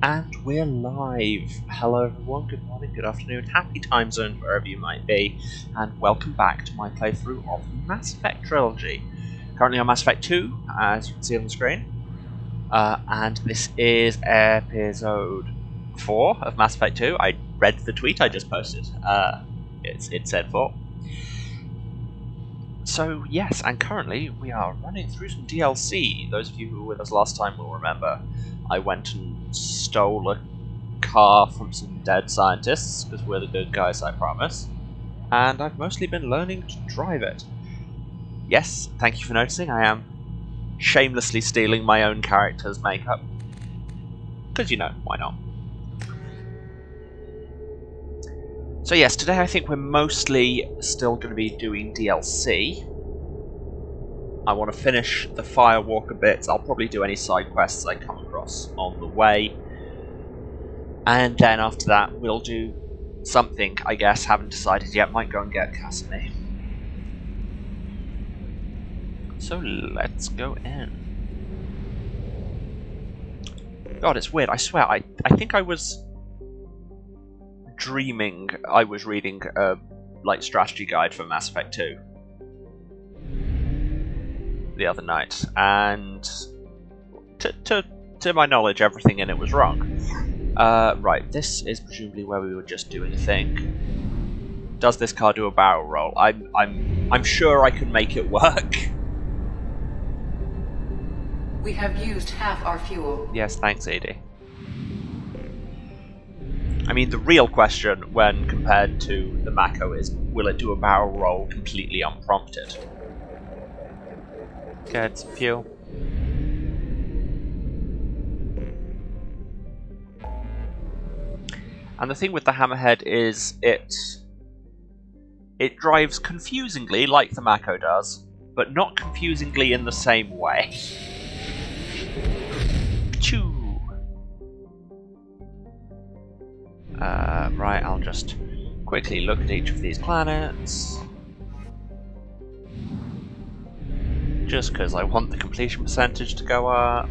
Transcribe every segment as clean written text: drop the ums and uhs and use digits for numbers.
And we're live. Hello everyone, good morning, good afternoon, happy time zone wherever you might be, and welcome back to my playthrough of Mass Effect Trilogy. Currently on Mass Effect 2, as you can see on the screen, and this is episode 4 of Mass Effect 2. I read the tweet I just posted, it said 4. So yes, and currently we are running through some DLC. Those of you who were with us last time will remember I went and stole a car from some dead scientists, because we're the good guys, I promise. And I've mostly been learning to drive it. Yes, thank you for noticing, I am shamelessly stealing my own character's makeup. Because, you know, why not? So yes, today I think we're mostly still going to be doing DLC. I want to finish the Firewalker bits. I'll probably do any side quests I come across on the way. And then after that, we'll do something, I guess, haven't decided yet. Might go and get Kasumi. So let's go in. God, it's weird. I swear, I think I was dreaming I was reading a strategy guide for Mass Effect 2 the other night, and to my knowledge, everything in it was wrong. Right, this is presumably where we were just doing a thing. Does this car do a barrel roll? I'm sure I can make it work. We have used half our fuel. Yes, thanks, Edie. I mean, the real question when compared to the Mako is, will it do a barrel roll completely unprompted? Get some fuel. And the thing with the Hammerhead is it drives confusingly like the Mako does, but not confusingly in the same way. Choo. Right, I'll just quickly look at each of these planets. Just because I want the completion percentage to go up.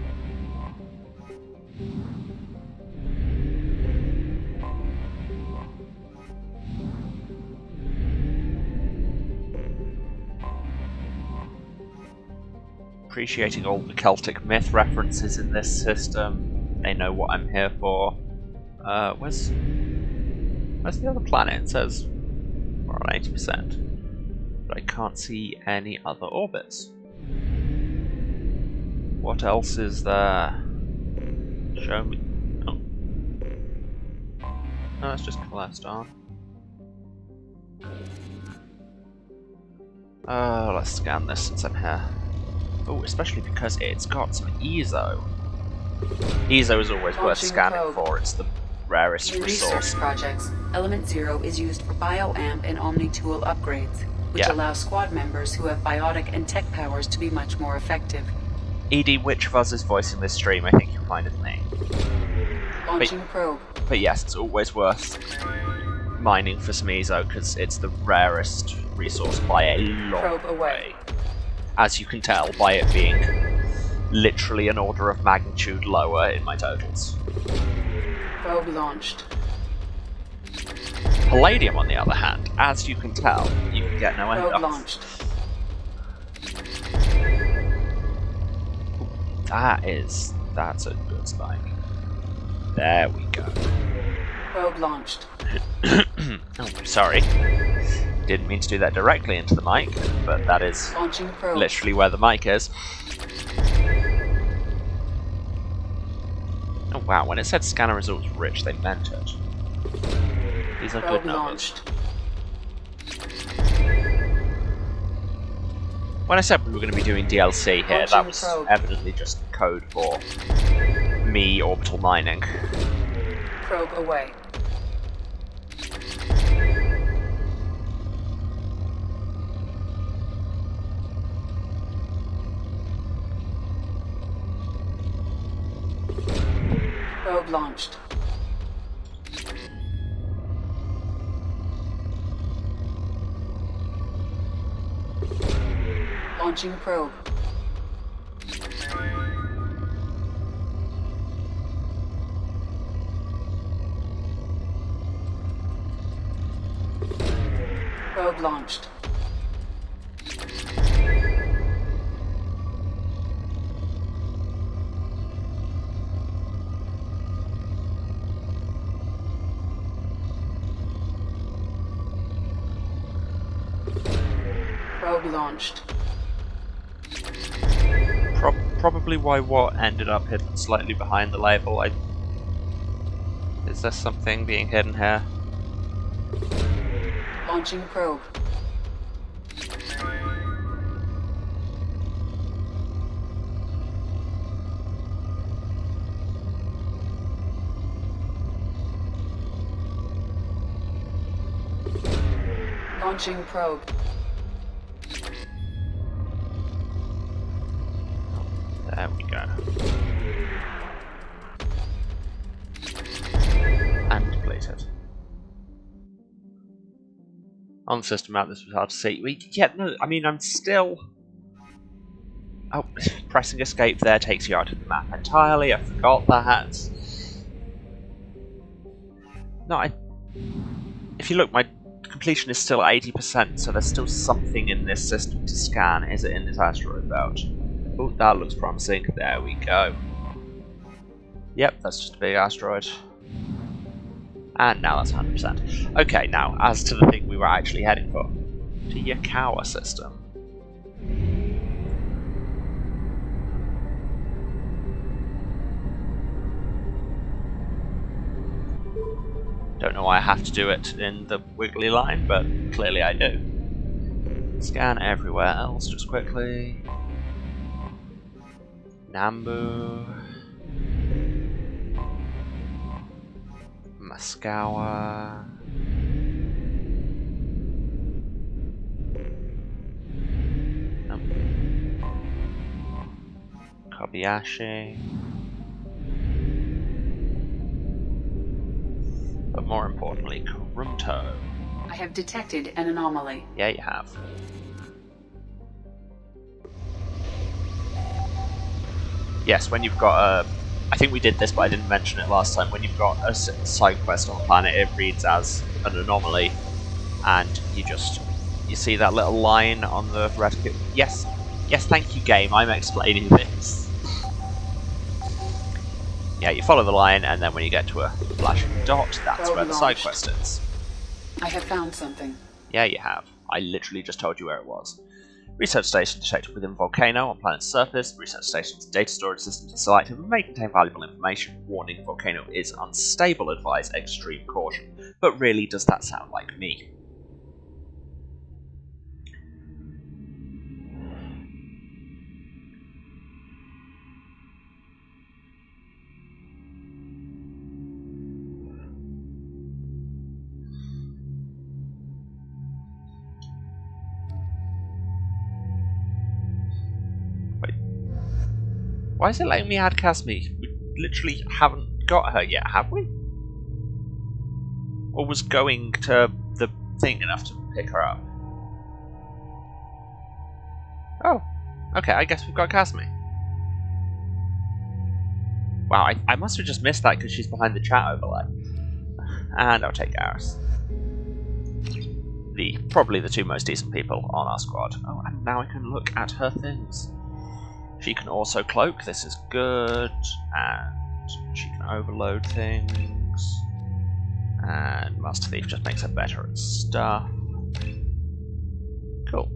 Appreciating all the Celtic myth references in this system. They know what I'm here for. Where's the other planet? It says we're on 80%. But I can't see any other orbits. What else is there? Show me. Oh. No, that's just collapsed on. Let's scan this since I'm here. Oh, especially because it's got some ESO. ESO is always worth scanning for, it's the rarest In resource. research projects, Element Zero is used for bioamp and Omni-tool upgrades, which allow squad members who have biotic and tech powers to be much more effective. Edie, which of us is voicing this stream? I think you'll find it's me. Launching probe. But yes, it's always worth mining for some ESO, because it's the rarest resource by a long Probe away. As you can tell by it being literally an order of magnitude lower in my totals. Probe launched. Palladium, on the other hand, as you can tell, you can get no end Probe of. launched. That's a good spike. There we go. Probe launched. Oh, sorry. Didn't mean to do that directly into the mic, but that is Launching probe. literally where the mic is. Oh wow, when it said scanner results rich, they meant it. These are Probe good numbers. launched. When I said we were going to be doing DLC here, that was probe. evidently just code for me orbital mining. Probe away. Probe launched. Launching probe. Probe launched. Probe launched. Probably why what ended up hidden slightly behind the label. Is there something being hidden here? Launching probe. Launching probe. There we go. And completed. On the system map, this was hard to see. I mean, I'm still... Oh, pressing escape there takes you out of the map entirely. I forgot that. No, if you look, my completion is still 80%, so there's still something in this system to scan. Is it in this asteroid belt? Oh, that looks promising. There we go. Yep, that's just a big asteroid. And now that's 100%. Okay, now, as to the thing we were actually heading for. To Yukawa system. Don't know why I have to do it in the wiggly line, but clearly I do. Scan everywhere else just quickly. Nambu. Maskawa. Kobayashi. But more importantly, Kurumto. I have detected an anomaly. Yeah, you have. Yes, when you've got a... I think we did this, but I didn't mention it last time. When you've got a side quest on the planet, it reads as an anomaly, and you see that little line on the reticule. Yes, thank you, game. I'm explaining this. Yeah, you follow the line, and then when you get to a flashing dot, that's where the side quest is. I have found something. Yeah, you have. I literally just told you where it was. Research station detected within a volcano on planet's surface. The research station's data storage systems are selective and may contain valuable information. Warning, volcano is unstable. Advise extreme caution. But really, does that sound like me? Why is it letting me add Kasumi? We literally haven't got her yet, have we? Or was going to the thing enough to pick her up? Oh, okay, I guess we've got Kasumi. Wow, I must have just missed that because she's behind the chat overlay. And I'll take Garrus. Probably the two most decent people on our squad. Oh, and now I can look at her things. She can also cloak, this is good, and she can overload things, and Master Thief just makes her better at stuff. Cool.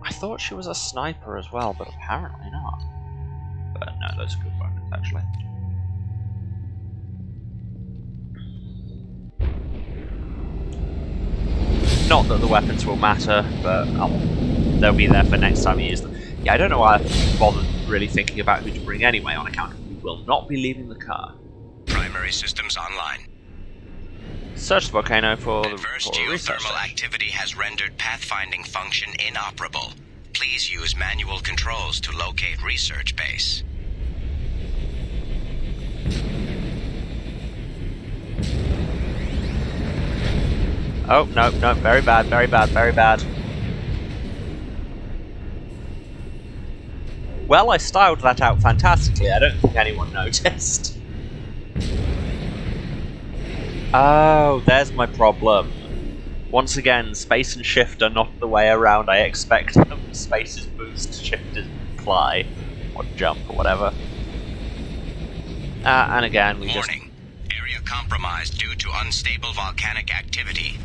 I thought she was a sniper as well, but apparently not. But no, those are good weapons actually. Not that the weapons will matter, but they'll be there for next time you use them. Yeah, I don't know why I bothered really thinking about who to bring anyway, on account of we will not be leaving the car. Primary systems online. Search the volcano for adverse geothermal activity has rendered pathfinding function inoperable. Please use manual controls to locate research base. Oh, no, very bad. Well, I styled that out fantastically. I don't think anyone noticed. Oh, there's my problem. Once again, space and shift are not the way around I expect them. Space is boost, shift is fly. Or jump, or whatever. And again, we just... Warning. Area compromised due to unstable volcanic activity.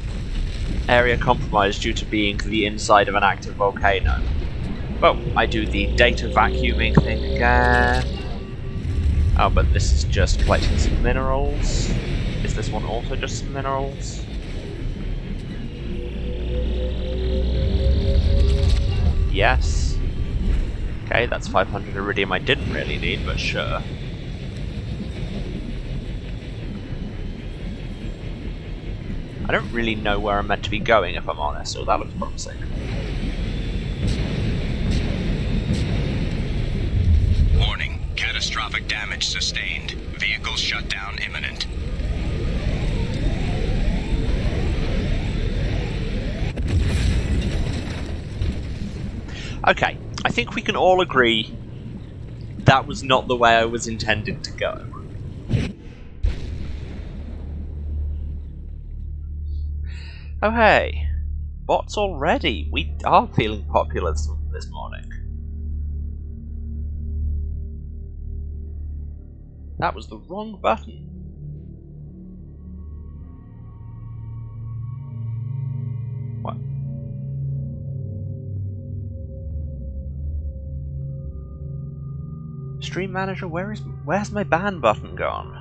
Area compromised due to being the inside of an active volcano. Well, I do the data vacuuming thing again. Oh, but this is just collecting some minerals. Is this one also just some minerals? Yes. Okay, that's 500 iridium I didn't really need, but sure. I don't really know where I'm meant to be going, if I'm honest, so that looks promising. Warning. Catastrophic damage sustained. Vehicle shutdown imminent. Okay, I think we can all agree that was not the way I was intended to go. Oh hey, bots already. We are feeling popular this morning. That was the wrong button. What? Stream manager, where's my ban button gone?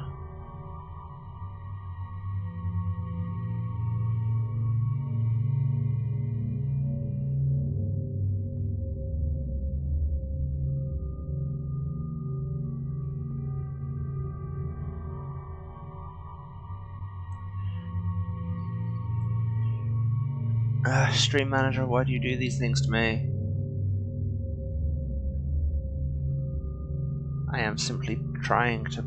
Stream manager, why do you do these things to me? I am simply trying to...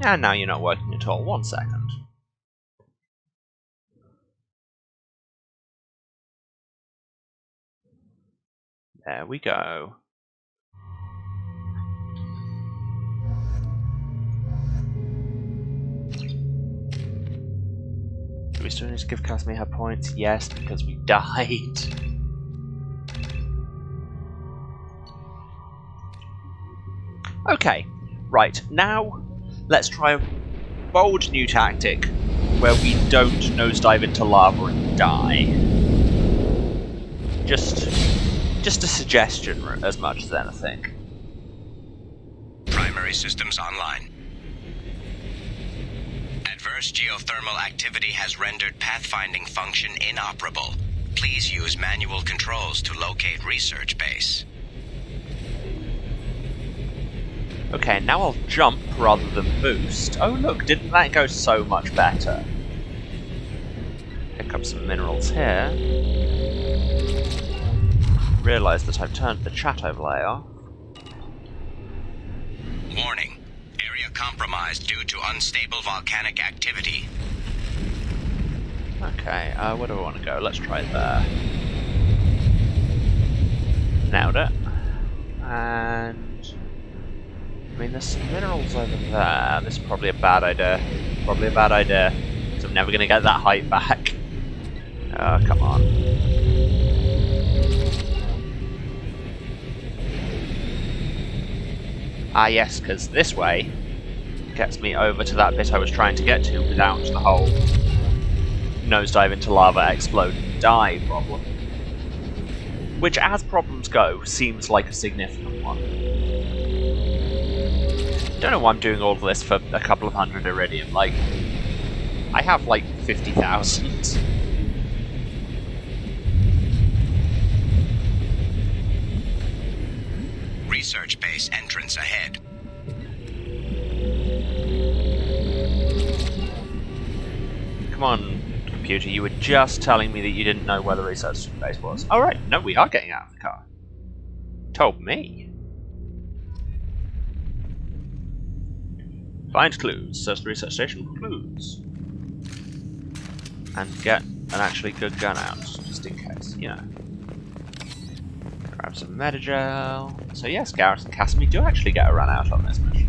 And now you're not working at all. 1 second. There we go. Do we still need to give Kasumi her points? Yes, because we died. Okay, right, now let's try a bold new tactic where we don't nosedive into lava and die. Just a suggestion as much as anything. Primary systems online. Adverse geothermal activity has rendered pathfinding function inoperable. Please use manual controls to locate research base. Okay, now I'll jump rather than boost. Oh look, didn't that go so much better? Pick up some minerals here. Realise that I've turned the chat overlay off. Warning. Area compromised due to unstable volcanic activity. Okay, where do I want to go? Let's try there. Nailed it. And... I mean, there's some minerals over there. This is probably a bad idea. Probably a bad idea. Because I'm never going to get that height back. Oh, come on. Ah, yes, because this way gets me over to that bit I was trying to get to without the whole nosedive into lava, explode, die problem. Which, as problems go, seems like a significant one. Don't know why I'm doing all of this for a couple of hundred iridium. Like, I have like 50,000. Research base entrance ahead. Come on, computer, you were just telling me that you didn't know where the research base was. Alright, no, we are getting out of the car. Told me. Find clues. Search the research station for clues. And get an actually good gun out, just in case, you know. Grab some Metagel. So yes, Garrus and Kasumi do actually get a run out on this mission.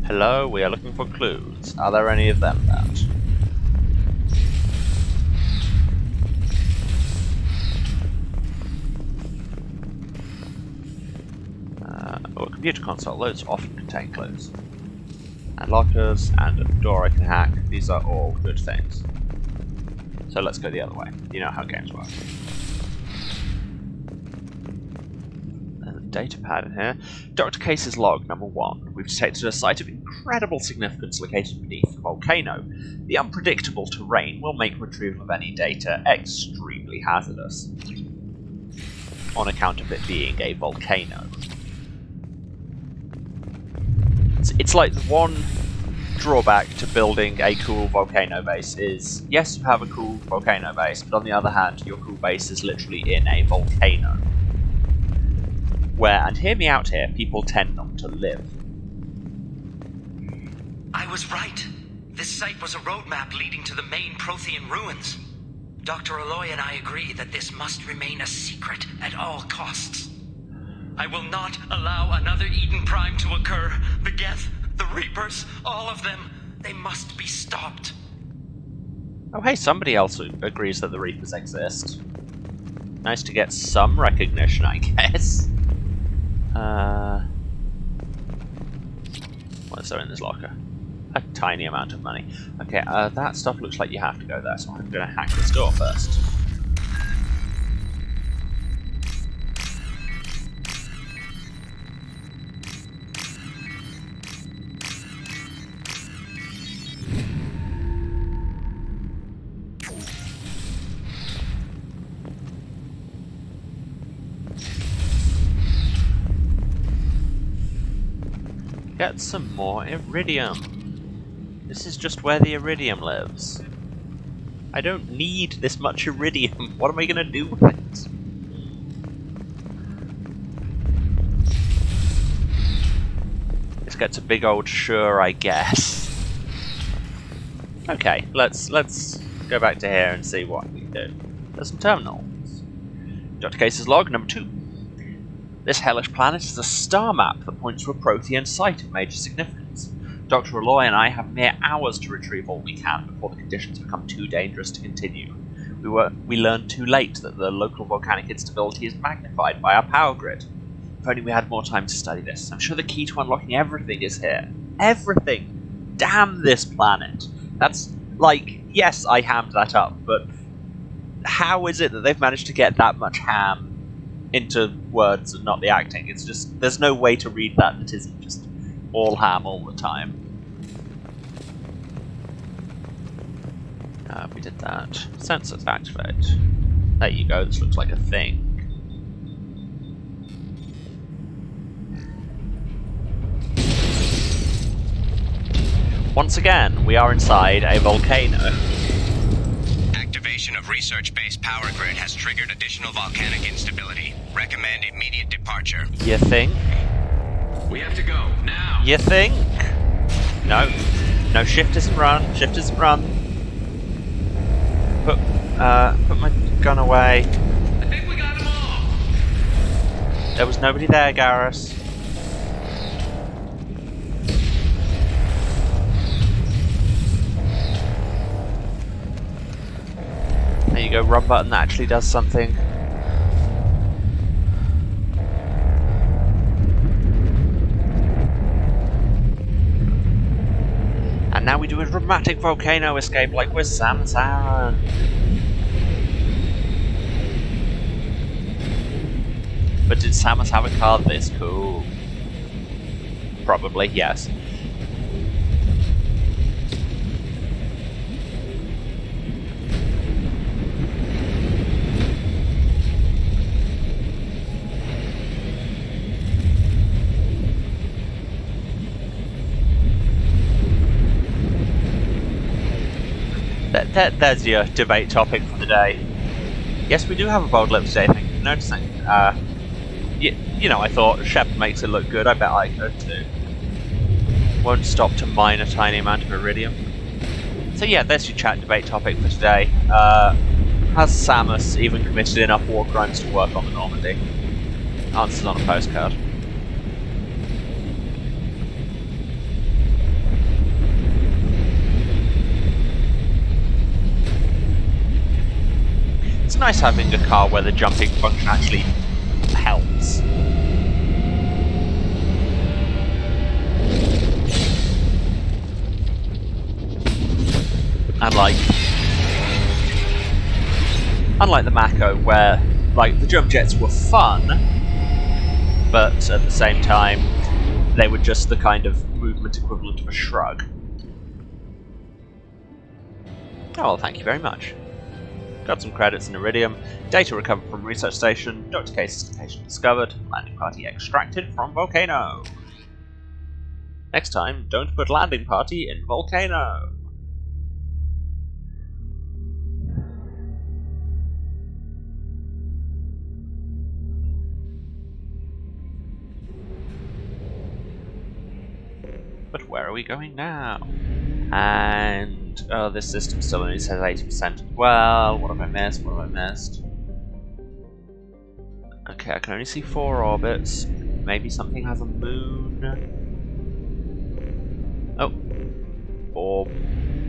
Hello, we are looking for clues. Are there any of them about? A computer console, those often contain clues. And lockers, and a door I can hack. These are all good things. So let's go the other way. You know how games work. There's a data pad in here. Dr. Case's log, number 1. We've detected a site of incredible significance located beneath the volcano. The unpredictable terrain will make retrieval of any data extremely hazardous, on account of it being a volcano. It's like the one drawback to building a cool volcano base is, yes, you have a cool volcano base, but on the other hand, your cool base is literally in a volcano. Where, and hear me out here, people tend not to live. I was right. This site was a roadmap leading to the main Prothean ruins. Dr. Aloy and I agree that this must remain a secret at all costs. I will not allow another Eden Prime to occur. The Geth, the Reapers, all of them, they must be stopped. Oh hey, somebody else agrees that the Reapers exist. Nice to get some recognition, I guess. What is there in this locker? A tiny amount of money. Okay, that stuff looks like you have to go there, so I'm gonna hack this door first. Get some more iridium. This is just where the iridium lives. I don't need this much iridium. What am I gonna do with it? This gets a big old sure, I guess. Okay, let's go back to here and see what we can do. There's some terminals. Dr. Case's log, number 2. This hellish planet is a star map that points to a Prothean site of major significance. Dr. Aloy and I have mere hours to retrieve all we can before the conditions become too dangerous to continue. We learned too late that the local volcanic instability is magnified by our power grid. If only we had more time to study this. I'm sure the key to unlocking everything is here. Everything! Damn this planet! That's, like, yes, I hammed that up, but how is it that they've managed to get that much ham into words and not the acting? It's just, there's no way to read that isn't just all ham all the time. We did that. Sensors activate. There you go, this looks like a thing. Once again, we are inside a volcano. Activation of research-based power grid has triggered additional volcanic instability. Recommend immediate departure. You think? We have to go, now! You think? No. No, shift isn't run. Shift isn't run. Put my gun away. I think we got them all! There was nobody there, Garrus. There you go, run button that actually does something. And now we do a dramatic volcano escape like we're Samsara. But did Samus have a car this cool? Probably, yes. There's your debate topic for the day. Yes, we do have a bold lip today, thank you for noticing. You know, I thought Shepard makes it look good, I bet I could too. Won't stop to mine a tiny amount of iridium. So yeah, there's your chat debate topic for today. Has Samus even committed enough war crimes to work on the Normandy? Answers on a postcard. It's nice having a car where the jumping function actually helps. And unlike the Mako, where like the jump jets were fun, but at the same time they were just the kind of movement equivalent of a shrug. Oh well, thank you very much. Got some credits in Iridium, data recovered from research station, Dr. Case's location discovered, landing party extracted from volcano. Next time, don't put landing party in volcano. But where are we going now? And this system still only says 80% as well. What have I missed? What have I missed? Okay, I can only see 4 orbits. Maybe something has a moon. Oh. Or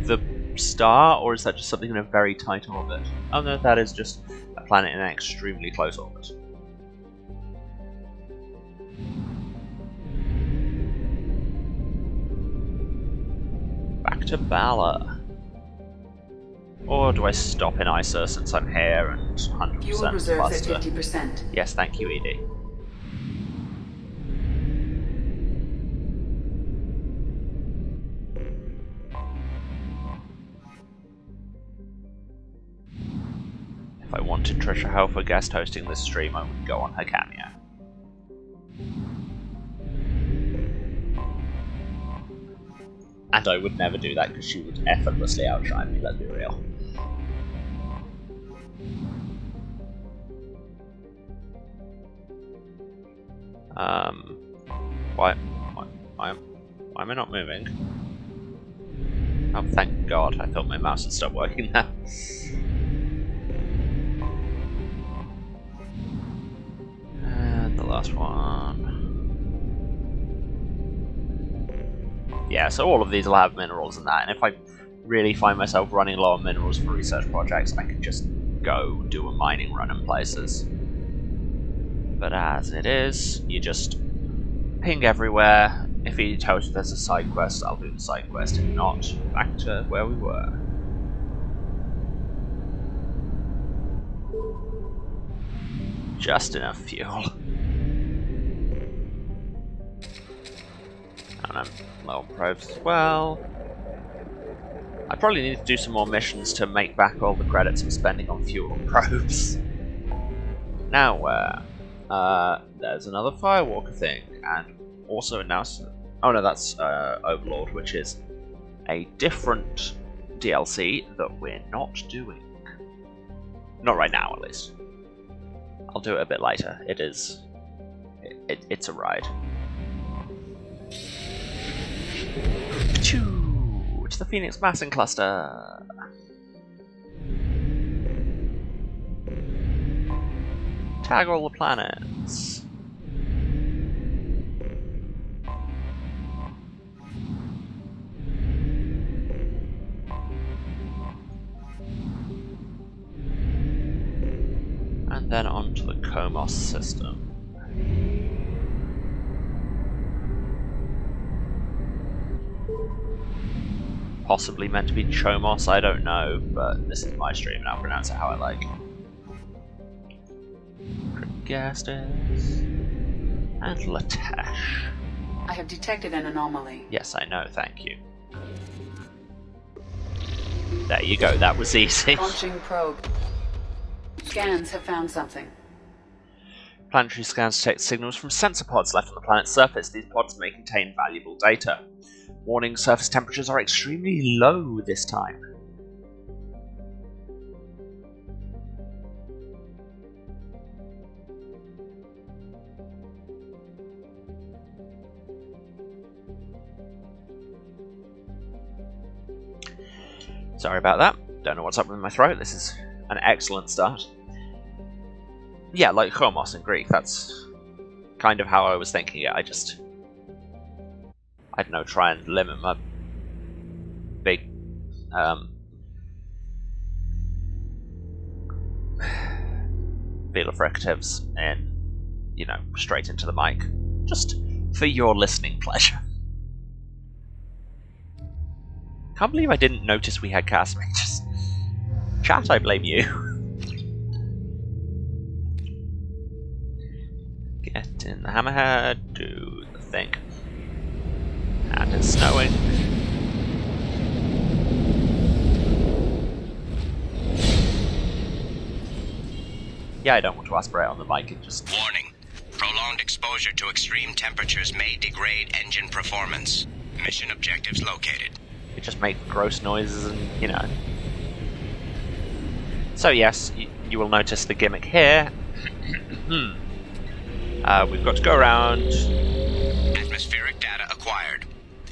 the star? Or is that just something in a very tight orbit? Oh no, that is just a planet in an extremely close orbit. Back to Bala. Or do I stop in ISA since I'm here and 100% Fuel reserves cluster? at 50%. Yes, thank you, Edie. If I wanted Trisha Helfer guest hosting this stream, I would go on her Cameo. And I would never do that because she would effortlessly outshine me, let's be real. Why am I not moving? Oh, thank God, I thought my mouse had stopped working now. And the last one. Yeah, so all of these will have minerals and that, and if I really find myself running low on minerals for research projects, I can just go do a mining run in places. But as it is, you just ping everywhere. If he tells you there's a side quest, I'll do the side quest. If not, back to where we were. Just enough fuel. And I'm low on probes as well. I probably need to do some more missions to make back all the credits I'm spending on fuel and probes. Now where? There's another Firewalker thing, and also announced. Oh no, that's Overlord, which is a different DLC that we're not doing. Not right now, at least. I'll do it a bit later. It is. It's a ride. Choo! To the Phoenix Massing Cluster. Tag all the planets. And then onto the Komos system. Possibly meant to be Chomos, I don't know, but this is my stream and I'll pronounce it how I like. Gastus and Latesh. I have detected an anomaly. Yes, I know, thank you. There you go, that was easy. Launching probe. Scans have found something. Planetary scans detect signals from sensor pods left on the planet's surface. These pods may contain valuable data. Warning, surface temperatures are extremely low this time. Sorry about that. Don't know what's up with my throat. This is an excellent start. Yeah, like Homos in Greek. That's kind of how I was thinking it. I don't know, try and limit my big fricatives and, you know, straight into the mic. Just for your listening pleasure. Can't believe I didn't notice we had Kasumi. Just chat, I blame you. Get in the hammerhead, do the thing. And it's snowing. Yeah, I don't want to aspirate on the mic, it just... Warning. Prolonged exposure to extreme temperatures may degrade engine performance. Mission objectives located. It just makes gross noises and, you know... So yes, you will notice the gimmick here. We've got to go around... Atmospheric data acquired.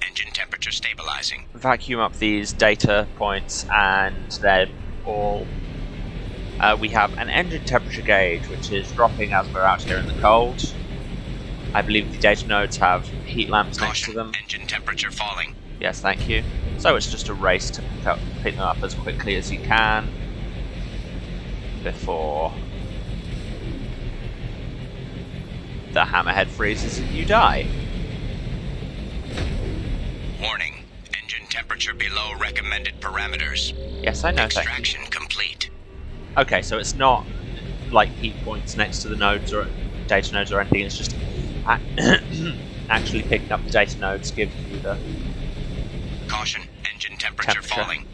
Engine temperature stabilizing. Vacuum up these data points, and they're all... we have an engine temperature gauge, which is dropping as we're out here in the cold. I believe the data nodes have heat lamps next to them. Engine temperature falling. Yes, thank you. So it's just a race to pick them up as quickly as you can before the hammerhead freezes and you die. Warning. Engine temperature below recommended parameters. Yes, I know. Extraction complete. Okay, so it's not like heat points next to the nodes or data nodes or anything. It's just actually picking up the data nodes, giving you the caution. Engine temperature falling.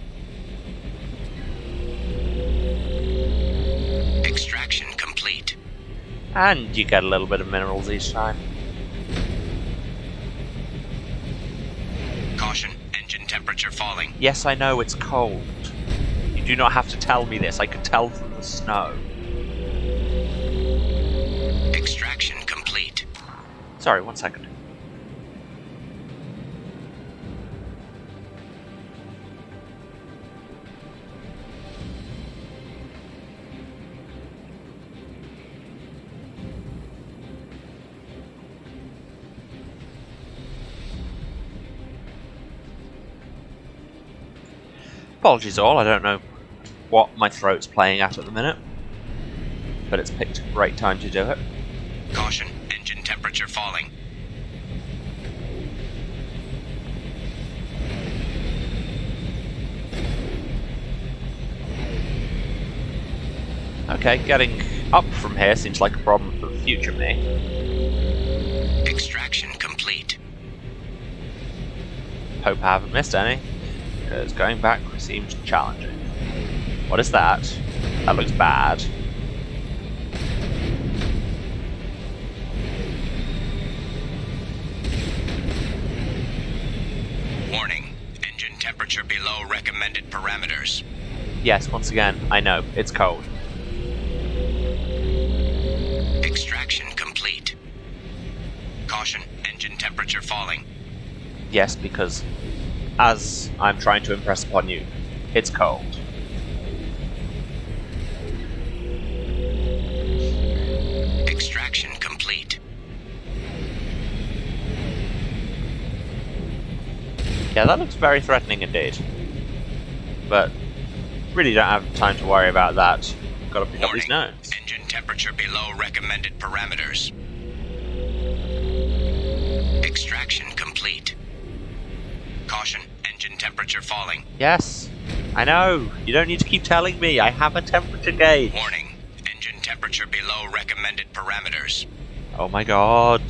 Extraction complete. And you get a little bit of minerals each time. Caution. Engine temperature falling. Yes, I know it's cold. You do not have to tell me this. I can tell from the snow. Extraction complete. Sorry, 1 second. Apologies all, I don't know what my throat's playing at the minute, but it's picked a great time to do it. Caution, engine temperature falling. Okay, getting up from here seems like a problem for the future me. Extraction complete. Hope I haven't missed any, because going back seems challenging. What is that? That looks bad. Warning. Engine temperature below recommended parameters. Yes, once again, I know, it's cold. Extraction complete. Caution, engine temperature falling. Yes, because as I'm trying to impress upon you, it's cold. Extraction complete. Yeah, that looks very threatening indeed. But really don't have time to worry about that. Gotta pick up these nodes. Engine temperature below recommended parameters. Extraction complete. Caution, engine temperature falling. Yes, I know. You don't need to keep telling me. I have a temperature gauge. Warning, engine temperature below recommended parameters. Oh my god.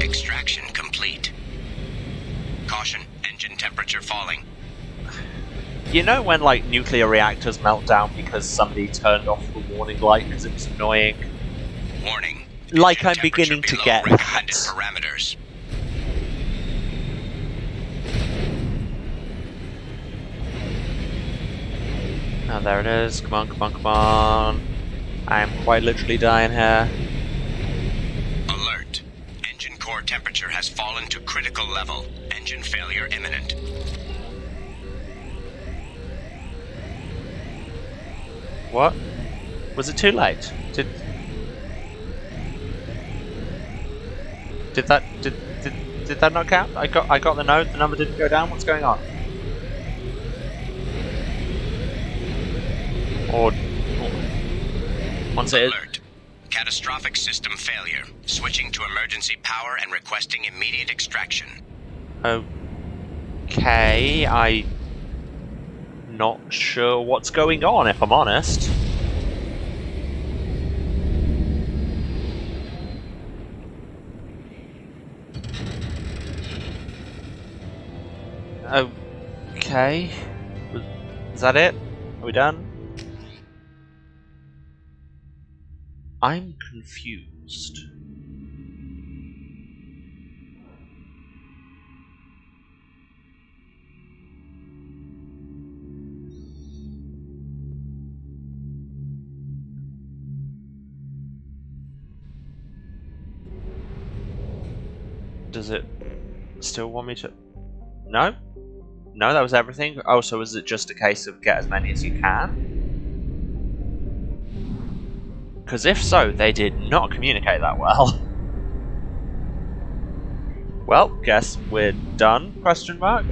Extraction complete. Caution, engine temperature falling. You know when, like, nuclear reactors melt down because somebody turned off the warning light because it was annoying? Warning. Like I'm beginning to get recommended that. parameters. Oh, there it is. Come on, come on, come on. I am quite literally dying here. Alert. Engine core core temperature has fallen to critical level. Engine failure imminent. What? Was it too late? Did that not count? I got the note. The number didn't go down. What's going on? Or once it is. Alert. Catastrophic system failure. Switching to emergency power and requesting immediate extraction. Okay, I'm not sure what's going on, if I'm honest. Okay. Is that it? Are we done? I'm confused. Does it still want me to... No? No, that was everything? Oh, so is it just a case of get as many as you can? Because if so, they did not communicate that well. Well, guess we're done, question mark?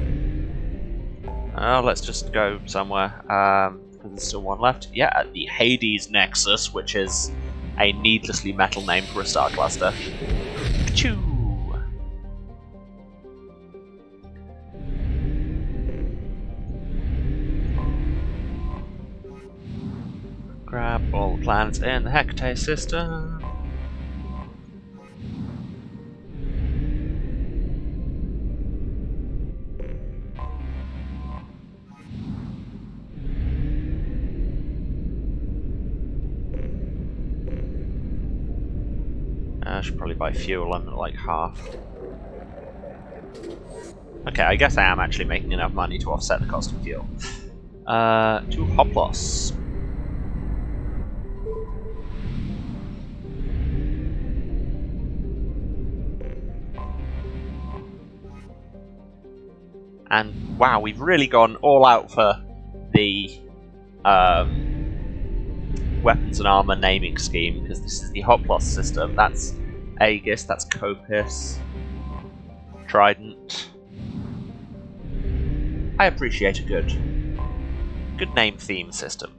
Let's just go somewhere. There's still one left. Yeah, at the Hades Nexus, which is a needlessly metal name for a star cluster. Achoo! Grab all the planets in the Hecate system. I should probably buy fuel. I'm at like half. Okay, I guess I am actually making enough money to offset the cost of fuel. To Hoplos. And wow, we've really gone all out for the weapons and armor naming scheme, because this is the Hoplos system. That's Aegis, that's Copis, Trident. I appreciate a good name theme system.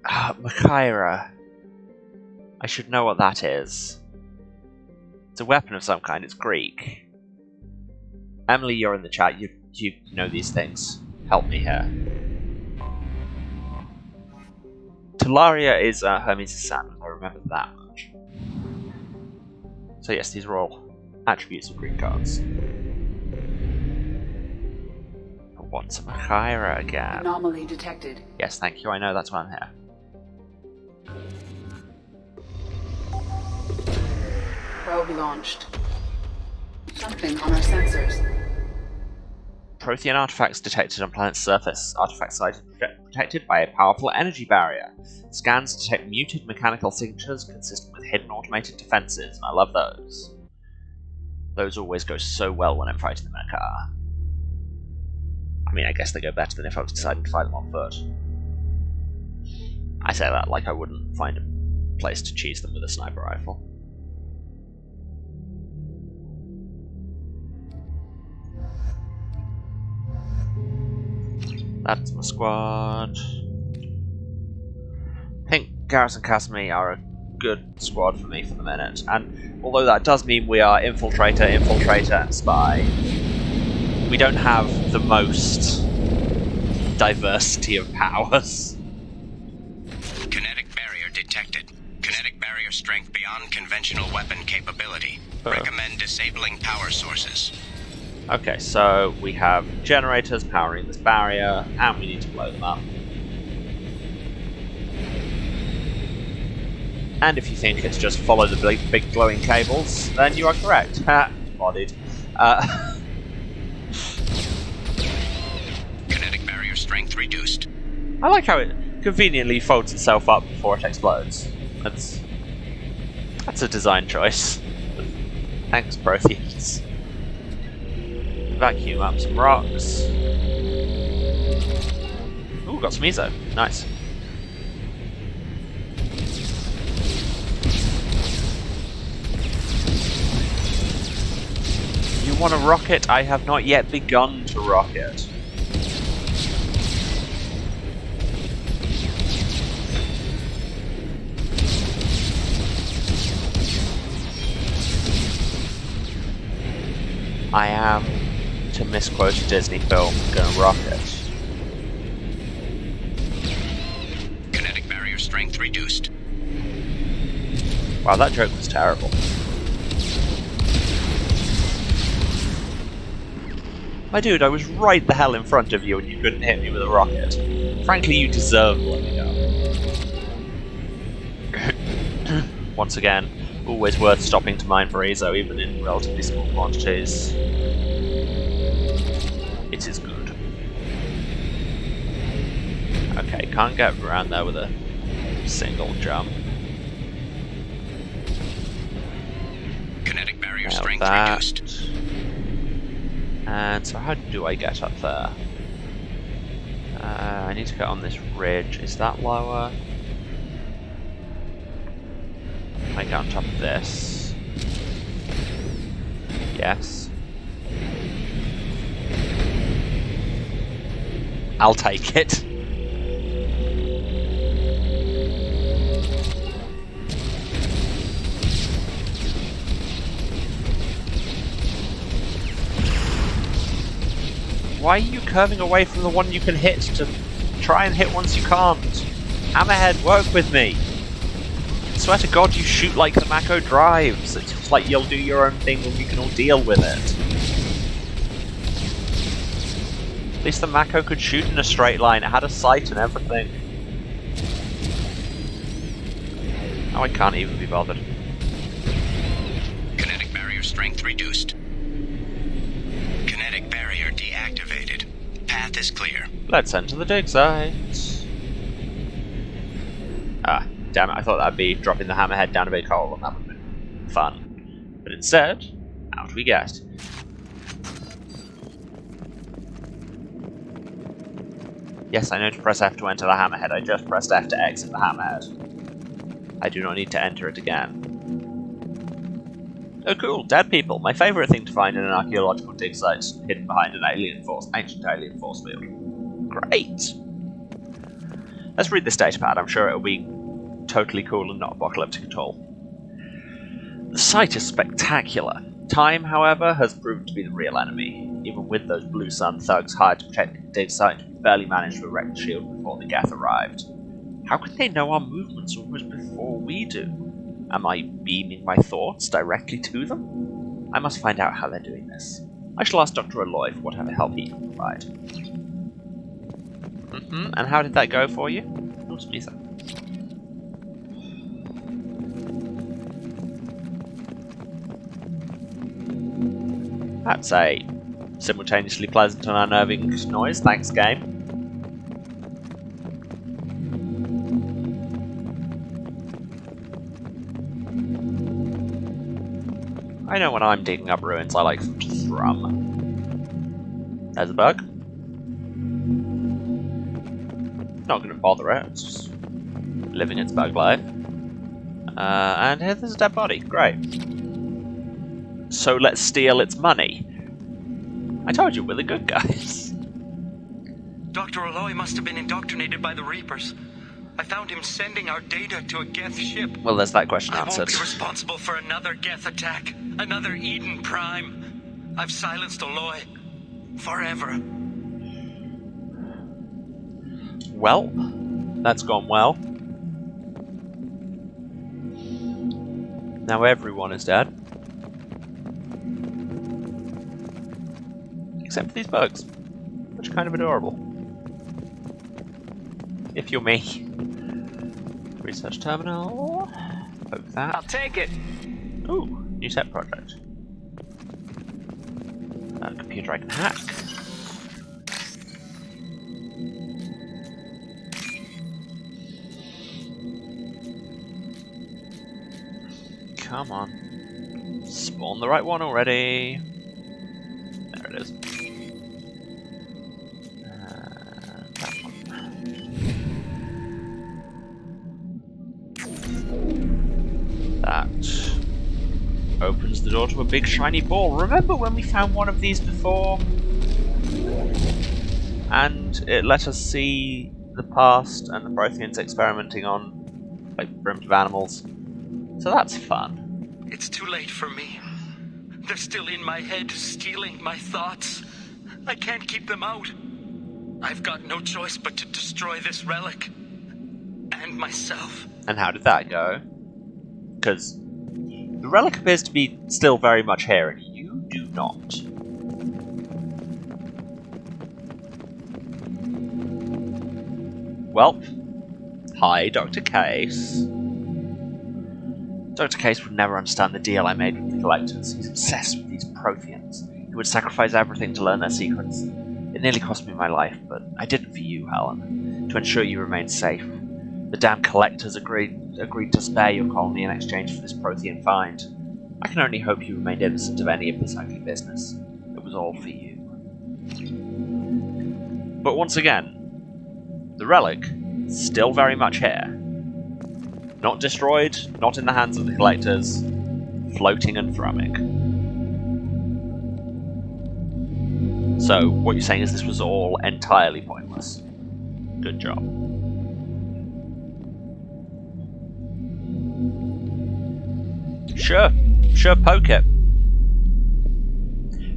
Machaira. I should know what that is. It's a weapon of some kind, it's Greek. Emily, you're in the chat. You know these things. Help me here. Talaria is Hermes' son. I remember that much. So yes, these are all attributes of Greek cards. What's a Machaira again? Anomaly detected. Yes, thank you. I know that's why I'm here. Probe launched. Something on our sensors. Prothean artifacts detected on planet's surface. Artifact sighted protected by a powerful energy barrier. Scans detect muted mechanical signatures consistent with hidden automated defenses, and I love those. Those always go so well when I'm fighting them in a car. I mean, I guess they go better than if I was deciding to fight them on foot. I say that like I wouldn't find a place to cheese them with a sniper rifle. That's my squad. I think Shepard and Kasumi are a good squad for me for the minute, and although that does mean we are infiltrator, and spy, we don't have the most diversity of powers. Kinetic barrier detected. Kinetic barrier strength beyond conventional weapon capability. Recommend disabling power sources. Okay, so we have generators powering this barrier, and we need to blow them up. And if you think it's just follow the big glowing cables, then you are correct. Ha! Bodied. Kinetic barrier strength reduced. I like how it conveniently folds itself up before it explodes. That's a design choice. Thanks, Protheans. Vacuum up some rocks. Ooh, got some ESO. Nice. You want to rocket? I have not yet begun to rocket. I am, to misquote a Disney film, gonna rocket. Kinetic barrier strength reduced. Wow, that joke was terrible. My dude, I was right the hell in front of you and you couldn't hit me with a rocket. Frankly, you deserve to let me go. Once again, always worth stopping to mine for ESO, even in relatively small quantities. It is good. Okay, can't get around there with a single jump. Kinetic barrier Now strength that. reduced. And so how do I get up there? I need to get on this ridge. Is that lower? I get on top of this. Yes. I'll take it. Why are you curving away from the one you can hit to try and hit ones you can't? Hammerhead, work with me! I swear to God, you shoot like the Mako drives. It's just like you'll do your own thing and we can all deal with it. At least the Mako could shoot in a straight line. It had a sight and everything. Oh, I can't even be bothered. Kinetic barrier strength reduced. Kinetic barrier deactivated. Path is clear. Let's enter the dig site. Ah, damn it, I thought that'd be dropping the hammerhead down a big hole and that would have been fun. But instead, out we get. Yes, I know to press F to enter the hammerhead, I just pressed F to exit the hammerhead. I do not need to enter it again. Oh cool, dead people. My favourite thing to find in an archaeological dig site hidden behind an ancient alien force field. Great! Let's read this datapad, I'm sure it'll be totally cool and not apocalyptic at all. The site is spectacular. Time, however, has proved to be the real enemy. Even with those Blue Sun thugs hired to protect the dig site, we barely managed to erect the shield before the Geth arrived. How could they know our movements almost before we do? Am I beaming my thoughts directly to them? I must find out how they're doing this. I shall ask Dr. Aloy for whatever help he can provide. And how did that go for you? Oh, Smitha. That's a simultaneously pleasant and unnerving noise, thanks game. I know when I'm digging up ruins I like to thrum. There's a bug. Not going to bother it, it's just living its bug life. And here there's a dead body, great. So let's steal its money. I told you, we're the good guys. Dr. Aloy must have been indoctrinated by the Reapers. I found him sending our data to a Geth ship. Well, there's that question I won't answered. be responsible for another Geth attack. Another Eden Prime. I've silenced Aloy. Forever. Well, that's gone well. Now everyone is dead. Except for these bugs, which are kind of adorable. If you're me. Research terminal. Poke that. I'll take it. Ooh, new set project. Computer I can hack. Come on. Spawn the right one already. There it is. That one. That opens the door to a big shiny ball. Remember when we found one of these before? And it let us see the past and the Protheans experimenting on, like, primitive animals. So that's fun. It's too late for me. They're still in my head, stealing my thoughts. I can't keep them out. I've got no choice but to destroy this relic. And myself. And how did that go? Because the relic appears to be still very much here, and you do not. Well, hi, Dr. Case. Dr. Case would never understand the deal I made with the Collectors. He's obsessed with these Protheans. He would sacrifice everything to learn their secrets. It nearly cost me my life, but I did it for you, Helen, to ensure you remain safe. The damn Collectors agreed to spare your colony in exchange for this Prothean find. I can only hope you remained innocent of any of this ugly business. It was all for you. But once again, the relic, still very much here. Not destroyed, not in the hands of the Collectors, floating and thrumming. So, what you're saying is this was all entirely pointless. Good job. Sure, poke it.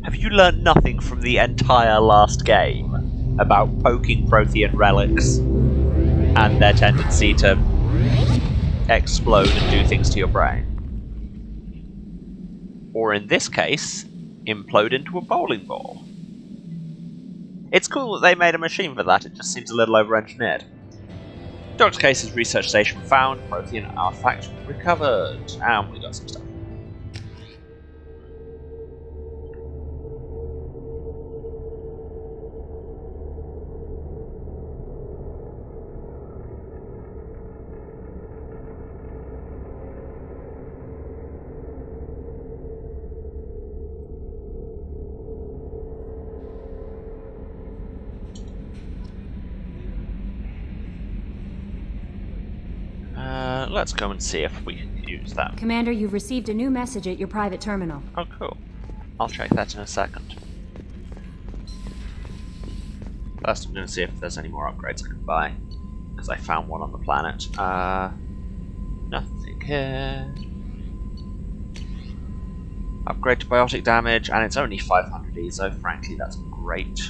Have you learned nothing from the entire last game about poking Prothean relics and their tendency to explode and do things to your brain? Or in this case, implode into a bowling ball. It's cool that they made a machine for that, it just seems a little over-engineered. Dr. Case's research station found, Prothean artifact recovered, and we got some stuff. Let's go and see if we can use that. Commander, you've received a new message at your private terminal. Oh, cool. I'll check that in a second. First, I'm going to see if there's any more upgrades I can buy, because I found one on the planet. Nothing here. Upgrade to biotic damage, and it's only 500 ESO. Frankly, that's great.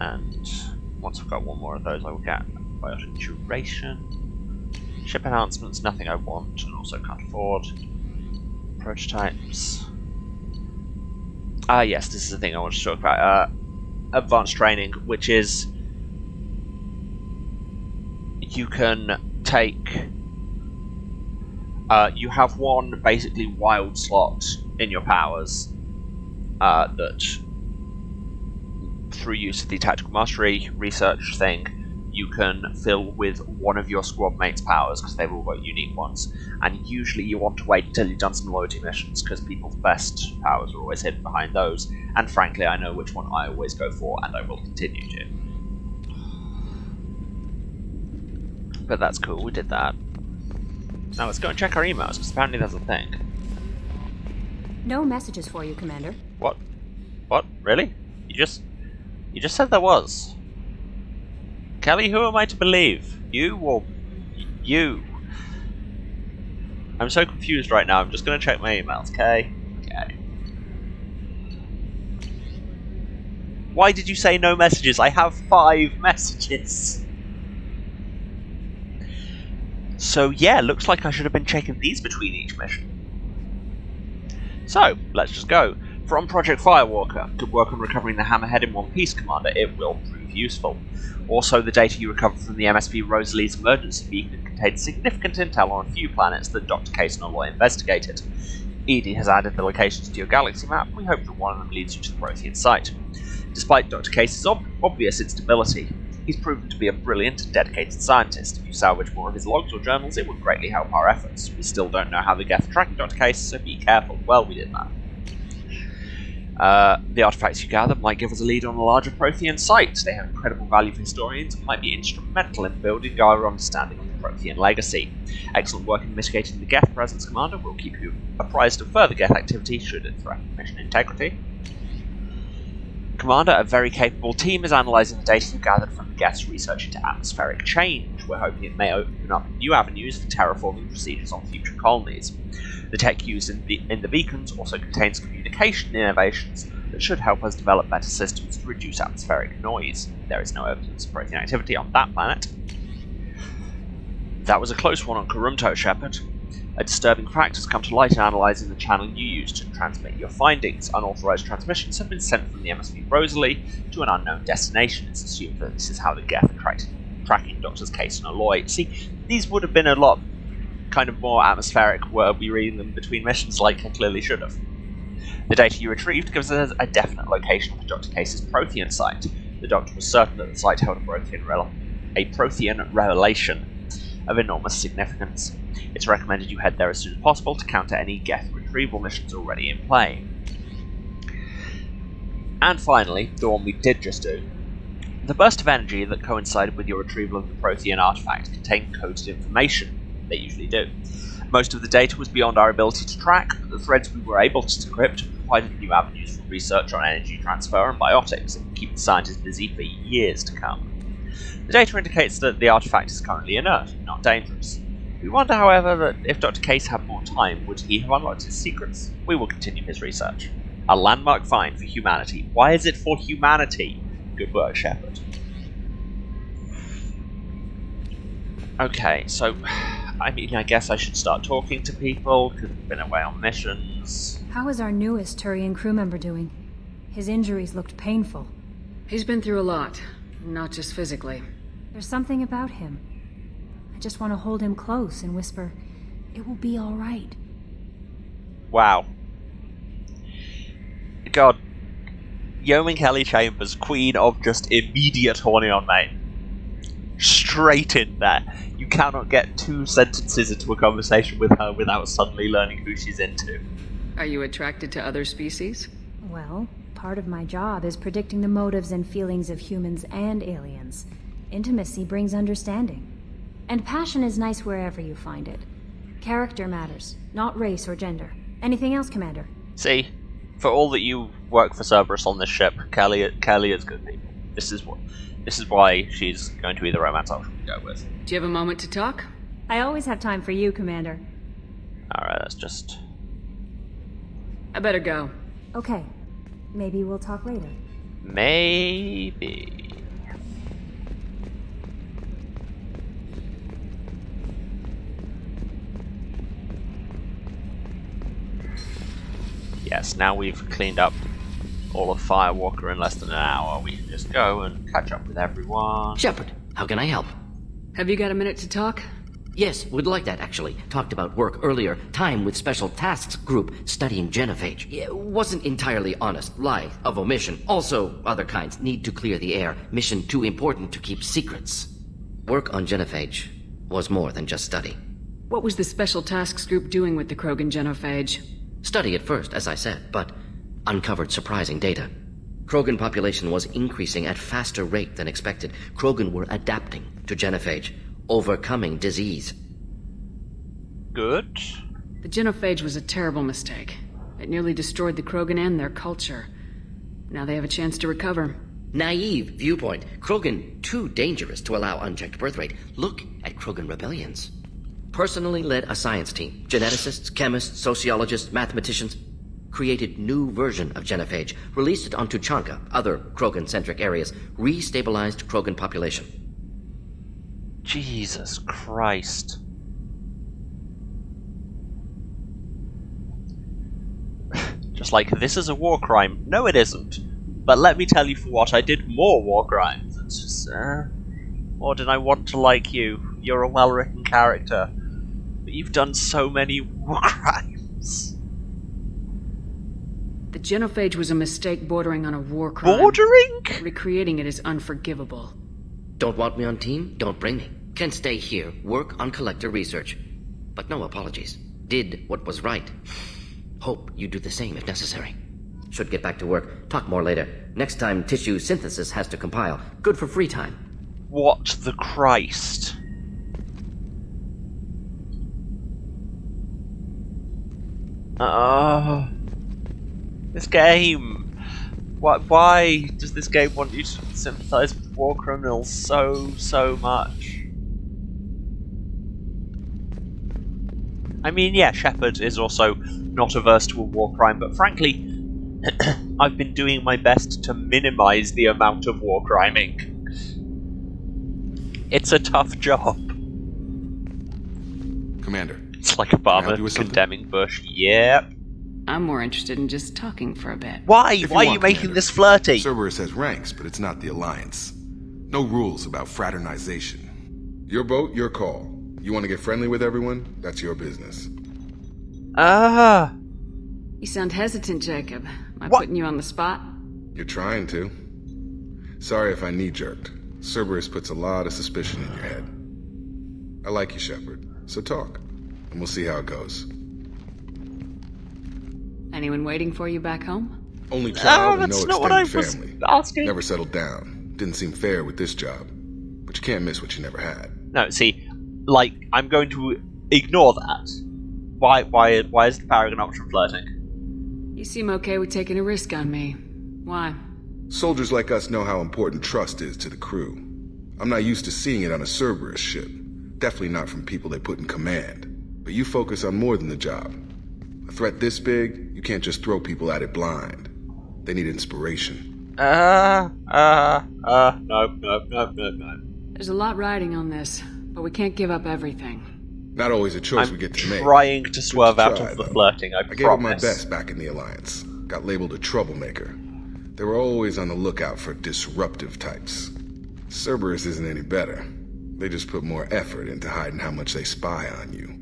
And once I've got one more of those, I will get biotic duration. Ship enhancements, nothing I want and also can't afford. Prototypes. Yes, this is the thing I want to talk about. Advanced training, which is you can take. You have one basically wild slot in your powers that, through use of the tactical mastery research thing, you can fill with one of your squad mates' powers, because they've all got unique ones. And usually you want to wait until you've done some loyalty missions, because people's best powers are always hidden behind those. And frankly, I know which one I always go for, and I will continue to. But that's cool, we did that. Now let's go and check our emails, because apparently there's a thing. No messages for you, Commander. What? What? Really? You just said there was. Kelly, who am I to believe? You or you? I'm so confused right now. I'm just going to check my emails, okay? Okay. Why did you say no messages? I have 5 messages. So yeah, looks like I should have been checking these between each mission. So, let's just go. From Project Firewalker, good work on recovering the Hammerhead in one piece, Commander. It will prove useful. Also, the data you recovered from the MSP Rosalie's emergency beacon contains significant intel on a few planets that Dr. Case and Aloy investigated. Edie has added the locations to your galaxy map. We hope that one of them leads you to the Prothean site. Despite Dr. Case's obvious instability, He's proven to be a brilliant and dedicated scientist. If you salvage more of his logs or journals, it would greatly help our efforts. We still don't know how the Geth are tracking Dr. Case, so be careful. Well, we did that. The artifacts you gather might give us a lead on a larger Prothean site. They have incredible value for historians and might be instrumental in building our understanding of the Prothean legacy. Excellent work in mitigating the Geth presence, Commander. We'll keep you apprised of further Geth activity should it threaten mission integrity. Commander, a very capable team is analysing the data you gathered from the Geth's research into atmospheric change. We're hoping it may open up new avenues for terraforming procedures on future colonies. The tech used in the beacons also contains communication innovations that should help us develop better systems to reduce atmospheric noise. There is no evidence of Prothean activity on that planet. That was a close one on Kurumto, Shepard. A disturbing fact has come to light in analysing the channel you used to transmit your findings. Unauthorised transmissions have been sent from the MSV Rosalie to an unknown destination. It's assumed that this is how the Geth are tracking Doctors Case and Aloy. See, these would have been a lot kind of more atmospheric were we reading them between missions like I clearly should have. The data you retrieved gives us a definite location for Dr. Case's Prothean site. The Doctor was certain that the site held a Prothean revelation of enormous significance. It's recommended you head there as soon as possible to counter any Geth retrieval missions already in play. And finally, the one we did just do. The burst of energy that coincided with your retrieval of the Prothean artifact contained coded information. They usually do. Most of the data was beyond our ability to track, but the threads we were able to decrypt provided new avenues for research on energy transfer and biotics and keep the scientists busy for years to come. The data indicates that the artifact is currently inert and not dangerous. We wonder, however, that if Dr. Case had more time, would he have unlocked his secrets? We will continue his research. A landmark find for humanity. Why is it for humanity? Good work, Shepard. Okay, so I mean, I guess I should start talking to people, because we've been away on missions. How is our newest Turian crew member doing? His injuries looked painful. He's been through a lot, not just physically. There's something about him. I just want to hold him close and whisper, "It will be all right." Wow. God. Yeoman Kelly Chambers, queen of just immediate horny on mate. Straight in there. You cannot get 2 sentences into a conversation with her without suddenly learning who she's into. Are you attracted to other species? Well, part of my job is predicting the motives and feelings of humans and aliens. Intimacy brings understanding. And passion is nice wherever you find it. Character matters, not race or gender. Anything else, Commander? See, for all that you work for Cerberus on this ship, Kelly is good people. This is why she's going to be the romance option we go with. Do you have a moment to talk? I always have time for you, Commander. Alright, that's just... I better go. Okay. Maybe we'll talk later. Maybe... Yes, now we've cleaned up all of Firewalker in less than an hour, we can just go and catch up with everyone. Shepard, how can I help? Have you got a minute to talk? Yes, would like that, actually. Talked about work earlier. Time with Special Tasks Group studying genophage. Wasn't entirely honest. Lie of omission. Also, other kinds. Need to clear the air. Mission too important to keep secrets. Work on genophage was more than just study. What was the Special Tasks Group doing with the Krogan genophage? Study at first, as I said, but uncovered surprising data. Krogan population was increasing at faster rate than expected. Krogan were adapting to genophage, overcoming disease. Good. The genophage was a terrible mistake. It nearly destroyed the Krogan and their culture. Now they have a chance to recover. Naive viewpoint. Krogan too dangerous to allow unchecked birth rate. Look at Krogan rebellions. Personally led a science team. Geneticists, chemists, sociologists, mathematicians. Created new version of genophage. Released it onto Chanka, other Krogan-centric areas. Restabilized Krogan population. Jesus Christ. Just like, this is a war crime. No, it isn't. But let me tell you for what, I did more war crimes. It's just, or did I want to like you? You're a well-written character. But you've done so many war crimes. The genophage was a mistake bordering on a war crime. Bordering? Recreating it is unforgivable. Don't want me on team? Don't bring me. Can stay here, work on collector research. But no apologies. Did what was right. Hope you do the same if necessary. Should get back to work. Talk more later. Next time tissue synthesis has to compile. Good for free time. What the Christ? This game. Why does this game want you to sympathize with war criminals so much? I mean, yeah, Shepard is also not averse to a war crime, but frankly, I've been doing my best to minimize the amount of war criming. It's a tough job. Commander. It's like Can I help Obama you with something? condemning Bush. Yep. I'm more interested in just talking for a bit. Why? If Why are you want, making Commander. this flirty? Cerberus has ranks, but it's not the Alliance. No rules about fraternization. Your boat, your call. You want to get friendly with everyone? That's your business. You sound hesitant, Jacob. Am I What? putting you on the spot? You're trying to. Sorry if I knee-jerked. Cerberus puts a lot of suspicion in your head. I like you, Shepard. So talk, and we'll see how it goes. Anyone waiting for you back home? Only child and that's no not what I extended was family. asking. Never settled down. Didn't seem fair with this job. But you can't miss what you never had. No, see, like, I'm going to ignore that. Why is the Paragon option flirting? You seem okay with taking a risk on me. Why? Soldiers like us know how important trust is to the crew. I'm not used to seeing it on a Cerberus ship. Definitely not from people they put in command. But you focus on more than the job. A threat this big, you can't just throw people at it blind. They need inspiration. No. There's a lot riding on this, but we can't give up everything. Not always a choice we I'm get to make. trying to swerve out try, of the though. flirting, I I gave it my promise. best back in the Alliance. Got labeled a troublemaker. They were always on the lookout for disruptive types. Cerberus isn't any better. They just put more effort into hiding how much they spy on you.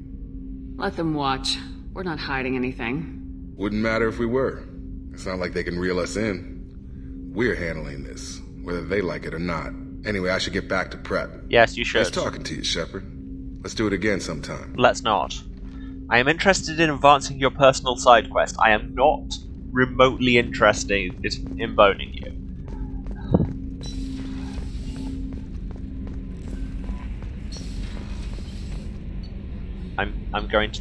Let them watch. We're not hiding anything. Wouldn't matter if we were. It's not like they can reel us in. We're handling this, whether they like it or not. Anyway, I should get back to prep. Yes, you should. Nice talking to you, Shepard. Let's do it again sometime. Let's not. I am interested in advancing your personal side quest. I am not remotely interested in boning you. I'm going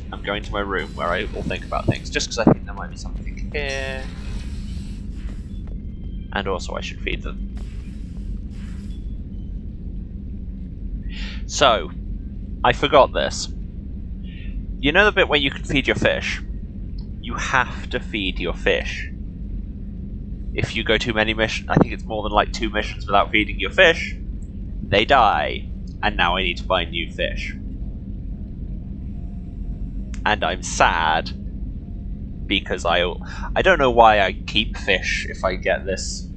to my room where I will think about things, just because I think there might be something here. And also I should feed them. So, I forgot this. You know the bit where you can feed your fish? You have to feed your fish. If you go too many missions, I think it's more than like 2 missions without feeding your fish, they die, and now I need to buy new fish. And I'm sad because I don't know why I keep fish if I get this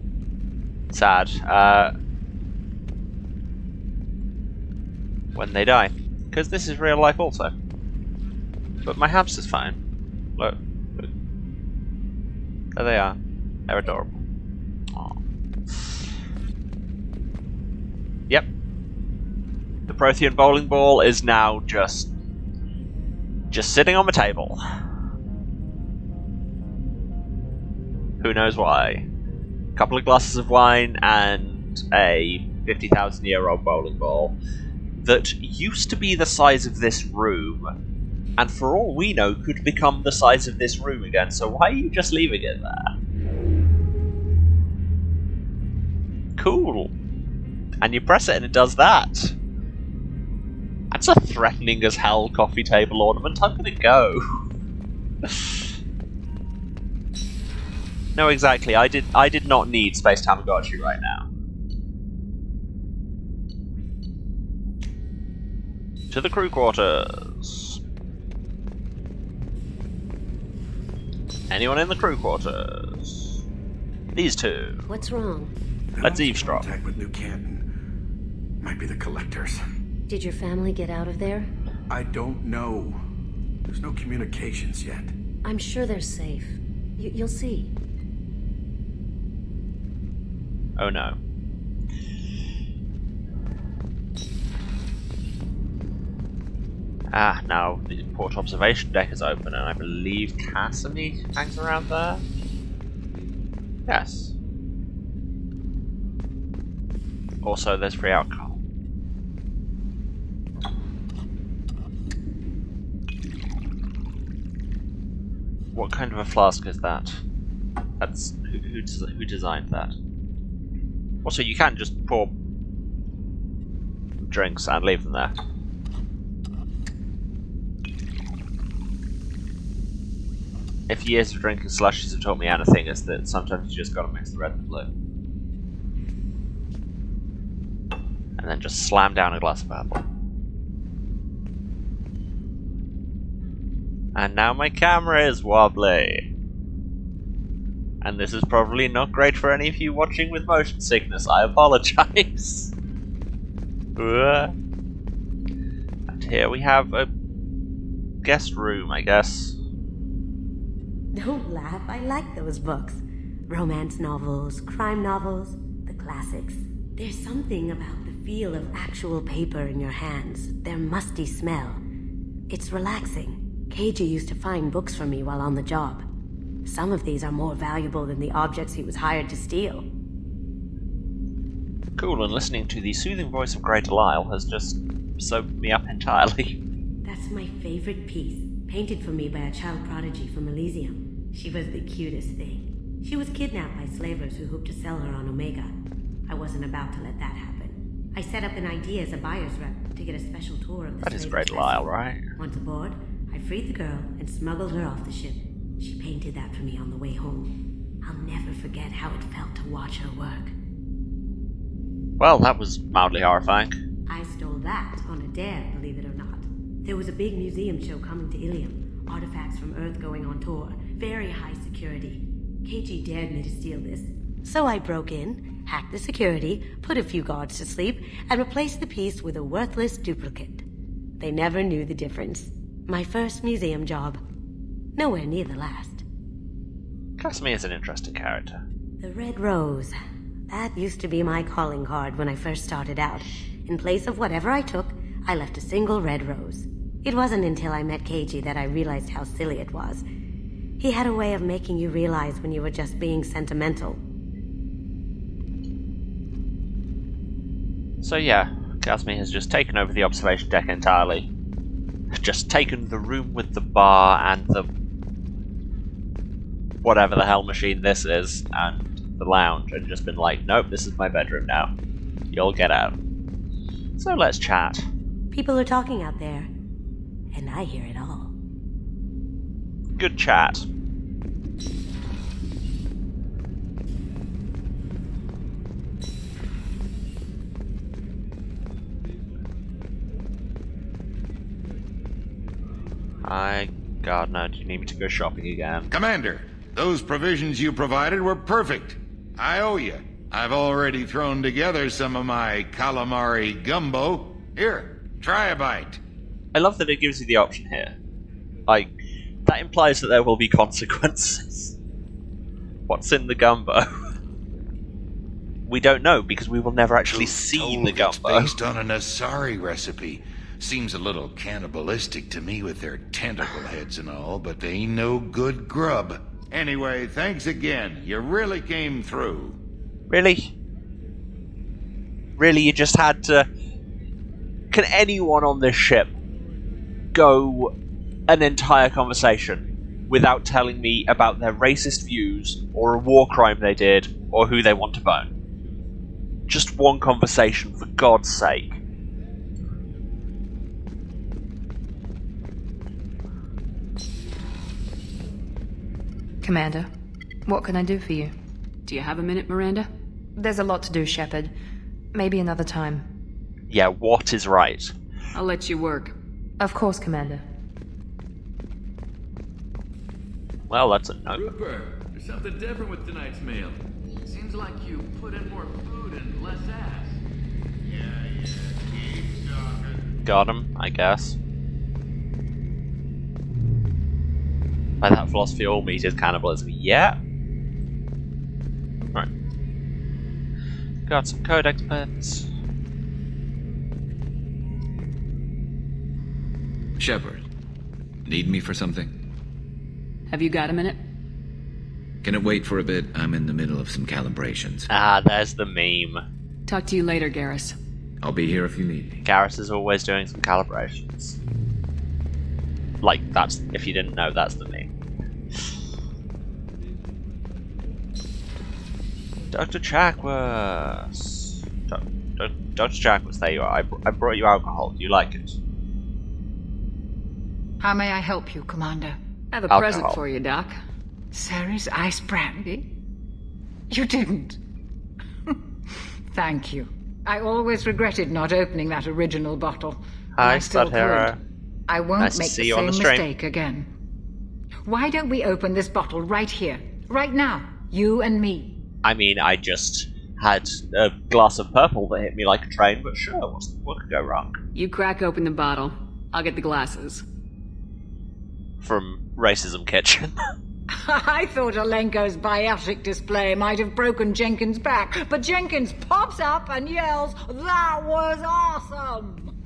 sad when they die, because this is real life also. But my hamster's fine. Look. There they are. They're adorable. Aww. Yep. The Prothean bowling ball is now just sitting on the table. Who knows why? A couple of glasses of wine and a 50,000-year-old bowling ball that used to be the size of this room, and for all we know could become the size of this room again, so why are you just leaving it there? Cool. And you press it and it does that. That's a threatening as hell coffee table ornament. I'm gonna go. No, exactly. I did not need Space Tamagotchi right now. To the crew quarters. Anyone in the crew quarters? These two. What's wrong? Let's eavesdrop. Contact with New Canton. Might be the collectors. Did your family get out of there? I don't know. There's no communications yet. I'm sure they're safe. You'll see. Oh no. Ah, now the port observation deck is open, and I believe Kasumi hangs around there? Yes. Also, there's free alcohol. What kind of a flask is that? That's who designed that? Also, you can't just pour drinks and leave them there. If years of drinking slushies have taught me anything, it's that sometimes you just gotta mix the red and the blue. And then just slam down a glass of purple. And now my camera is wobbly. And this is probably not great for any of you watching with motion sickness. I apologize. And here we have a guest room, I guess. Don't laugh, I like those books. Romance novels, crime novels, the classics. There's something about the feel of actual paper in your hands, their musty smell. It's relaxing. Keiji used to find books for me while on the job. Some of these are more valuable than the objects he was hired to steal. Cool, and listening to the soothing voice of Great Delisle has just soaked me up entirely. That's my favorite piece, painted for me by a child prodigy from Elysium. She was the cutest thing. She was kidnapped by slavers who hoped to sell her on Omega. I wasn't about to let that happen. I set up an ID as a buyer's rep to get a special tour of the That is slaver's Great Delisle, vessel. right? Once aboard, I freed the girl and smuggled her off the ship. She painted that for me on the way home. I'll never forget how it felt to watch her work. Well, that was mildly horrifying. I stole that on a dare, believe it or not. There was a big museum show coming to Ilium. Artifacts from Earth going on tour. Very high security. Keiji dared me to steal this. So I broke in, hacked the security, put a few guards to sleep, and replaced the piece with a worthless duplicate. They never knew the difference. My first museum job. Nowhere near the last. Kasumi is an interesting character. The Red Rose. That used to be my calling card when I first started out. In place of whatever I took, I left a single red rose. It wasn't until I met Keiji that I realized how silly it was. He had a way of making you realize when you were just being sentimental. So yeah, Kasumi has just taken over the observation deck entirely. Just taken the room with the bar and the whatever the hell machine this is, and the lounge, and just been like, nope, this is my bedroom now. You'll get out. So let's chat. People are talking out there, and I hear it all. Good chat. God, no, do you need me to go shopping again? Commander, those provisions you provided were perfect. I owe you. I've already thrown together some of my calamari gumbo. Here, try a bite. I love that it gives you the option here. Like, that implies that there will be consequences. What's in the gumbo? We don't know, because we will never actually see the gumbo. It's based on an Asari recipe. Seems a little cannibalistic to me with their tentacle heads and all, but they ain't no good grub. Anyway, thanks again. You really came through. Really? Really, you just had to... Can anyone on this ship go an entire conversation without telling me about their racist views, or a war crime they did, or who they want to bone? Just one conversation, for God's sake. Commander, what can I do for you? Do you have a minute, Miranda? There's a lot to do, Shepard. Maybe another time. Yeah, what is right? I'll let you work. Of course, Commander. Well, that's a no. Rupert, there's something different with tonight's meal. Seems like you put in more food and less ass. Yeah, keep talking. Got him, I guess. By that philosophy, all meat is cannibalism. Yeah. Right. Got some codex bits. Shepard, need me for something? Have you got a minute? Can it wait for a bit? I'm in the middle of some calibrations. Ah, there's the meme. Talk to you later, Garrus. I'll be here if you need me. Garrus is always doing some calibrations. Like, that's, if you didn't know, that's the meme. Dr. Chakwas. Dr. Chakwas, there you are. I brought you alcohol. Do you like it? How may I help you, Commander? I have a Alcohol. present for you, Doc. Ceres ice brandy? You didn't. Thank you. I always regretted not opening that original bottle. Hi, I still Spud Hero. could. I won't Nice to make see the you on same the stream. mistake again. Why don't we open this bottle right here, right now, you and me? I mean, I just had a glass of purple that hit me like a train, but sure, what could go wrong? You crack open the bottle. I'll get the glasses. From Racism Kitchen. I thought Alenko's biotic display might have broken Jenkins' back, but Jenkins pops up and yells, "That was awesome!"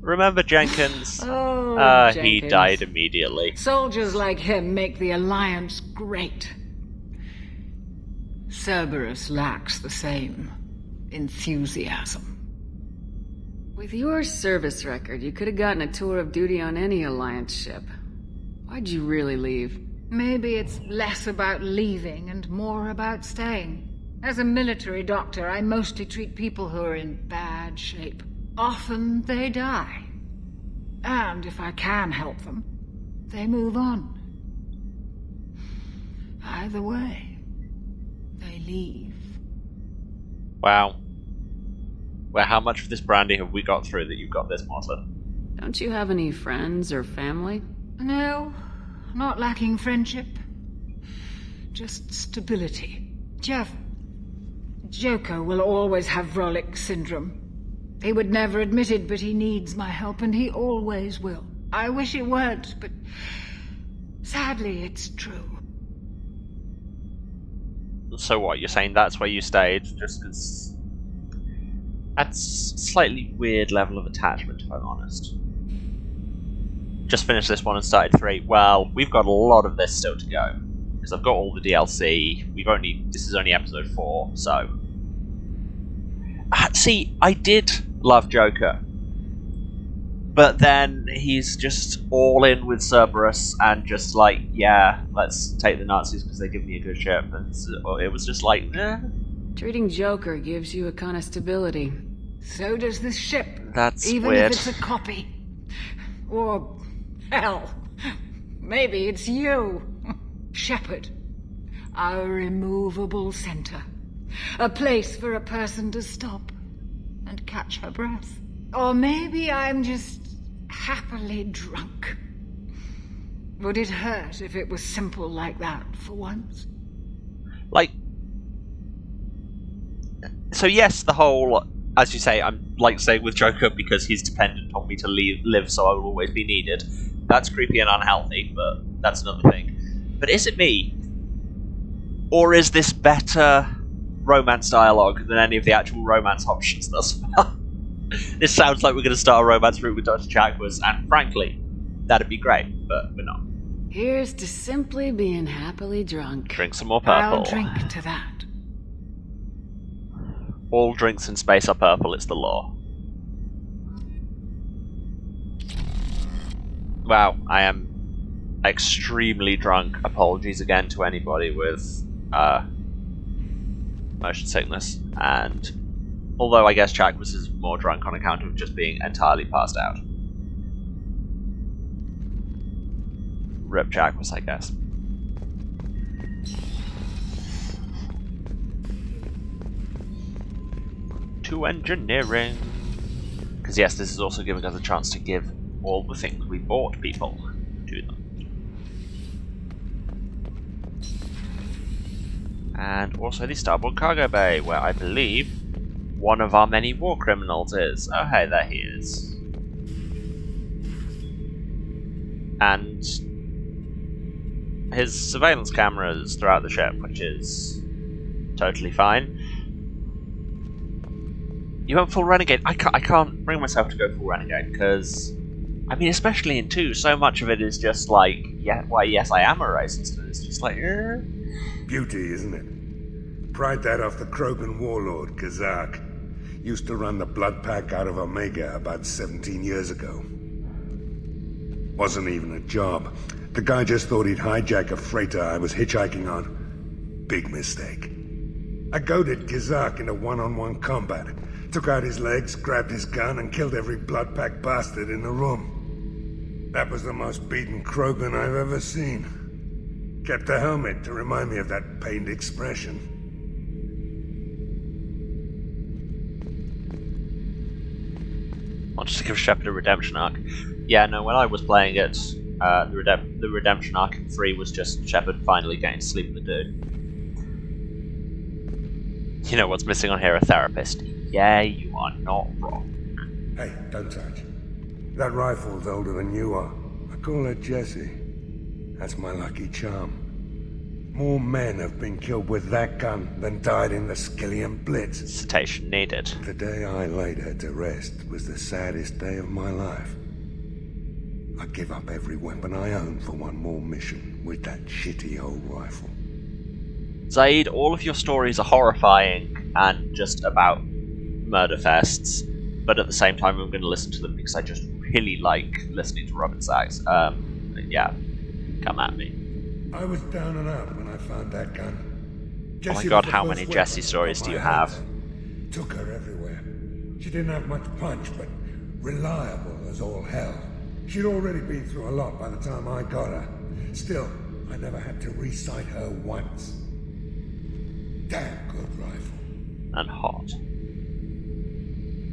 Remember Jenkins? Oh, He Jenkins. died immediately. Soldiers like him make the Alliance great. Cerberus lacks the same enthusiasm. With your service record, you could have gotten a tour of duty on any Alliance ship. Why'd you really leave? Maybe it's less about leaving and more about staying. As a military doctor, I mostly treat people who are in bad shape. Often they die. And if I can help them, they move on. Either way, they leave. Wow. Well, how much of this brandy have we got through that you've got this, Martha? Don't you have any friends or family? No, not lacking friendship. Just stability. Joker will always have Vrolic syndrome. He would never admit it, but he needs my help, and he always will. I wish it weren't, but sadly it's true. So what, you're saying that's where you stayed, just because... That's a slightly weird level of attachment, if I'm honest. Just finished this one and started 3. Well, we've got a lot of this still to go. Because I've got all the DLC. This is only episode 4, so... See, I did love Joker. But then he's just all in with Cerberus and just like, yeah, let's take the Nazis because they give me a good ship. And so it was just like, eh. Treating Joker gives you a kind of stability. So does this ship. That's even weird. if it's a copy. Or, hell, maybe it's you. Shepard. Our immovable center. A place for a person to stop and catch her breath. Or maybe I'm just happily drunk. Would it hurt if it was simple like that for once? Like... So yes, the whole... As you say, I'm like staying with Joker because he's dependent on me to live, so I will always be needed. That's creepy and unhealthy, but that's another thing. But is it me? Or is this better romance dialogue than any of the actual romance options thus far? This sounds like we're going to start a romance route with Dr. Chakwas, and frankly, that'd be great, but we're not. Here's to simply being happily drunk. Drink some more purple. I'll drink to that. All drinks in space are purple, it's the law. Wow, I am extremely drunk. Apologies again to anybody with motion sickness. And although I guess Chakwas is more drunk on account of just being entirely passed out. Rip Chakwas, I guess. To engineering. Because yes, this is also giving us a chance to give all the things we bought people to them. And also the starboard cargo bay, where I believe one of our many war criminals is. Oh hey, there he is. And his surveillance cameras throughout the ship, which is totally fine. You went full renegade. I can't bring myself to go full renegade because I mean, especially in 2, so much of it is just like, yeah, why, yes, I am a racist, and it's just like, Beauty, isn't it? Pried that off the Krogan warlord, Kazak. Used to run the blood pack out of Omega about 17 years ago. Wasn't even a job. The guy just thought he'd hijack a freighter I was hitchhiking on. Big mistake. I goaded Kazak into one-on-one combat. Took out his legs, grabbed his gun, and killed every blood pack bastard in the room. That was the most beaten Krogan I've ever seen. Kept a helmet to remind me of that pained expression. I'll just give Shepard a redemption arc. Yeah, no, when I was playing it, the redemption arc in 3 was just Shepard finally getting to sleep with the dude. You know what's missing on here? A therapist. Yeah, you are not wrong. Hey, don't touch. That rifle's older than you are. I call her Jessie. That's my lucky charm. More men have been killed with that gun than died in the Skillian Blitz. Citation needed. The day I laid her to rest was the saddest day of my life. I'd give up every weapon I own for one more mission with that shitty old rifle. Zaid, all of your stories are horrifying and just about murder fests, but at the same time I'm going to listen to them because I just really like listening to Robin Sachs. Yeah, come at me. I was down and out when I found that gun. Oh my god, how many Jessie stories do you have? Took her everywhere. She didn't have much punch, but reliable as all hell. She'd already been through a lot by the time I got her. Still, I never had to recite her once. Damn good rifle. And hot.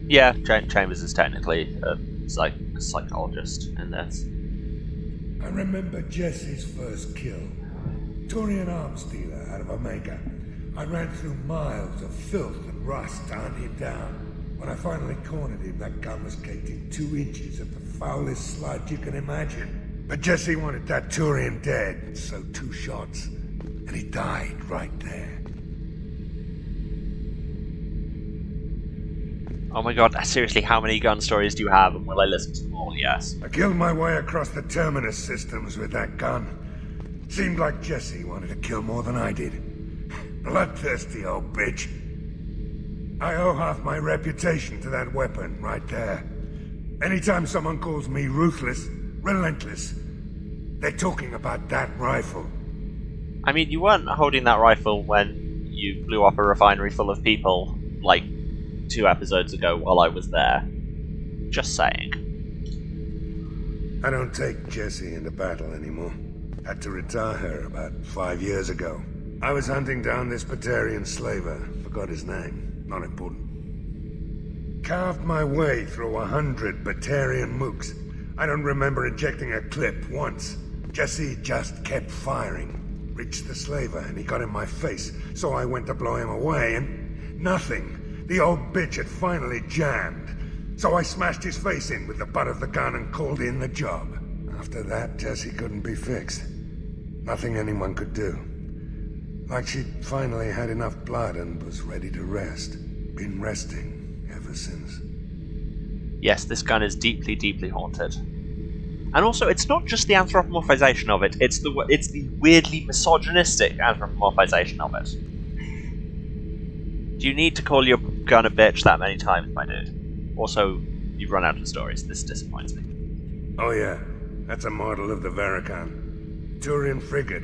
Yeah, Chambers is technically a psychologist in this. I remember Jessie's first kill. Turian arms dealer out of Omega. I ran through miles of filth and rust to hunt him down. When I finally cornered him, that gun was caked in 2 inches of the foulest sludge you can imagine. But Jessie wanted that Turian dead, so 2 shots, and he died right there. Oh my god, seriously, how many gun stories do you have, and will I listen to them all? Yes. I killed my way across the Terminus systems with that gun. Seemed like Jessie wanted to kill more than I did. Bloodthirsty old bitch. I owe half my reputation to that weapon right there. Anytime someone calls me ruthless, relentless, they're talking about that rifle. I mean, you weren't holding that rifle when you blew up a refinery full of people, like 2 episodes ago while I was there. Just saying. I don't take Jessie into battle anymore. Had to retire her about 5 years ago. I was hunting down this Batarian slaver. Forgot his name. Not important. Carved my way through 100 Batarian mooks. I don't remember ejecting a clip once. Jessie just kept firing. Reached the slaver and he got in my face, so I went to blow him away and nothing. The old bitch had finally jammed. So I smashed his face in with the butt of the gun and called in the job. After that, Jessie couldn't be fixed. Nothing anyone could do. Like she'd finally had enough blood and was ready to rest. Been resting ever since. Yes, this gun is deeply, deeply haunted. And also, it's not just the anthropomorphization of it, it's the weirdly misogynistic anthropomorphization of it. Do you need to call your gun a bitch that many times, my dude? Also, you've run out of stories. This disappoints me. Oh yeah, that's a model of the Varakan. Turian frigate.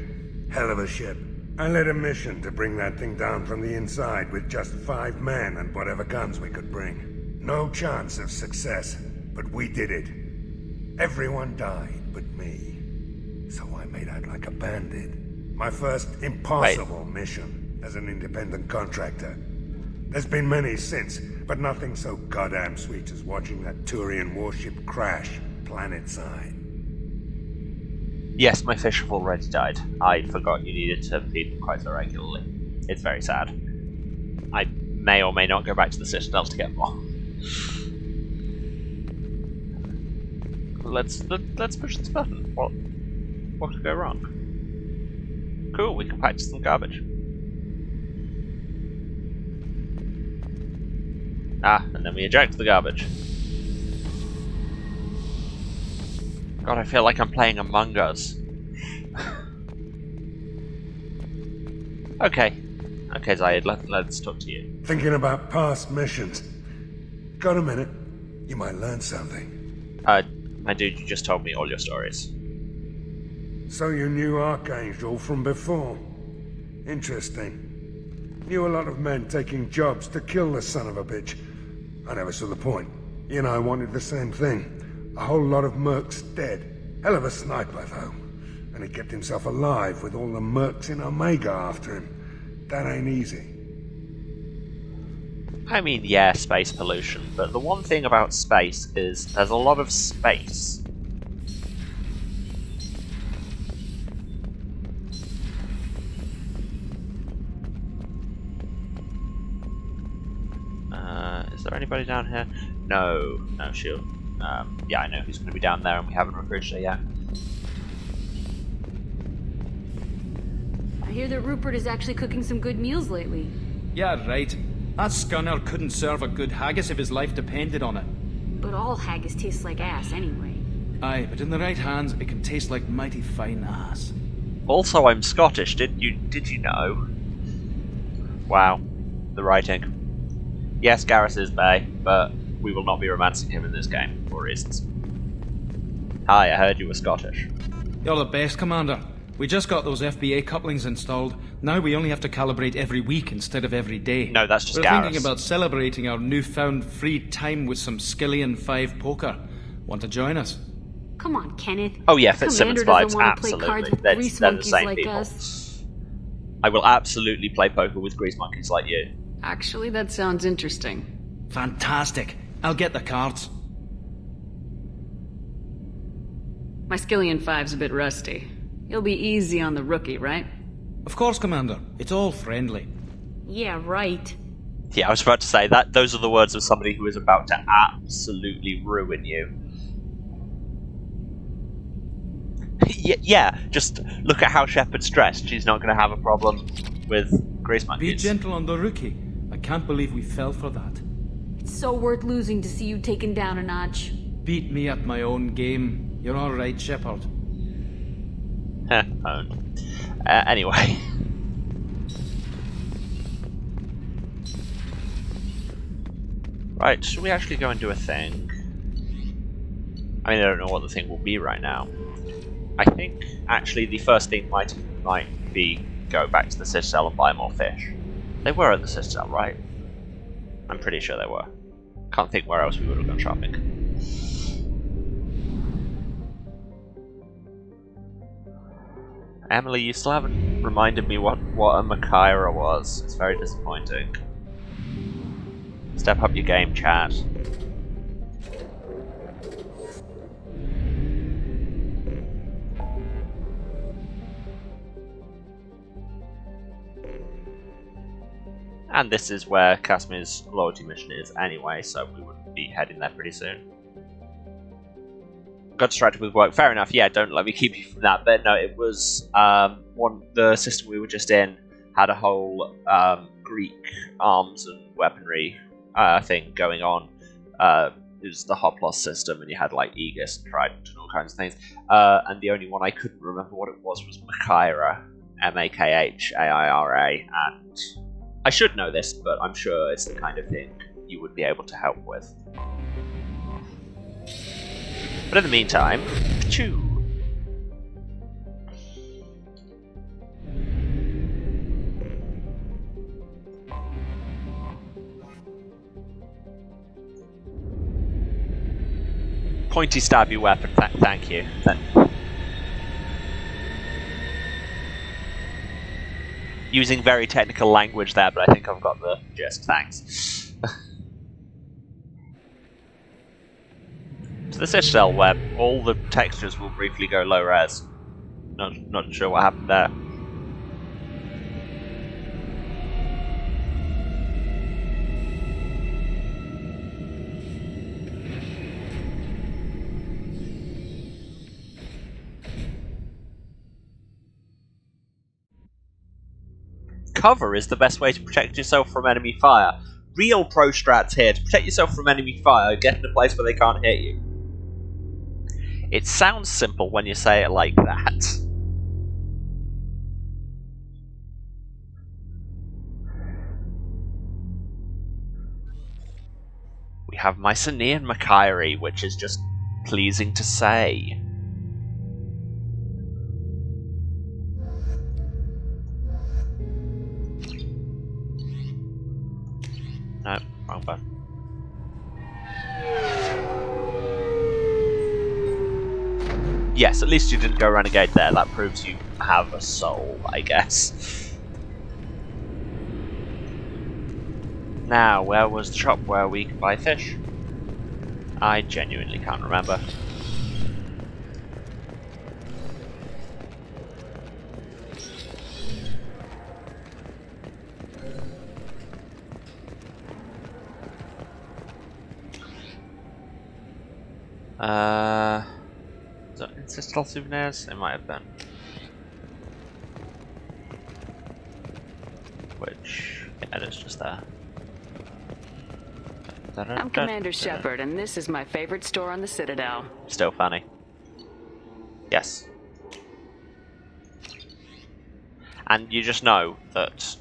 Hell of a ship. I led a mission to bring that thing down from the inside with just 5 men and whatever guns we could bring. No chance of success, but we did it. Everyone died but me. So I made out like a bandit. My first impossible mission as an independent contractor. There's been many since, but nothing so goddamn sweet as watching that Turian warship crash planet-side. Yes, my fish have already died. I forgot you needed to feed them quite so regularly. It's very sad. I may or may not go back to the Citadel to get more. Let's push this button. What could go wrong? Cool, we can practice some garbage. Ah, and then we eject the garbage. God, I feel like I'm playing Among Us. Okay. Okay, Zayed, let's talk to you. Thinking about past missions. Got a minute? You might learn something. My dude, you just told me all your stories. So you knew Archangel from before? Interesting. Knew a lot of men taking jobs to kill the son of a bitch. I never saw the point. You and I wanted the same thing. A whole lot of mercs dead. Hell of a sniper, though. And he kept himself alive with all the mercs in Omega after him. That ain't easy. I mean, yeah, space pollution, but the one thing about space is there's a lot of space. Is there anybody down here? No, shield. Yeah, I know who's going to be down there, and we haven't recruited her yet. I hear that Rupert is actually cooking some good meals lately. Yeah, right. That scunner couldn't serve a good haggis if his life depended on it. But all haggis tastes like ass anyway. Aye, but in the right hands, it can taste like mighty fine ass. Also, I'm Scottish. Did you know? Wow, the writing. Yes, Garrus is Bay, but we will not be romancing him in this game for reasons. Hi, I heard you were Scottish. You're the best, Commander. We just got those FBA couplings installed. Now we only have to calibrate every week instead of every day. No, that's just We're Garrus. thinking about celebrating our newfound free time with some Skillian 5 poker. Want to join us? Come on, Kenneth. Oh yeah, Fitzsimmons Commander vibes, doesn't want to play cards absolutely. with They're grease the monkeys same like people. us. I will absolutely play poker with grease monkeys like you. Actually, that sounds interesting. Fantastic. I'll get the cards. My Skillian 5's a bit rusty. You'll be easy on the rookie, right? Of course, Commander. It's all friendly. Yeah, right. Yeah, I was about to say that. Those are the words of somebody who is about to absolutely ruin you. Yeah, just look at how Shepard's dressed. She's not going to have a problem with grease monkeys. Be gentle on the rookie. I can't believe we fell for that. It's so worth losing to see you taken down a notch. Beat me at my own game. You're all right, Shepard. Owned. Anyway. Right, should we actually go and do a thing? I mean, I don't know what the thing will be right now. I think, actually, the first thing might be go back to the Citadel and buy more fish. They were at the Citadel, right? I'm pretty sure they were. Can't think where else we would have gone shopping. Emily, you still haven't reminded me what a Makaira was. It's very disappointing. Step up your game, chat. And this is where Kasumi's loyalty mission is anyway, so we would be heading there pretty soon. Got distracted with work. Fair enough. Yeah, don't let me keep you from that. But no, it was the system we were just in had a whole Greek arms and weaponry thing going on. It was the Hoplos system, and you had like Aegis and Trident and all kinds of things. And the only one I couldn't remember what it was Makaira, Makhaira, and I should know this, but I'm sure it's the kind of thing you would be able to help with. But in the meantime, achoo! Pointy stabby weapon, thank you. Using very technical language there, but I think I've got the gist, thanks. To the Citadel web, all the textures will briefly go low res. Not sure what happened there. Cover is the best way to protect yourself from enemy fire. Real pro strats here. To protect yourself from enemy fire, get in a place where they can't hit you. It sounds simple when you say it like that. We have Mycenaean Makiri, which is just pleasing to say. No, wrong button. Yes, at least you didn't go renegade there. That proves you have a soul, I guess. Now, where was the shop where we could buy fish? I genuinely can't remember. Is that Ancestral Souvenirs? It might have been. Which, yeah, it is just there. I'm Commander Shepard, and this is my favorite store on the Citadel. Still funny. Yes. And you just know that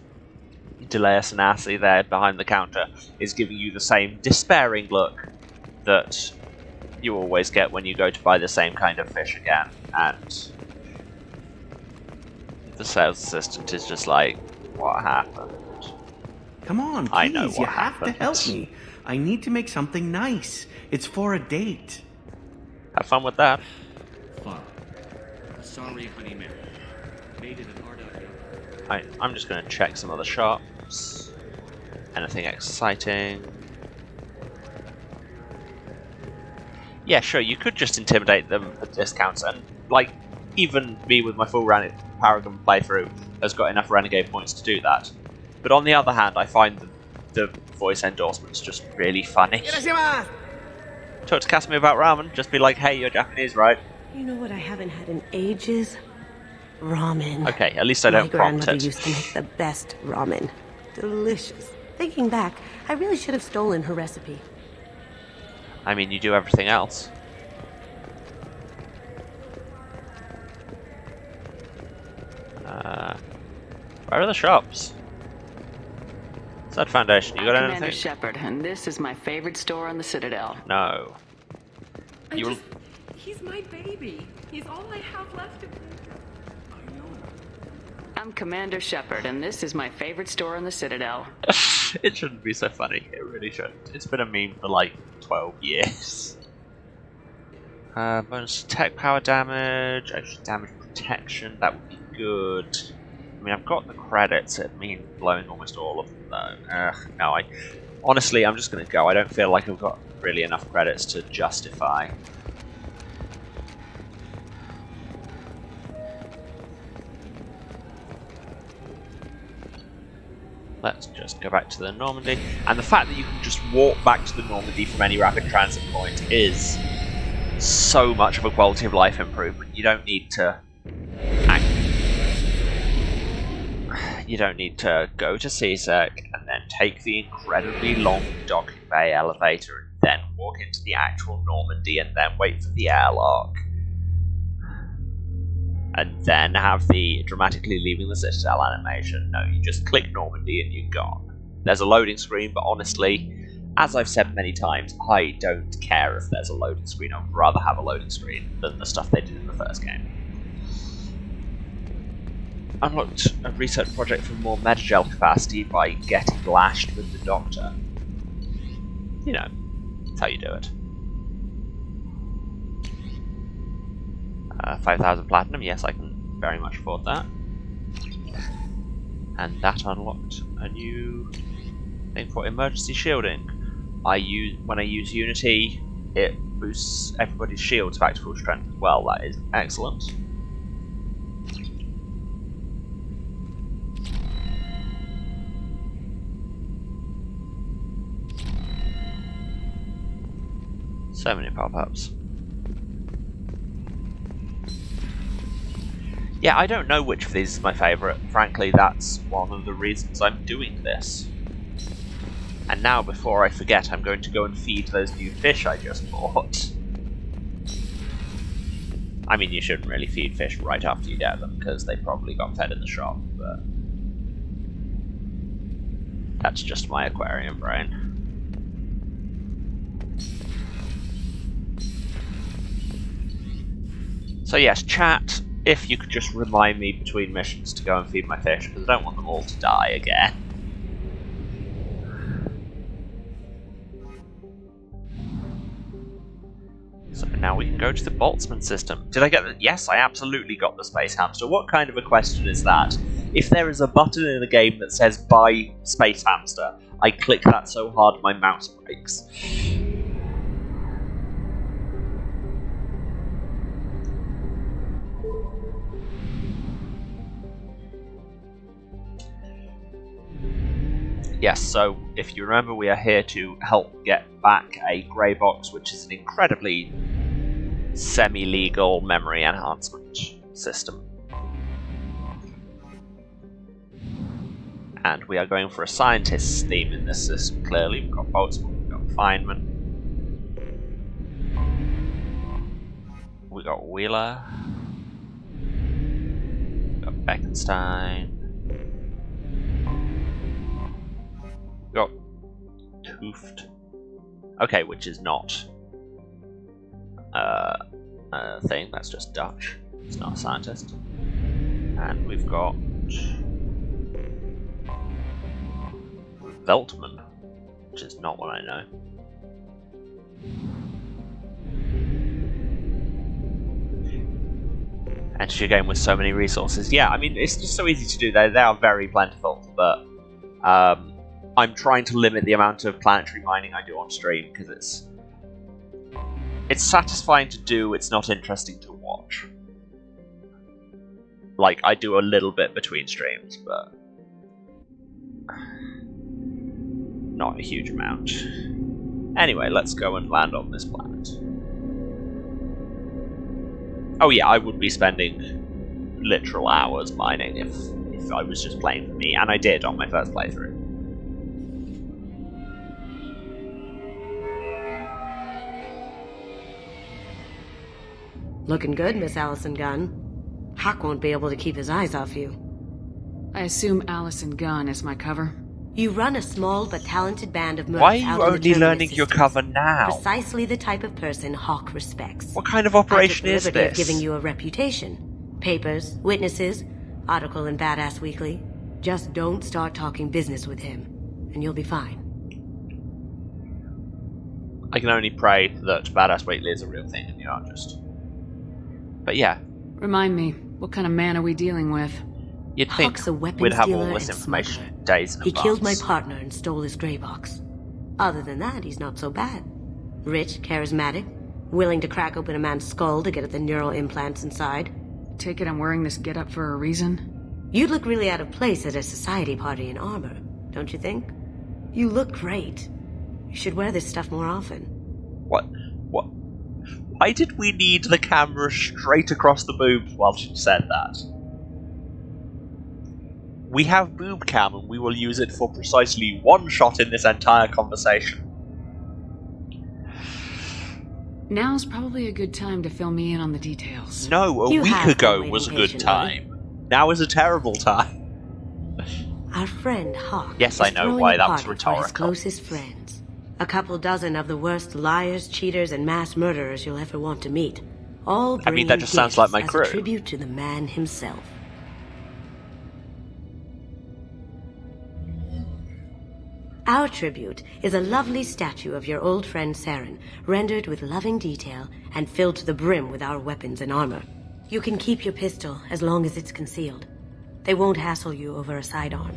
Delayus Sanasi there behind the counter is giving you the same despairing look that you always get when you go to buy the same kind of fish again, and the sales assistant is just like, what happened? Come on, please, I know what you happened. have to help me. I need to make something nice. It's for a date. Have fun with that. Fun. Sorry, honey Mary. Made it an art. I'm just going to check some other shops. Anything exciting? Yeah, sure, you could just intimidate them for discounts, and, like, even me with my full Paragon playthrough has got enough Renegade points to do that. But on the other hand, I find the voice endorsements just really funny. Talk to Kasumi about ramen, just be like, hey, you're Japanese, right? You know what I haven't had in ages? Ramen. Okay, at least I don't prompt My grandmother it. used to make the best ramen. Delicious. Thinking back, I really should have stolen her recipe. I mean, you do everything else. Where are the shops? Sad Foundation, you got I'm anything? Commander Shepard, and this is my favorite store on the Citadel. No. He's my baby. He's all I have left to... I'm Commander Shepard, and this is my favorite store on the Citadel. It shouldn't be so funny. It really shouldn't. It's been a meme for like 12 years. Bonus tech power damage, extra damage protection, that would be good. I mean, I've got the credits, it means blowing almost all of them though. No, honestly, I'm just going to go. I don't feel like I've got really enough credits to justify. Let's just go back to the Normandy. And the fact that you can just walk back to the Normandy from any rapid transit point is so much of a quality of life improvement. You don't need to go to CSEC and then take the incredibly long docking bay elevator and then walk into the actual Normandy and then wait for the airlock. And then have the dramatically leaving the Citadel animation. No, you just click Normandy and you're gone. There's a loading screen, but honestly, as I've said many times, I don't care if there's a loading screen. I'd rather have a loading screen than the stuff they did in the first game. Unlocked a research project for more metagel capacity by getting lashed with the Doctor. You know, that's how you do it. 5,000 platinum, yes, I can very much afford that. And that unlocked a new thing for emergency shielding. When I use Unity, it boosts everybody's shields back to full strength as well. That is excellent. So many pop-ups. Yeah, I don't know which of these is my favourite. Frankly, that's one of the reasons I'm doing this. And now, before I forget, I'm going to go and feed those new fish I just bought. I mean, you shouldn't really feed fish right after you get them, because they probably got fed in the shop, but... that's just my aquarium brain. So yes, chat, if you could just remind me between missions to go and feed my fish, because I don't want them all to die again. So now we can go to the Boltzmann system. Did I get the... yes, I absolutely got the Space Hamster. What kind of a question is that? If there is a button in the game that says buy Space Hamster, I click that so hard my mouse breaks. Yes, so if you remember, we are here to help get back a grey box, which is an incredibly semi-legal memory enhancement system. And we are going for a scientist's theme in this system, clearly. We've got Boltzmann, we've got Feynman. We've got Wheeler. We've got Bekenstein. Got Tooft. Okay, which is not a thing, that's just Dutch. It's not a scientist. And we've got Veltman, which is not what I know. Enter your game with so many resources. Yeah, I mean, it's just so easy to do. They are very plentiful, but I'm trying to limit the amount of planetary mining I do on stream, because it's satisfying to do, it's not interesting to watch. Like, I do a little bit between streams, but not a huge amount. Anyway, let's go and land on this planet. Oh yeah, I would be spending literal hours mining if I was just playing for me, and I did on my first playthrough. Looking good, Miss Allison Gunn. Hawk won't be able to keep his eyes off you. I assume Allison Gunn is my cover. You run a small but talented band of mercs. Why are you out in the only Terminus learning your systems. cover now? Precisely the type of person Hawk respects. What kind of operation I is took the liberty this? of giving you a reputation. Papers, witnesses, article in Badass Weekly. Just don't start talking business with him, and you'll be fine. I can only pray that Badass Weekly is a real thing and you aren't just... But yeah. Remind me, what kind of man are we dealing with? You'd think Hawk's a weapons we'd have all dealer this and information smuggler. days in He advance. killed my partner and stole his grey box. Other than that, he's not so bad. Rich, charismatic, willing to crack open a man's skull to get at the neural implants inside. Take it I'm wearing this getup for a reason? You'd look really out of place at a society party in armor, don't you think? You look great. You should wear this stuff more often. What? Why did we need the camera straight across the boobs while she said that? We have boob cam and we will use it for precisely one shot in this entire conversation. Now's probably a good time to fill me in on the details. No, a week ago was a good time. Now is a terrible time. Our friend Hawk. Yes, I know why that was rhetorical. His closest friends. A couple dozen of the worst liars, cheaters, and mass murderers you'll ever want to meet. All bringing I mean, that just sounds like my gifts crew. as a tribute to the man himself. Our tribute is a lovely statue of your old friend Saren, rendered with loving detail and filled to the brim with our weapons and armor. You can keep your pistol as long as it's concealed. They won't hassle you over a sidearm.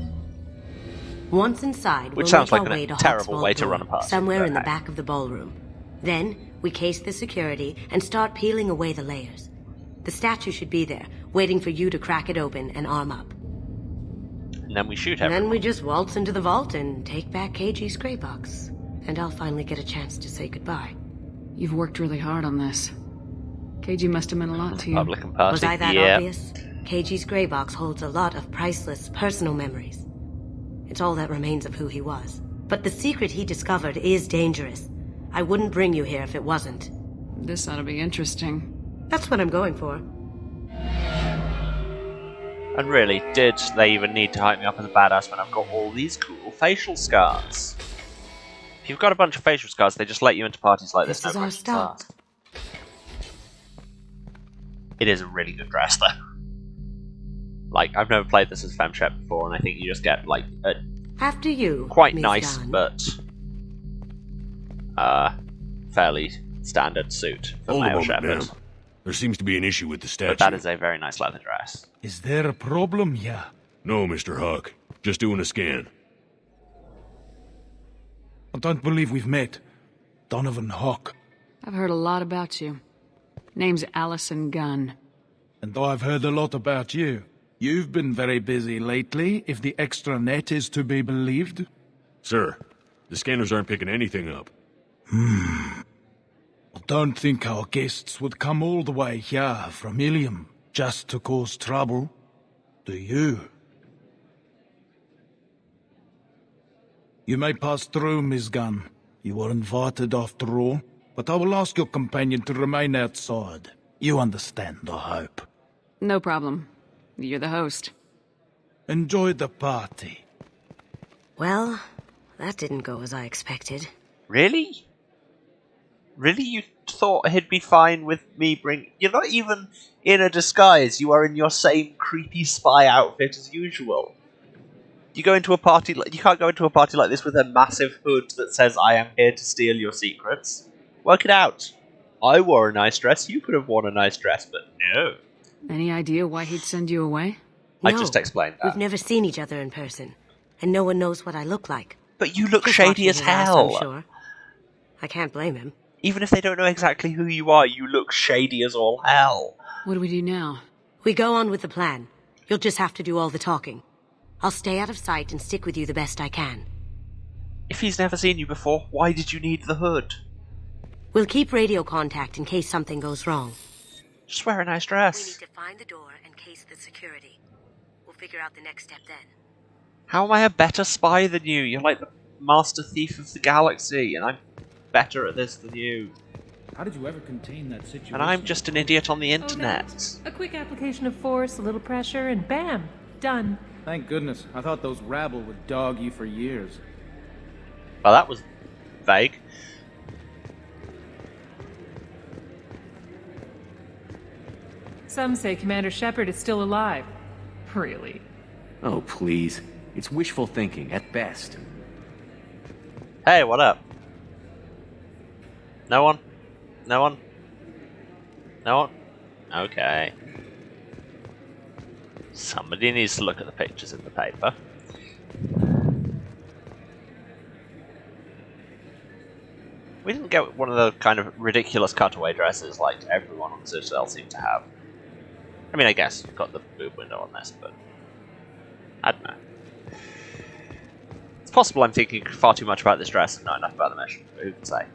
Once inside, Which we'll sounds make like our a way to terrible Hawk's way to vault run a party, somewhere but in the hey. back of the ballroom. Then, we case the security and start peeling away the layers. The statue should be there, waiting for you to crack it open and arm up. And then we shoot And everyone. then we just waltz into the vault and take back KG's gray box. And I'll finally get a chance to say goodbye. You've worked really hard on this. KG must have meant a lot to you. Public and party. Was I that Yeah. obvious? KG's gray box holds a lot of priceless personal memories. It's all that remains of who he was. But the secret he discovered is dangerous. I wouldn't bring you here if it wasn't. This ought to be interesting. That's what I'm going for. And really, did they even need to hype me up as a badass when I've got all these cool facial scars? If you've got a bunch of facial scars, they just let you into parties like this. This is our start. It is a really good dress, though. Like, I've never played this as FemShep before, and I think you just get, like, a After you, quite Ms. nice, Gunn. but fairly standard suit for Hold a male moment, Shepard. ma'am. There seems to be an issue with the statue. But that is a very nice leather dress. Is there a problem here? No, Mr. Huck. Just doing a scan. I don't believe we've met. Donovan Hawk. I've heard a lot about you. Name's Allison Gunn. And I've heard a lot about you. You've been very busy lately, if the extra net is to be believed. Sir, the scanners aren't picking anything up. I don't think our guests would come all the way here from Ilium just to cause trouble. Do you? You may pass through, Miss Gunn. You were invited after all, but I will ask your companion to remain outside. You understand, I hope. No problem. You're the host. Enjoy the party. Well, that didn't go as I expected. Really? Really? You thought he'd be fine with me bring... You're not even in a disguise. You are in your same creepy spy outfit as usual. You go into a party... You can't go into a party like this with a massive hood that says, I am here to steal your secrets. Work it out. I wore a nice dress. You could have worn a nice dress, but no. Any idea why he'd send you away? I just explained that. We've never seen each other in person, and no one knows what I look like. But you look Just shady watching as his ass, hell. I'm sure. I can't blame him. Even if they don't know exactly who you are, you look shady as all hell. What do we do now? We go on with the plan. You'll just have to do all the talking. I'll stay out of sight and stick with you the best I can. If he's never seen you before, why did you need the hood? We'll keep radio contact in case something goes wrong. Just wear a nice We dress. need to find the door and case the security. We'll figure out the next step then. How am I a better spy than you? You're like the master thief of the galaxy, and I'm better at this than you. How did you ever contain that situation? And I'm just an idiot on the internet. A quick application of force, a little pressure, and bam! Done. Thank goodness. I thought those rabble would dog you for years. Well, that was vague. Some say Commander Shepard is still alive. Really? Oh, please. It's wishful thinking, at best. Hey, what up? No one? No one? No one? Okay. Somebody needs to look at the pictures in the paper. We didn't get one of the kind of ridiculous cutaway dresses like everyone on Citadel seemed to have. I mean, I guess you've got the boob window on this, but I don't know. It's possible I'm thinking far too much about this dress and not enough about the mission, but who can say?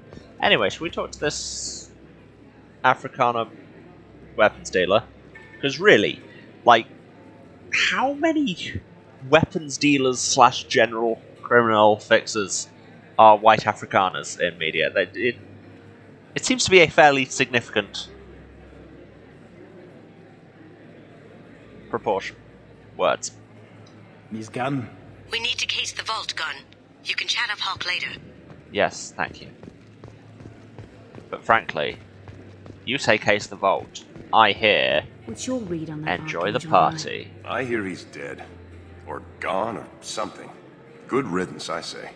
Anyway, should we talk to this Afrikaner weapons dealer? Because really, like, how many weapons dealers slash general criminal fixers are white Afrikaners in media? It seems to be a fairly significant proportion. Words. Miss Gunn. We need to case the vault, Gunn. You can chat up Hawk later. Yes, thank you. But frankly, you say case the vault. I hear. What's your read on that? Enjoy the party. I hear he's dead. Or gone, or something. Good riddance, I say.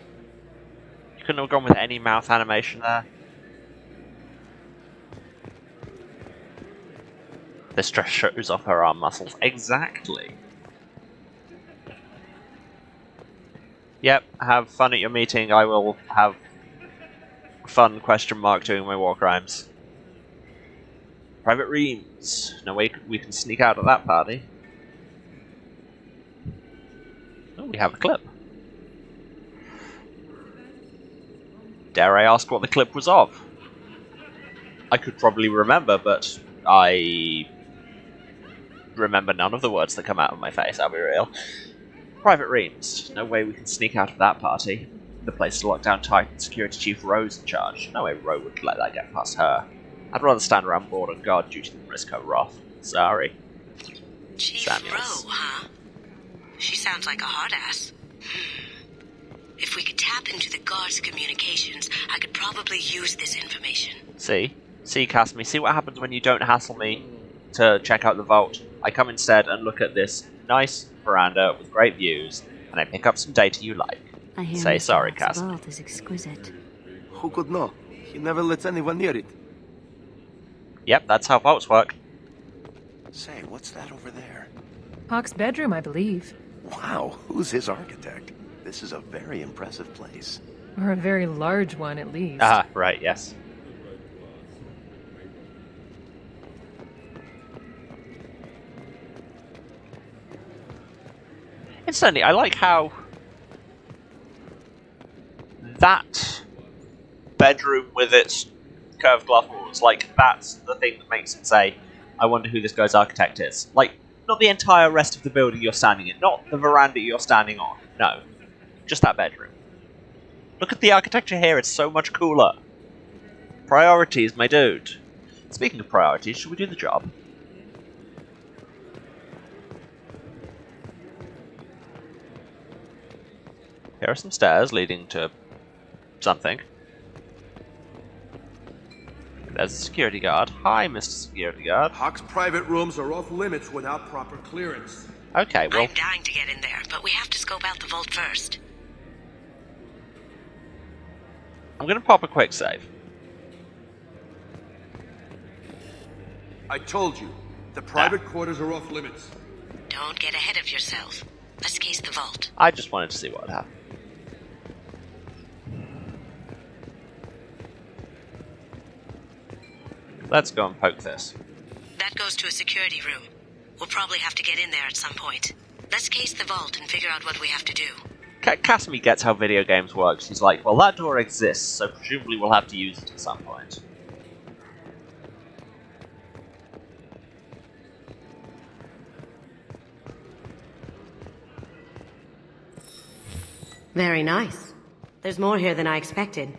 You couldn't have gone with any mouth animation there. This dress shows off her arm muscles. Exactly. Yep, have fun at your meeting. I will have fun, question mark, doing my war crimes. Private Reams. No way we can sneak out of that party. Oh, we have a clip. Dare I ask what the clip was of? I could probably remember, but I remember none of the words that come out of my face, I'll be real. Private Reams. No way we can sneak out of that party. The place is locked down tight and Security Chief Rowe's in charge. No way Rowe would let that get past her. I'd rather stand around bored and guard duty than risk her wrath. Sorry. Chief Samuels. Rowe, huh? She sounds like a hard ass. If we could tap into the guard's communications, I could probably use this information. See, Kasumi, see what happens when you don't hassle me to check out the vault. I come instead and look at this nice veranda with great views, and I pick up some data you like. I hear Say Mr. sorry, Huck's Kasumi. vault is exquisite. Who could know? He never lets anyone near it. Yep, that's how vaults work. Say, what's that over there? Hawk's bedroom, I believe. Wow, who's his architect? This is a very impressive place. Or a very large one, at least. Ah, right, yes. Incidentally, I like how that bedroom with its curved glass walls, like, that's the thing that makes it say, I wonder who this guy's architect is. Like, not the entire rest of the building you're standing in, not the veranda you're standing on, no. Just that bedroom. Look at the architecture here, it's so much cooler. Priorities, my dude. Speaking of priorities, should we do the job? Here are some stairs leading to something. There's a security guard. Hi, Mr. Security Guard. Hawk's private rooms are off limits without proper clearance. Okay, well... I'm dying to get in there, but we have to scope out the vault first. I'm gonna pop a quick save. I told you, the private quarters are off limits. Don't get ahead of yourself. Let's case the vault. I just wanted to see what happened. Let's go and poke this. That goes to a security room. We'll probably have to get in there at some point. Let's case the vault and figure out what we have to do. Kasumi gets how video games work. She's like, well, that door exists, so presumably we'll have to use it at some point. Very nice. There's more here than I expected.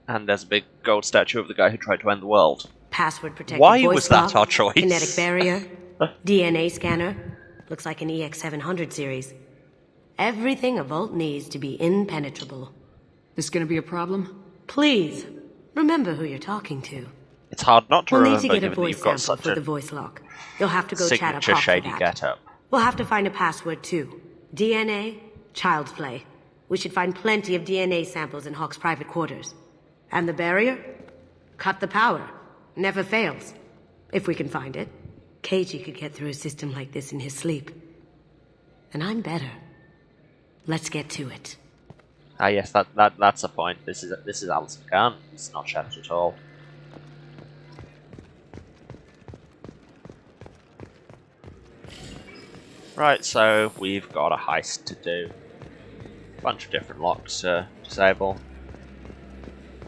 And there's a big gold statue of the guy who tried to end the world. Password protected Why voice was that lock, our choice? Kinetic barrier, DNA scanner. Looks like an EX700 series. Everything a vault needs to be impenetrable. This gonna be a problem? Please, remember who you're talking to. It's hard not to We'll remember need to get a given that voice you've got sample such for a the voice lock. You'll have to go chat up signature Hawk for shady that. get-up. We'll have to find a password too. DNA, child's play. We should find plenty of DNA samples in Hawk's private quarters. And the barrier? Cut the power. Never fails. If we can find it. Keiji could get through a system like this in his sleep. And I'm better. Let's get to it. Ah yes, that's the point. This is Alison Khan. It's not Shepard at all. Right, so we've got a heist to do. A bunch of different locks to disable.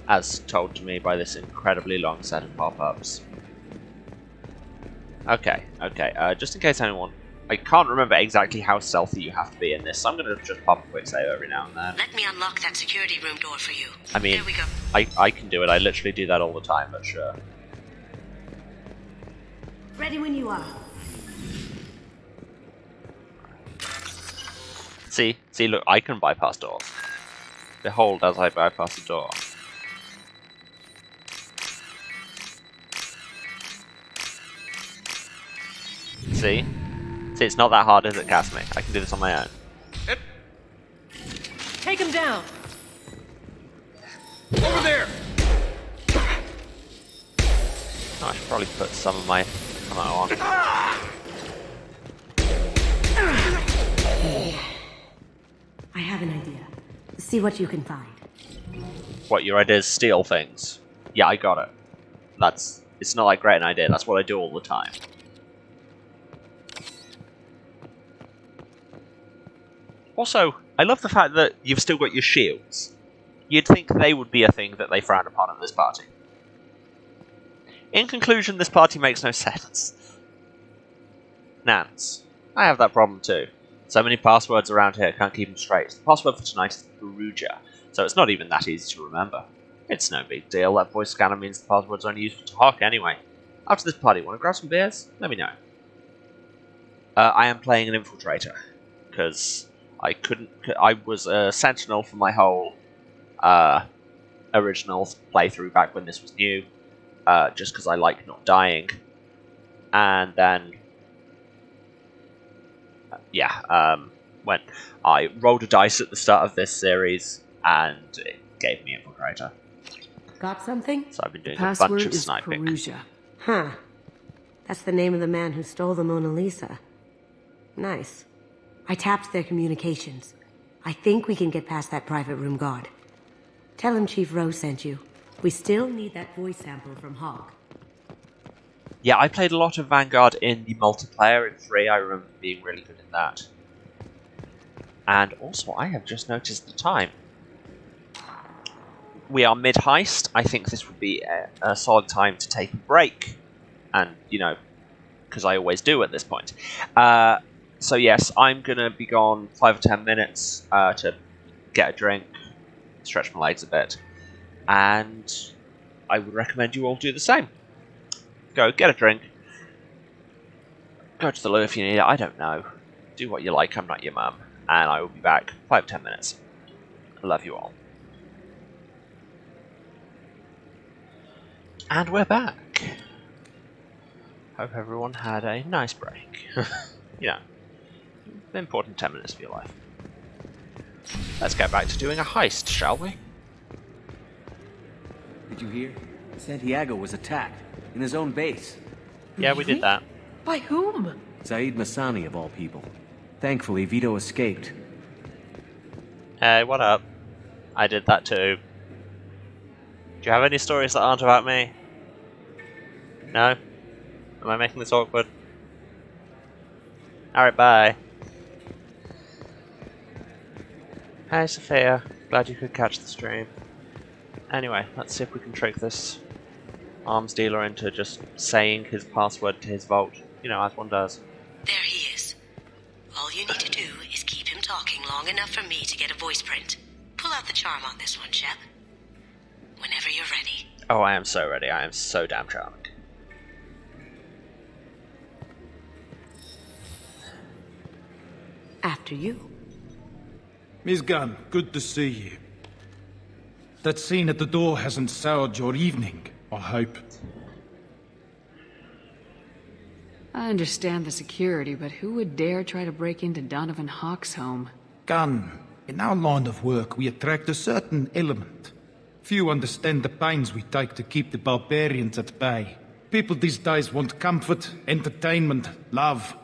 As told to me by this incredibly long set of pop-ups. Okay, just in case anyone... I can't remember exactly how stealthy you have to be in this, so I'm going to just pop a quick save every now and then. Let me unlock that security room door for you. I mean, there we go. I can do it, I literally do that all the time, but sure. Ready when you are. See, look, I can bypass doors. Behold, as I bypass the door. See, it's not that hard, is it, Kasumi? I can do this on my own. Take him down! Over there! Oh, I should probably put some of my ammo on. I have an idea. See what you can find. What, your idea is steal things? Yeah, I got it. It's not that great an idea, that's what I do all the time. Also, I love the fact that you've still got your shields. You'd think they would be a thing that they frown upon at this party. In conclusion, this party makes no sense. Nance. I have that problem too. So many passwords around here, can't keep them straight. The password for tonight is Perugia, so it's not even that easy to remember. It's no big deal. That voice scanner means the password's only useful to Hawk anyway. After this party, want to grab some beers? Let me know. I am playing an infiltrator because I was a sentinel for my whole original playthrough back when this was new, just because I like not dying. And then, when I rolled a dice at the start of this series, and it gave me infiltrator. Got something? So I've been doing a bunch of sniping. Perugia. Huh. That's the name of the man who stole the Mona Lisa. Nice. I tapped their communications. I think we can get past that private room guard. Tell him Chief Rose sent you. We still need that voice sample from Hawk. Yeah, I played a lot of Vanguard in the multiplayer in 3. I remember being really good in that. And also, I have just noticed the time. We are mid-heist. I think this would be a solid time to take a break. And, you know, because I always do at this point. So yes, I'm going to be gone 5 or 10 minutes to get a drink, stretch my legs a bit. And I would recommend you all do the same. Go, get a drink. Go to the loo if you need it, I don't know. Do what you like, I'm not your mum. And I will be back 5 or 10 minutes. I love you all. And we're back. Hope everyone had a nice break. You know, the important 10 minutes of your life. Let's get back to doing a heist, shall we? Did you hear? Santiago was attacked in his own base. Yeah, we did that. By whom? Zaid Masani, of all people. Thankfully, Vito escaped. Hey, what up? I did that too. Do you have any stories that aren't about me? No? Am I making this awkward? Alright, bye. Hi, Sophia. Glad you could catch the stream. Anyway, let's see if we can trick this arms dealer into just saying his password to his vault. You know, as one does. There he is. All you need to do is keep him talking long enough for me to get a voice print. Pull out the charm on this one, Shep. Whenever you're ready. Oh, I am so ready. I am so damn charming. After you. Miss Gunn, good to see you. That scene at the door hasn't soured your evening, I hope. I understand the security, but who would dare try to break into Donovan Hawk's home? Gunn, in our line of work, we attract a certain element. Few understand the pains we take to keep the barbarians at bay. People these days want comfort, entertainment, love.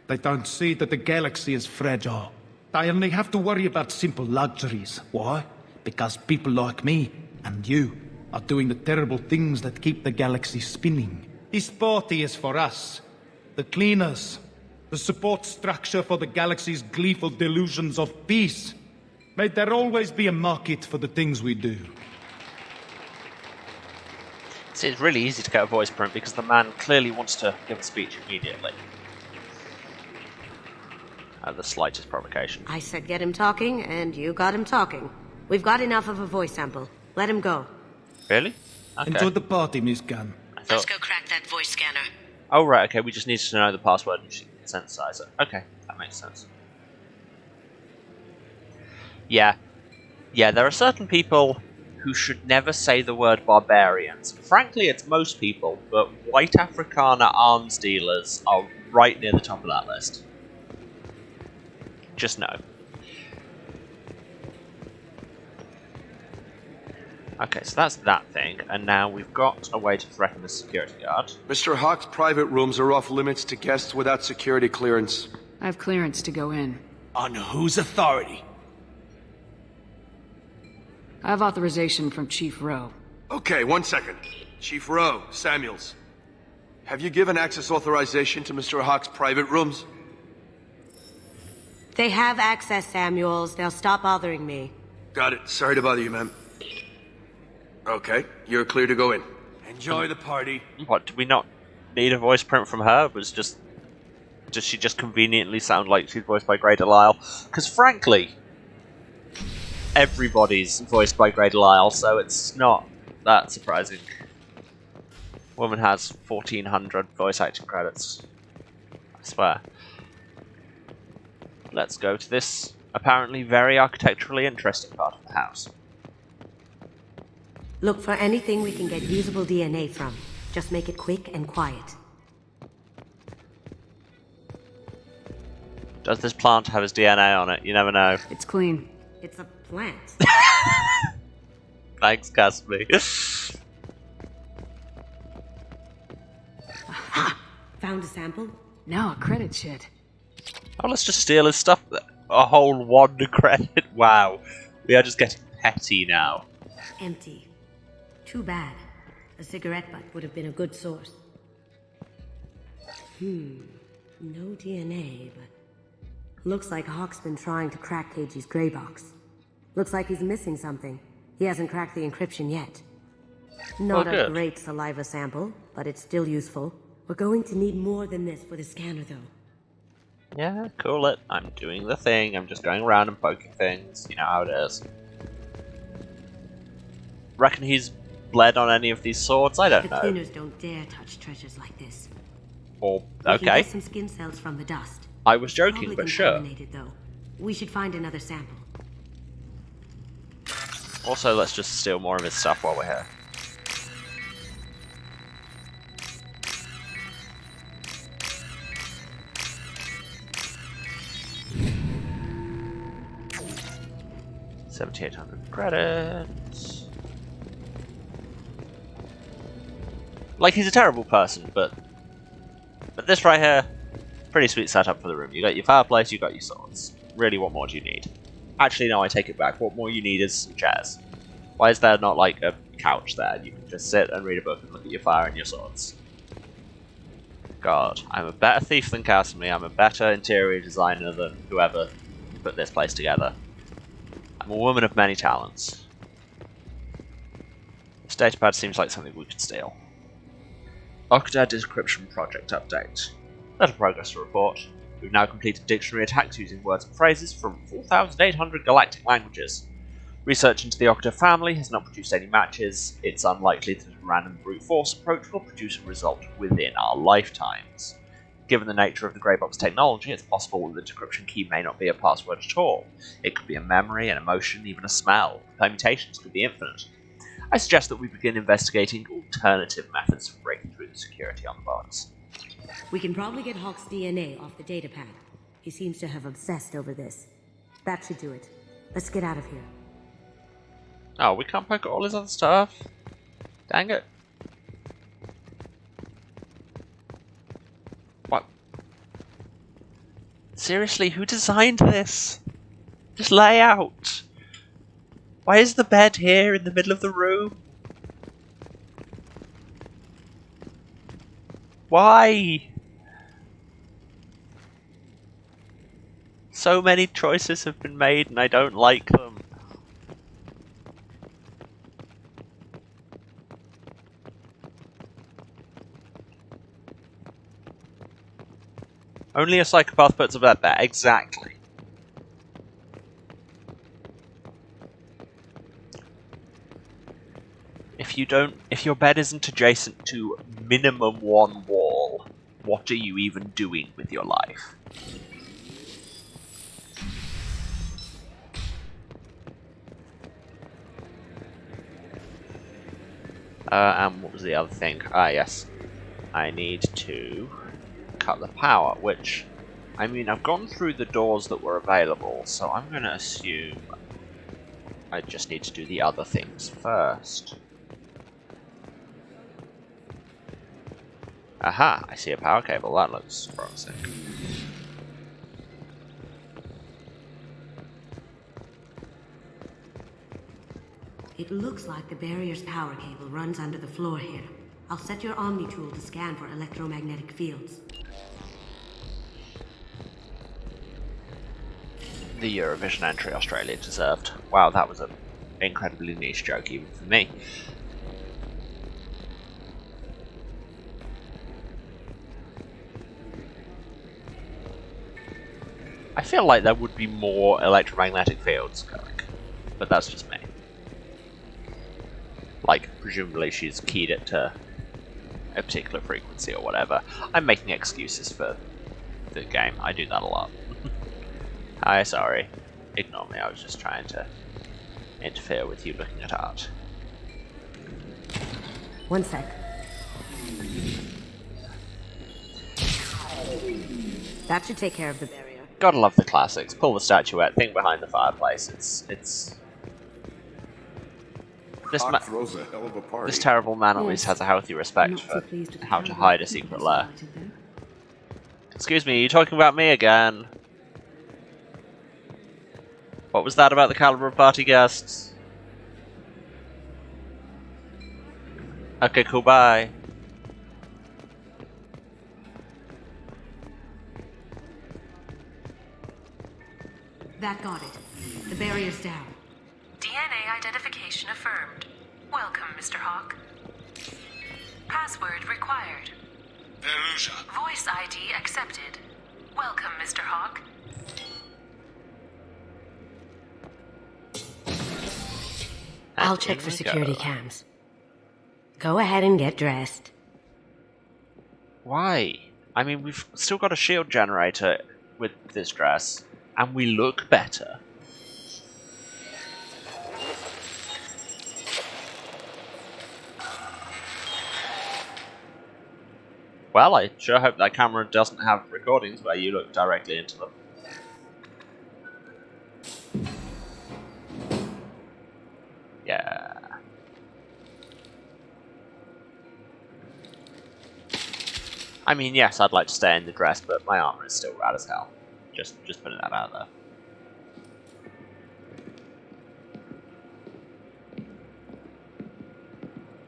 They don't see that the galaxy is fragile. They only have to worry about simple luxuries. Why? Because people like me and you are doing the terrible things that keep the galaxy spinning. This party is for us. The cleaners. The support structure for the galaxy's gleeful delusions of peace. May there always be a market for the things we do. See, it's really easy to get a voice print because the man clearly wants to give a speech immediately. The slightest provocation. I said get him talking, and you got him talking. We've got enough of a voice sample. Let him go. Really? Okay. Enjoy the party, Miss Gunn. Let's go crack that voice scanner. Oh, right, okay, we just need to know the password and she can synthesize it. Okay, that makes sense. Yeah. Yeah, there are certain people who should never say the word barbarians. Frankly, it's most people, but white Afrikaner arms dealers are right near the top of that list. Just know. Okay, so that's that thing, and now we've got a way to threaten the security guard. Mr. Hawk's private rooms are off limits to guests without security clearance. I have clearance to go in. On whose authority? I have authorization from Chief Rowe. Okay, 1 second. Chief Rowe, Samuels. Have you given access authorization to Mr. Hawk's private rooms? They have access, Samuels. They'll stop bothering me. Got it. Sorry to bother you, ma'am. Okay, you're clear to go in. Enjoy the party. What, do we not need a voice print from her? Does she just conveniently sound like she's voiced by Grey Delisle? Because frankly, everybody's voiced by Grey Delisle, so it's not that surprising. Woman has 1,400 voice acting credits. I swear. Let's go to this apparently very architecturally interesting part of the house. Look for anything we can get usable DNA from. Just make it quick and quiet. Does this plant have his DNA on it? You never know. It's clean. It's a plant. Thanks, Kasumi. Found a sample? No, a credit shit. Oh, let's just steal his stuff. A whole 1 credit. Wow. We are just getting petty now. Empty. Too bad. A cigarette butt would have been a good source. No DNA, but... Looks like Hawk's been trying to crack KG's gray box. Looks like he's missing something. He hasn't cracked the encryption yet. Not a great saliva sample, but it's still useful. We're going to need more than this for the scanner, though. Yeah, cool it. I'm doing the thing. I'm just going around and poking things. You know how it is. Reckon he's bled on any of these swords? I don't know. The cleaners don't dare touch treasures like this. Or, We can okay. get some skin cells from the dust. I was joking, Probably but sure. contaminated, though. We should find another sample. Also, let's just steal more of his stuff while we're here. $7,800 credits. Like, he's a terrible person, but this right here, pretty sweet setup for the room. You got your fireplace, you got your swords. Really, what more do you need? Actually, no, I take it back. What more you need is some chairs. Why is there not, like, a couch there? You can just sit and read a book and look at your fire and your swords. God, I'm a better thief than Kasumi. I'm a better interior designer than whoever put this place together. I'm a woman of many talents. This datapad seems like something we could steal. Octa Decryption Project Update. Little progress to report. We've now completed dictionary attacks using words and phrases from 4,800 galactic languages. Research into the Octa family has not produced any matches. It's unlikely that a random brute force approach will produce a result within our lifetimes. Given the nature of the grey box technology, it's possible that the decryption key may not be a password at all. It could be a memory, an emotion, even a smell. The permutations could be infinite. I suggest that we begin investigating alternative methods for breaking through the security on the box. We can probably get Hawk's DNA off the datapad. He seems to have obsessed over this. That should do it. Let's get out of here. Oh, we can't poke at all his other stuff. Dang it. What? Seriously, who designed this? This layout. Why is the bed here in the middle of the room? Why? So many choices have been made and I don't like them. Only a psychopath puts a bed there. Exactly. If your bed isn't adjacent to minimum one wall, what are you even doing with your life? And what was the other thing? Ah, yes. I need to cut the power, which, I mean, I've gone through the doors that were available, so I'm going to assume I just need to do the other things first. Aha, I see a power cable. That looks promising. It looks like the barrier's power cable runs under the floor here. I'll set your Omni tool to scan for electromagnetic fields. The Eurovision entry Australia deserved. Wow, that was an incredibly niche joke even for me. I feel like there would be more electromagnetic fields going. But that's just me. Like, presumably she's keyed it to a particular frequency or whatever. I'm making excuses for the game. I do that a lot. Hi, sorry. Ignore me, I was just trying to interfere with you looking at art. One sec. That should take care of the barrier. Gotta love the classics. Pull the statuette, thing behind the fireplace. It's... Hawk throws a hell of a party. This terrible man at least has a healthy respect for how to hide a secret lair. Excuse me, are you talking about me again? What was that about the caliber of party guests? Okay, cool, bye. That got it. The barrier's down. DNA identification affirmed. Welcome, Mr. Hawk. Password required. Perusa. Voice ID accepted. Welcome, Mr. Hawk. I'll check for security cams. Go ahead and get dressed. Why? I mean, we've still got a shield generator with this dress, and we look better. Well, I sure hope that camera doesn't have recordings where you look directly into them. Yeah. I mean, yes, I'd like to stay in the dress, but my armor is still rad as hell. Just putting that out there.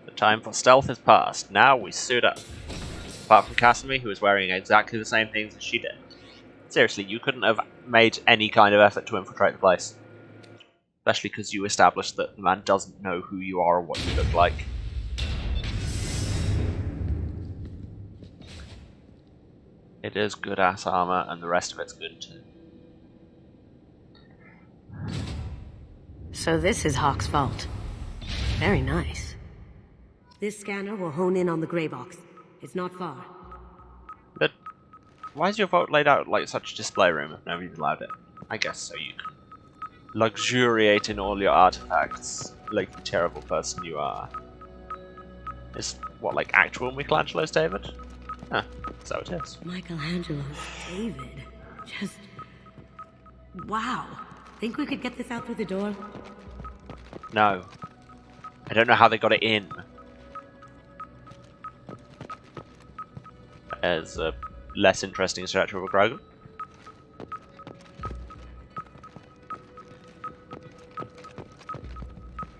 The time for stealth is past. Now we suit up. Apart from Kasumi, who is wearing exactly the same things as she did. Seriously, you couldn't have made any kind of effort to infiltrate the place. Especially because you established that the man doesn't know who you are or what you look like. It is good ass armor, and the rest of it's good too. So this is Hawk's vault. Very nice. This scanner will hone in on the gray box. It's not far. But why is your vault laid out like such a display room if nobody's allowed it? I guess so you can luxuriate in all your artifacts like the terrible person you are. Is what, like actual Michelangelo's David? Huh, so it is. Michelangelo's David. Just... wow. Think we could get this out through the door? No. I don't know how they got it in. As a less interesting statue of a Krogan.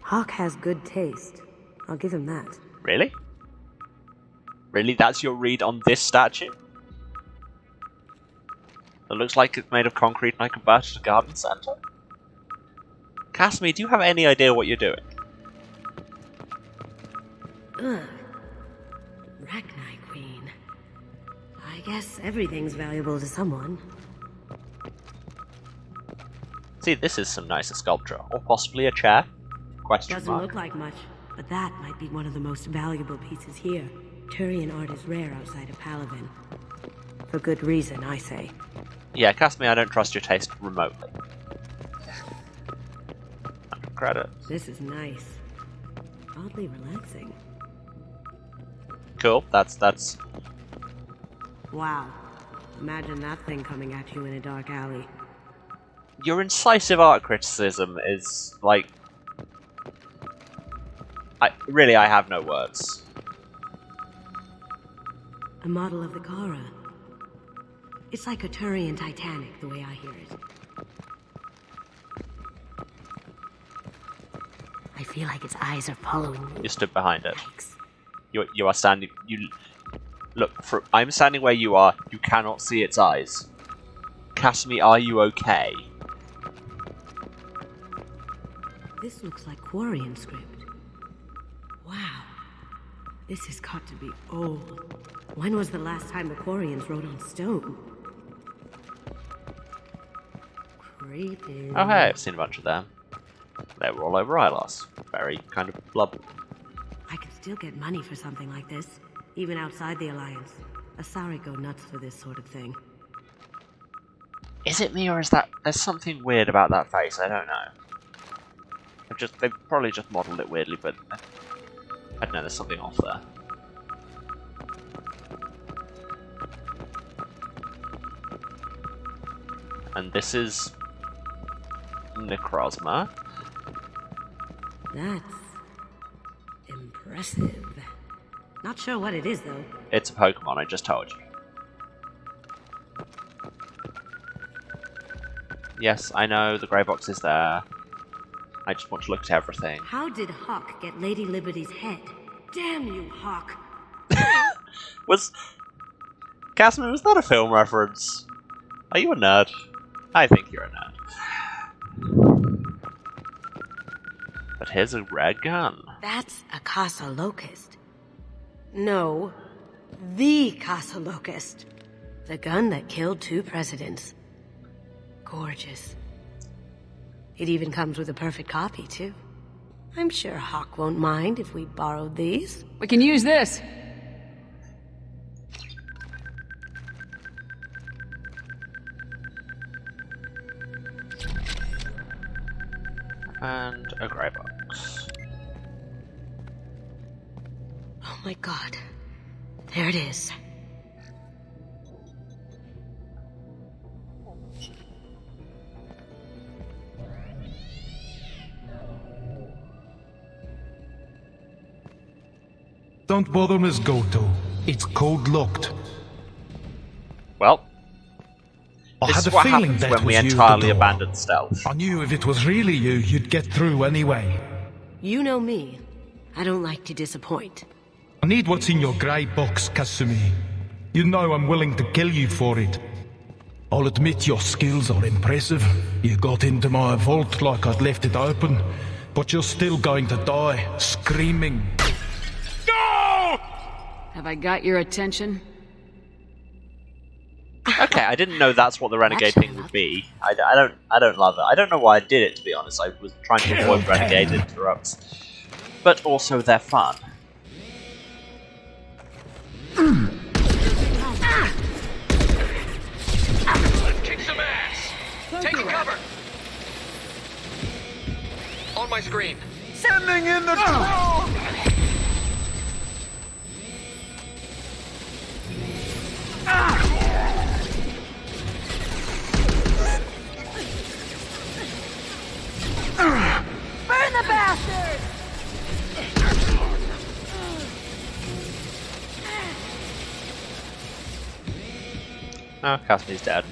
Hawk has good taste. I'll give him that. Really? Really? That's your read on this statue? It looks like it's made of concrete and I converted to a garden center? Kasumi, do you have any idea what you're doing? Ugh. Rachni Queen. I guess everything's valuable to someone. See, this is some nicer sculpture. Or possibly a chair? Question Doesn't mark. look like much, but that might be one of the most valuable pieces here. Turian art is rare outside of Palaven. For good reason, I say. Yeah, Kasumi, I don't trust your taste remotely. Credit. This is nice. Oddly relaxing. Cool, that's... Wow. Imagine that thing coming at you in a dark alley. Your incisive art criticism is, like... I have no words. A model of the Kara. It's like a Turian Titanic, the way I hear it. I feel like its eyes are following me. You stood behind it. Yikes. You are standing... Look, I'm standing where you are. You cannot see its eyes. Kasumi, are you okay? This looks like Quarian script. Wow. This has got to be old. When was the last time the Quarians wrote on stone? Creepy. Oh hey, I've seen a bunch of them. They were all over Ilos. Very kind of blub. I could still get money for something like this, even outside the Alliance. Asari go nuts for this sort of thing. Is it me, or is that... There's something weird about that face, I don't know. They've probably just modelled it weirdly, but... I don't know, there's something off there. And this is... Necrozma. That's... impressive. Not sure what it is, though. It's a Pokemon, I just told you. Yes, I know, the grey box is there. I just want to look at everything. How did Hawk get Lady Liberty's head? Damn you, Hawk! Kasumi, was that a film reference? Are you a nerd? I think you're a nerd. But here's a rare gun. That's a Casa Locust. No, the Casa Locust. The gun that killed 2 presidents. Gorgeous. It even comes with a perfect copy, too. I'm sure Hawk won't mind if we borrowed these. We can use this. And a grey box. Oh my god. There it is. Don't bother, Miss Goto. It's code-locked. Well, I this had is a what feeling happens that when we was you at the entirely door. abandoned stealth. I knew if it was really you, you'd get through anyway. You know me. I don't like to disappoint. I need what's in your grey box, Kasumi. You know I'm willing to kill you for it. I'll admit your skills are impressive. You got into my vault like I'd left it open, but you're still going to die, screaming. Have I got your attention? Okay, I didn't know that's what the renegade thing would be. I don't love it. I don't know why I did it, to be honest. I was trying to avoid renegade interrupts. But also, they're fun. Kick some ass! Taking cover! On my screen. Sending in the drone! Burn the bastard! Oh, Kasumi's dead.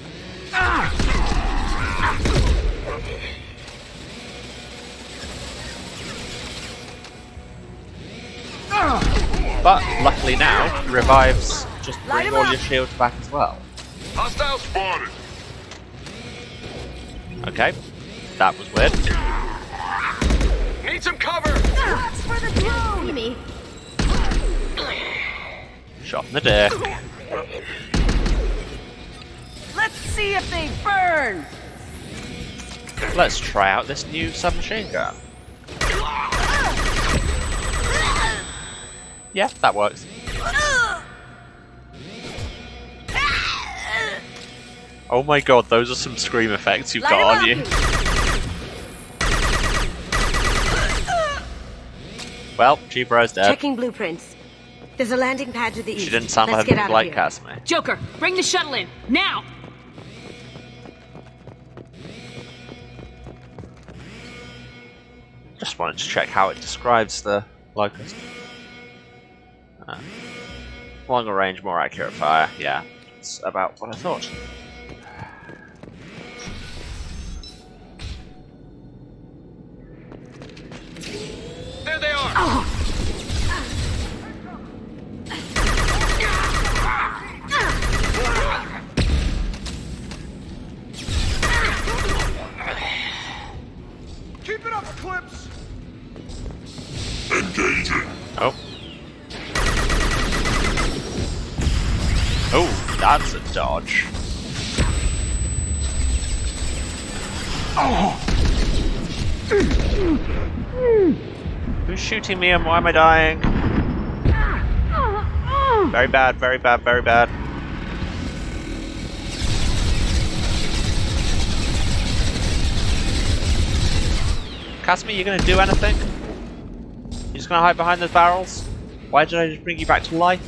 But luckily now, revives just bring all your shields back as well. Hostile spotted! Okay, that was weird. Need some cover! Watch for the drone! Me. Shot in the dick. Let's see if they burn! Let's try out this new submachine gun. Yeah, that works. Oh my god, those are some scream effects you've got on you. Well, Chibiro's dead. Checking blueprints. There's a landing pad to the east. She didn't sound Let's like get out like of here. Kasumi. Joker, bring the shuttle in, now! Just wanted to check how it describes the locust. Longer range, more accurate fire. Yeah, it's about what I thought. There they are! Keep it up, Eclipse! Engaging. Oh. Oh, that's a dodge. Who's shooting me and why am I dying? Very bad, very bad, very bad. Kasumi, you gonna do anything? You just gonna hide behind those barrels? Why did I just bring you back to life?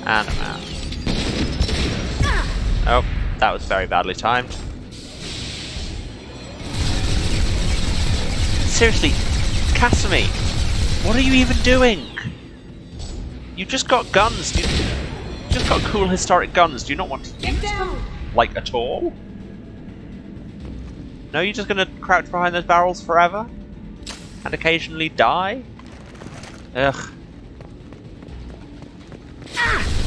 And I'm out. Oh, that was very badly timed. Seriously, Kasumi, what are you even doing? You just got guns. You just got cool historic guns. Do you not want to use them? Like, at all? No, you're just gonna crouch behind those barrels forever? And occasionally die? Ugh.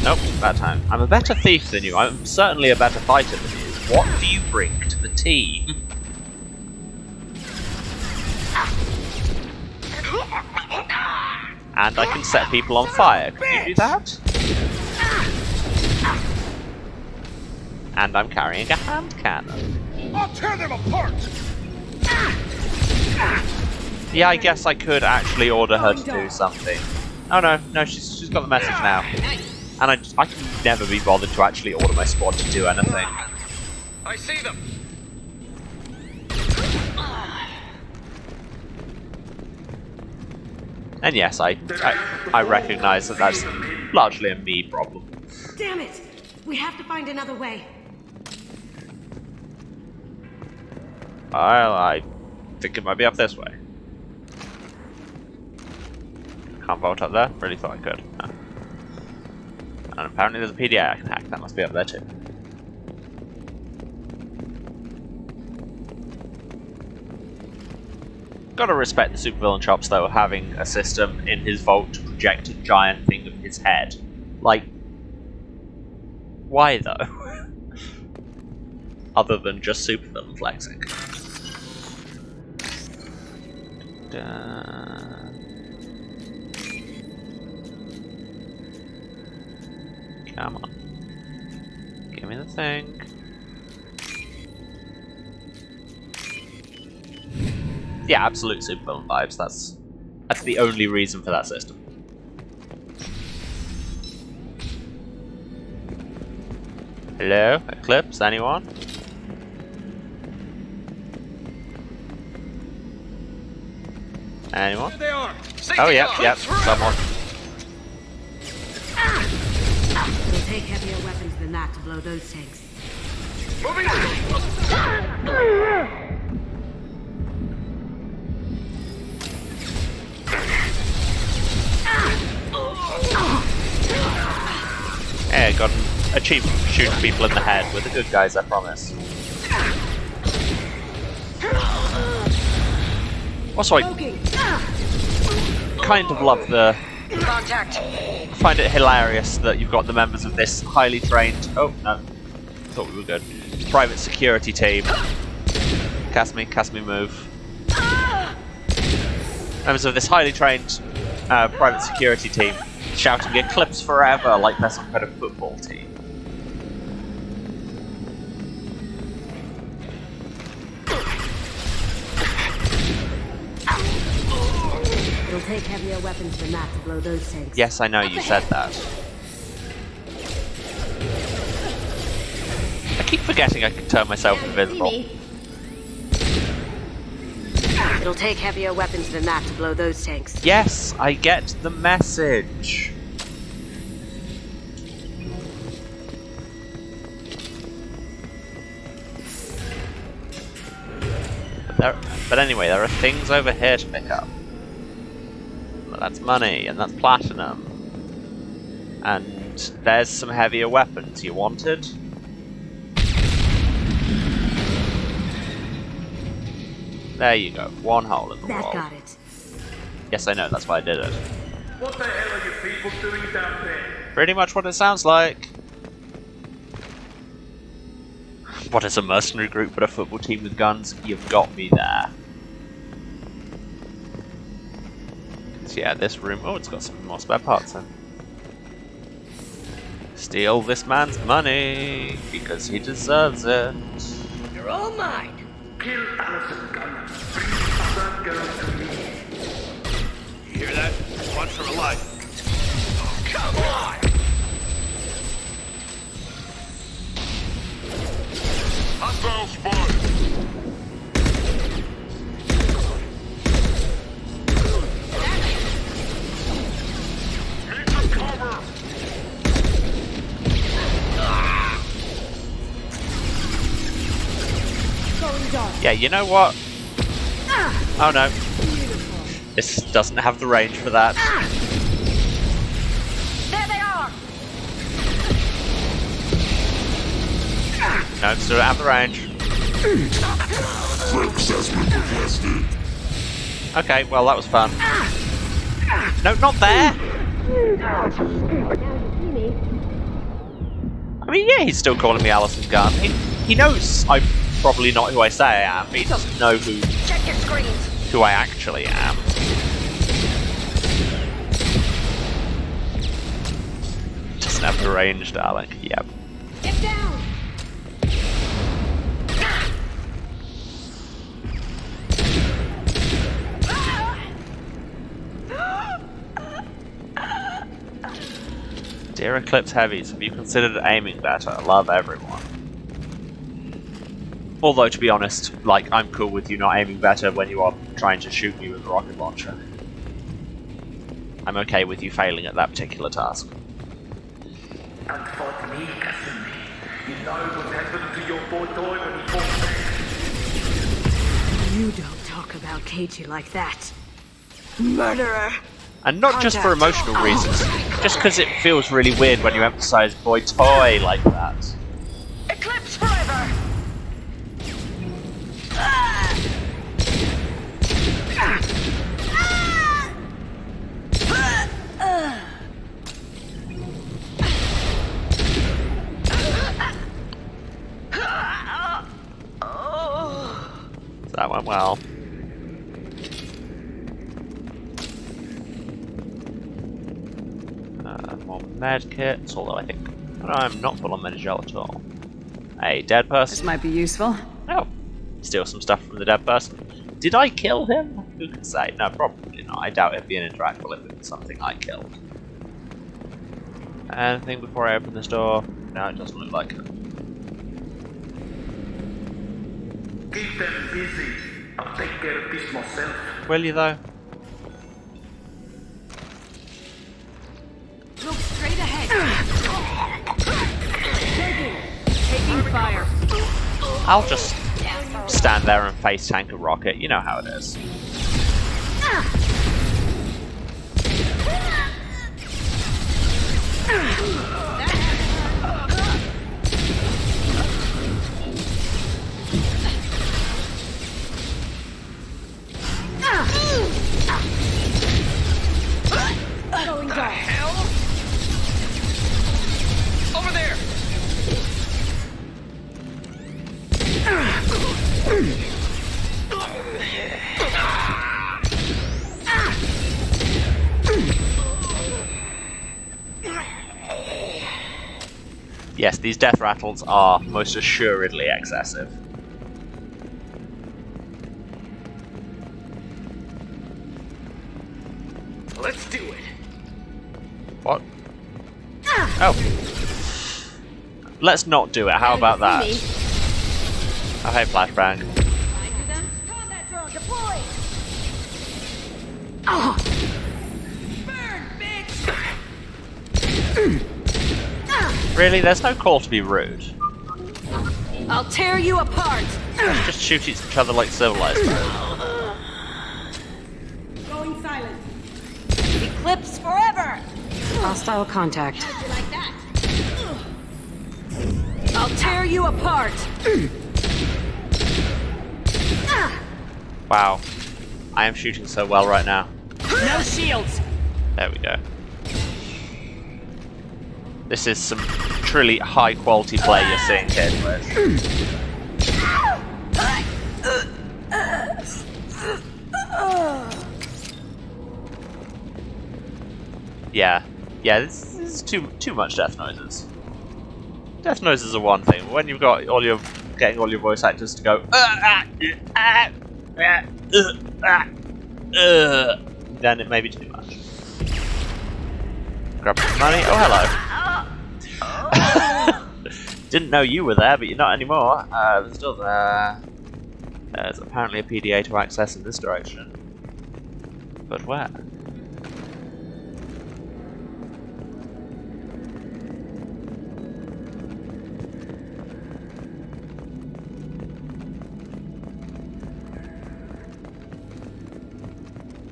Nope, bad time. I'm a better thief than you. I'm certainly a better fighter than you. What do you bring to the team? And I can set people on fire. Can you do that? And I'm carrying a hand cannon. I'll tear them apart! Yeah, I guess I could actually order her to do something. Oh no, she's got the message now. And I can never be bothered to actually order my squad to do anything. I see them! And yes, I recognise that that's largely a me problem. Damn it! We have to find another way. I think it might be up this way. Can't vault up there? Really thought I could. Huh. And apparently there's a PDA I can hack. That must be up there too. Gotta respect the supervillain chops though, having a system in his vault to project a giant thing of his head. Like, why though? Other than just supervillain flexing. Come on. Give me the thing. Yeah, absolute supervillain vibes. That's the only reason for that system. Hello? Eclipse? Anyone? Anyone? There they are. Oh, yep, someone. It'll take heavier weapons than that to blow those tanks. Moving Hey, got an achievement for shooting people in the head. We're the good guys, I promise. Also, I kind of love the... Contact. Find it hilarious that you've got the members of this highly trained... Oh, no. Thought we were good. Private security team. Kasumi, move. Members of this highly trained private security team shouting Eclipse forever like they're some kind of football team. It'll take heavier weapons than that to blow those tanks. Yes, I know you said that. I keep forgetting I can turn myself invisible. It'll take heavier weapons than that to blow those tanks. Yes, I get the message. But anyway, there are things over here to pick up. That's money, and that's platinum. And there's some heavier weapons you wanted. There you go, one hole in the wall. That got it. Yes, I know, that's why I did it. What the hell are you people doing down there? Pretty much what it sounds like. What is a mercenary group but a football team with guns? You've got me there. So yeah, this room... Oh, it's got some more spare parts in. Steal this man's money, because he deserves it. You're all mine. Kill Allison Gunn. Bring that girl to me. You hear that? Punch her alive. Come on! Hostile spotted. Take some cover. Yeah, you know what? Oh no. This doesn't have the range for that. There they are! No, still don't have the range. Okay, well that was fun. No, not there! I mean, yeah, he's still calling me Allison Gunn. He knows I'm probably not who I say I am, but he doesn't know Check your screens. who I actually am. Doesn't have the range, darling. Yep. Get down! Dear Eclipse Heavies, have you considered aiming better? I love everyone. Although, to be honest, like, I'm cool with you not aiming better when you are trying to shoot me with a rocket launcher. I'm okay with you failing at that particular task. And for me, Kasumi, you know what happened to your boy toy when he fought back? You don't talk about Keiji like that. Murderer! And not just for emotional reasons, just because it feels really weird when you emphasize boy toy like that. Eclipse forever! That went well. More med kits, although I think I'm not full on Medigel at all. A dead person. This might be useful. Oh, steal some stuff from the dead person. Did I kill him? Who can say? No, probably not. I doubt it'd be an interactable if it was something I killed. Anything before I open this door? No, it doesn't look like it. Keep them busy. I'll take care of this myself. Will you though? Look straight ahead. Taking fire. I'll just stand there and face tank a rocket. You know how it is. Going down. Hell? Over there. Yes, these death rattles are most assuredly excessive. Let's do it. What? Oh. Let's not do it. How about that? Oh, hey, flashbang. Combat drone deployed. Oh. Burn, bitch. Really? There's no call to be rude. I'll tear you apart! Let's just shoot each other like civilized. Going silent. Eclipse forever. Hostile contact. How'd you like that? I'll tear you apart! Wow. I am shooting so well right now. No shields! There we go. This is some truly high quality play you're seeing here, Twitch. Yeah, this is too much death noises. Death noises are one thing, but when you've got getting all your voice actors to go then it may be too much. Grab some money. Oh, hello. Didn't know you were there, but you're not anymore. There's still there. There's apparently a PDA to access in this direction. But where?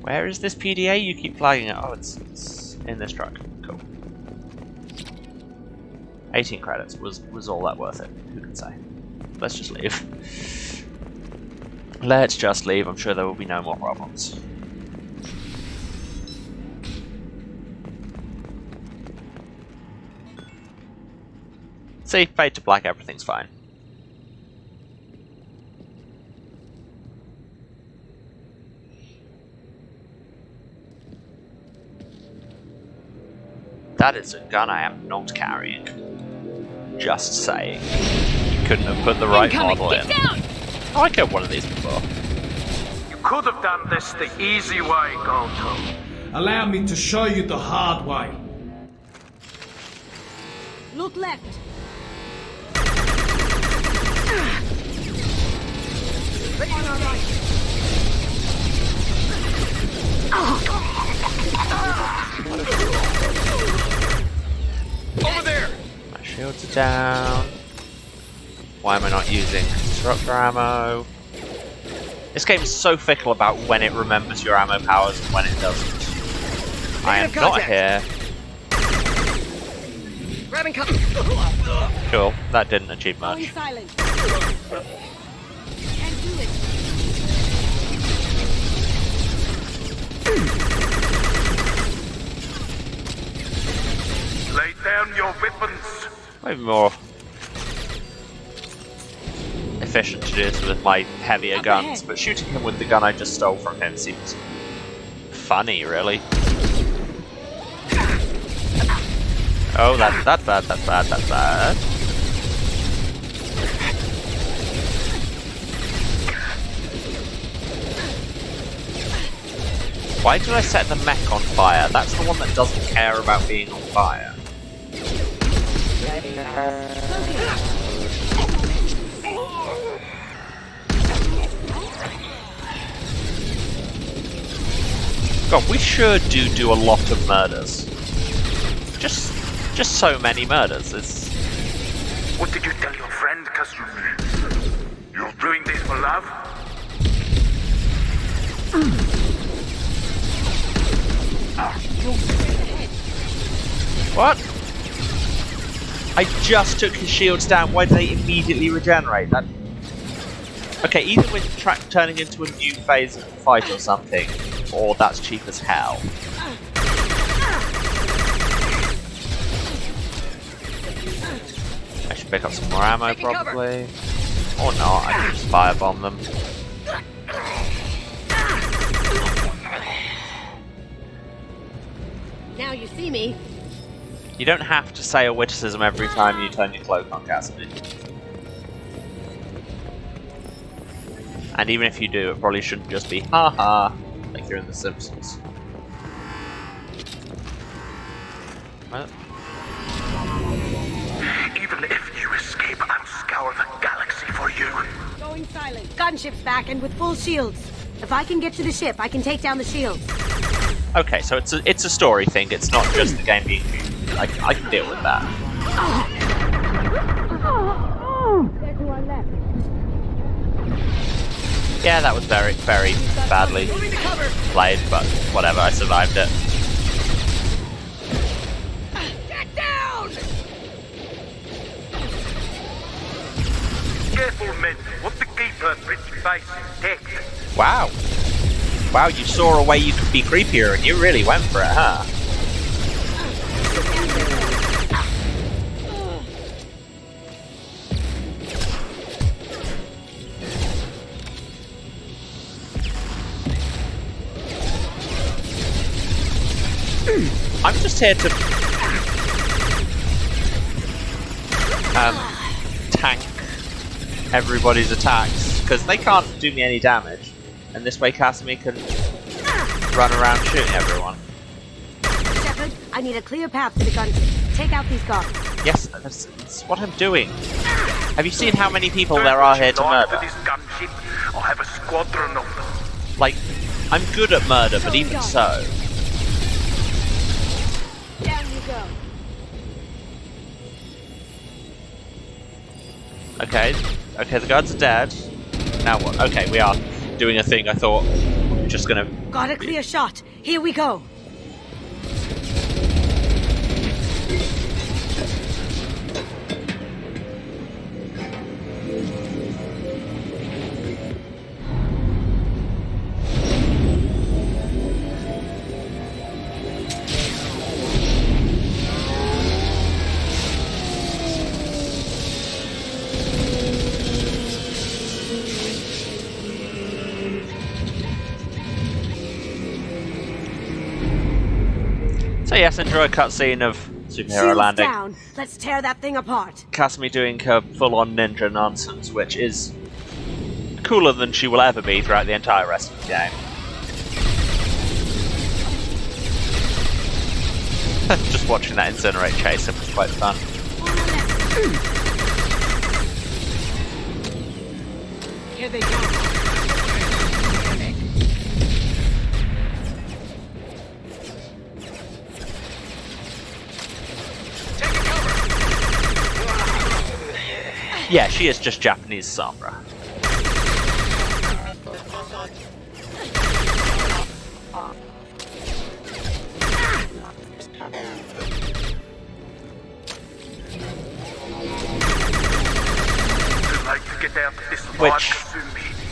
Where is this PDA? You keep flagging it. Oh, it's in this truck. Cool. 18 credits. Was all that worth it? Who can say? Let's just leave. Let's just leave. I'm sure there will be no more problems. See, fade to black, everything's fine. That is a gun I am not carrying. Just saying. You couldn't have put the right model in. Oh, I killed one of these before. You could have done this the easy way, Goto. Allow me to show you the hard way. Look left. On our right. Over there! My shields are down. Why am I not using constructor ammo? This game is so fickle about when it remembers your ammo powers and when it doesn't. I am not here. Grabbing cover. Cool, that didn't achieve much. Silent. Can't do it. Lay down your weapons. Maybe more efficient to do this with my heavier guns, but shooting him with the gun I just stole from him seems funny, really. Oh, that's bad, that's bad, that's bad. Why did I set the mech on fire? That's the one that doesn't care about being on fire. God, we sure do a lot of murders. Just so many murders. It's... What did you tell your friend, Kasumi? You're doing this for love? What? I just took his shields down. Why did they immediately regenerate? That... Okay, either we're turning into a new phase of the fight or something, or that's cheap as hell. I should pick up some more ammo, probably. Or not, I can just firebomb them. Now you see me. You don't have to say a witticism every time you turn your cloak on, Kasumi. And even if you do, it probably shouldn't just be haha, like you're in The Simpsons. What? Even if you escape, I'll scour the galaxy for you. Going silent. Gunship's back and with full shields. If I can get to the ship, I can take down the shields. Okay, so it's a story thing. It's not just the game being. I can deal with that. Yeah, that was very, very badly played, but whatever. I survived it. Get down! Careful, men. What the keeper bridge face intact. Wow. Wow, you saw a way you could be creepier and you really went for it, huh? I'm just here to tank everybody's attacks, because they can't do me any damage, and this way Kasumi can run around shooting everyone. Shepard, I need a clear path to the gunship. Take out these guards. Yes, that's what I'm doing. Have you seen how many people there are here to murder? I'll have a squadron of them. Like, I'm good at murder, but even so. Down you go. Okay, the guards are dead. Now what? Okay, we are doing a thing I thought we were just gonna... Got a clear shot. Here we go. So yes, enjoy a cutscene of superhero Shields landing. down. Let's tear that thing apart. Kasumi doing her full-on ninja nonsense, which is cooler than she will ever be throughout the entire rest of the game. Just watching that incinerate chase was quite fun. Here they come. Yeah, she is just Japanese Sombra. Which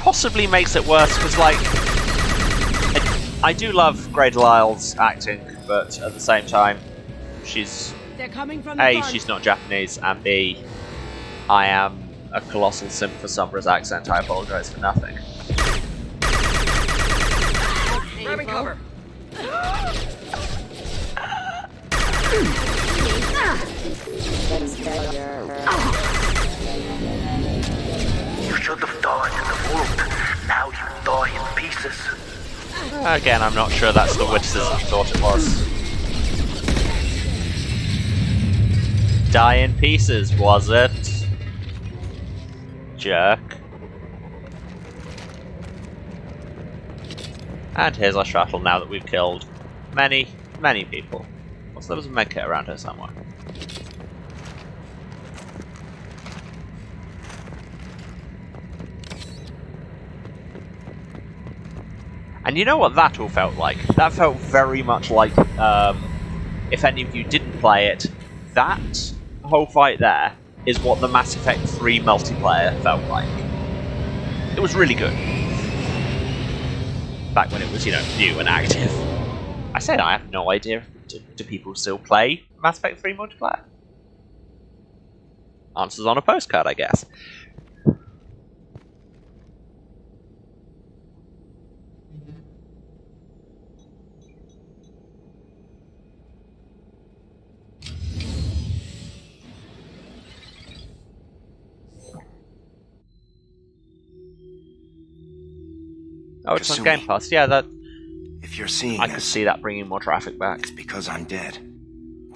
possibly makes it worse, because, like, I do love Grey Lyle's acting, but at the same time, she's... They're coming from the A, front. she's not Japanese, and B, I am a colossal simp for Sombra's accent. I apologise for nothing. Grabbing cover. You should have died in the world. Now you die in pieces. Again, I'm not sure that's the witticism I thought it was. Die in pieces, was it? Jerk. And here's our shuttle now that we've killed many, many people. Also, there was a medkit around here somewhere. And you know what that all felt like? That felt very much like, if any of you didn't play it, that whole fight there is what the Mass Effect 3 multiplayer felt like. It was really good. Back when it was, you know, new and active. I said I have no idea, do people still play Mass Effect 3 multiplayer? Answers on a postcard, I guess. Oh, it's on Game Pass. Yeah, that. If you're seeing I can see that bringing more traffic back. It's because I'm dead.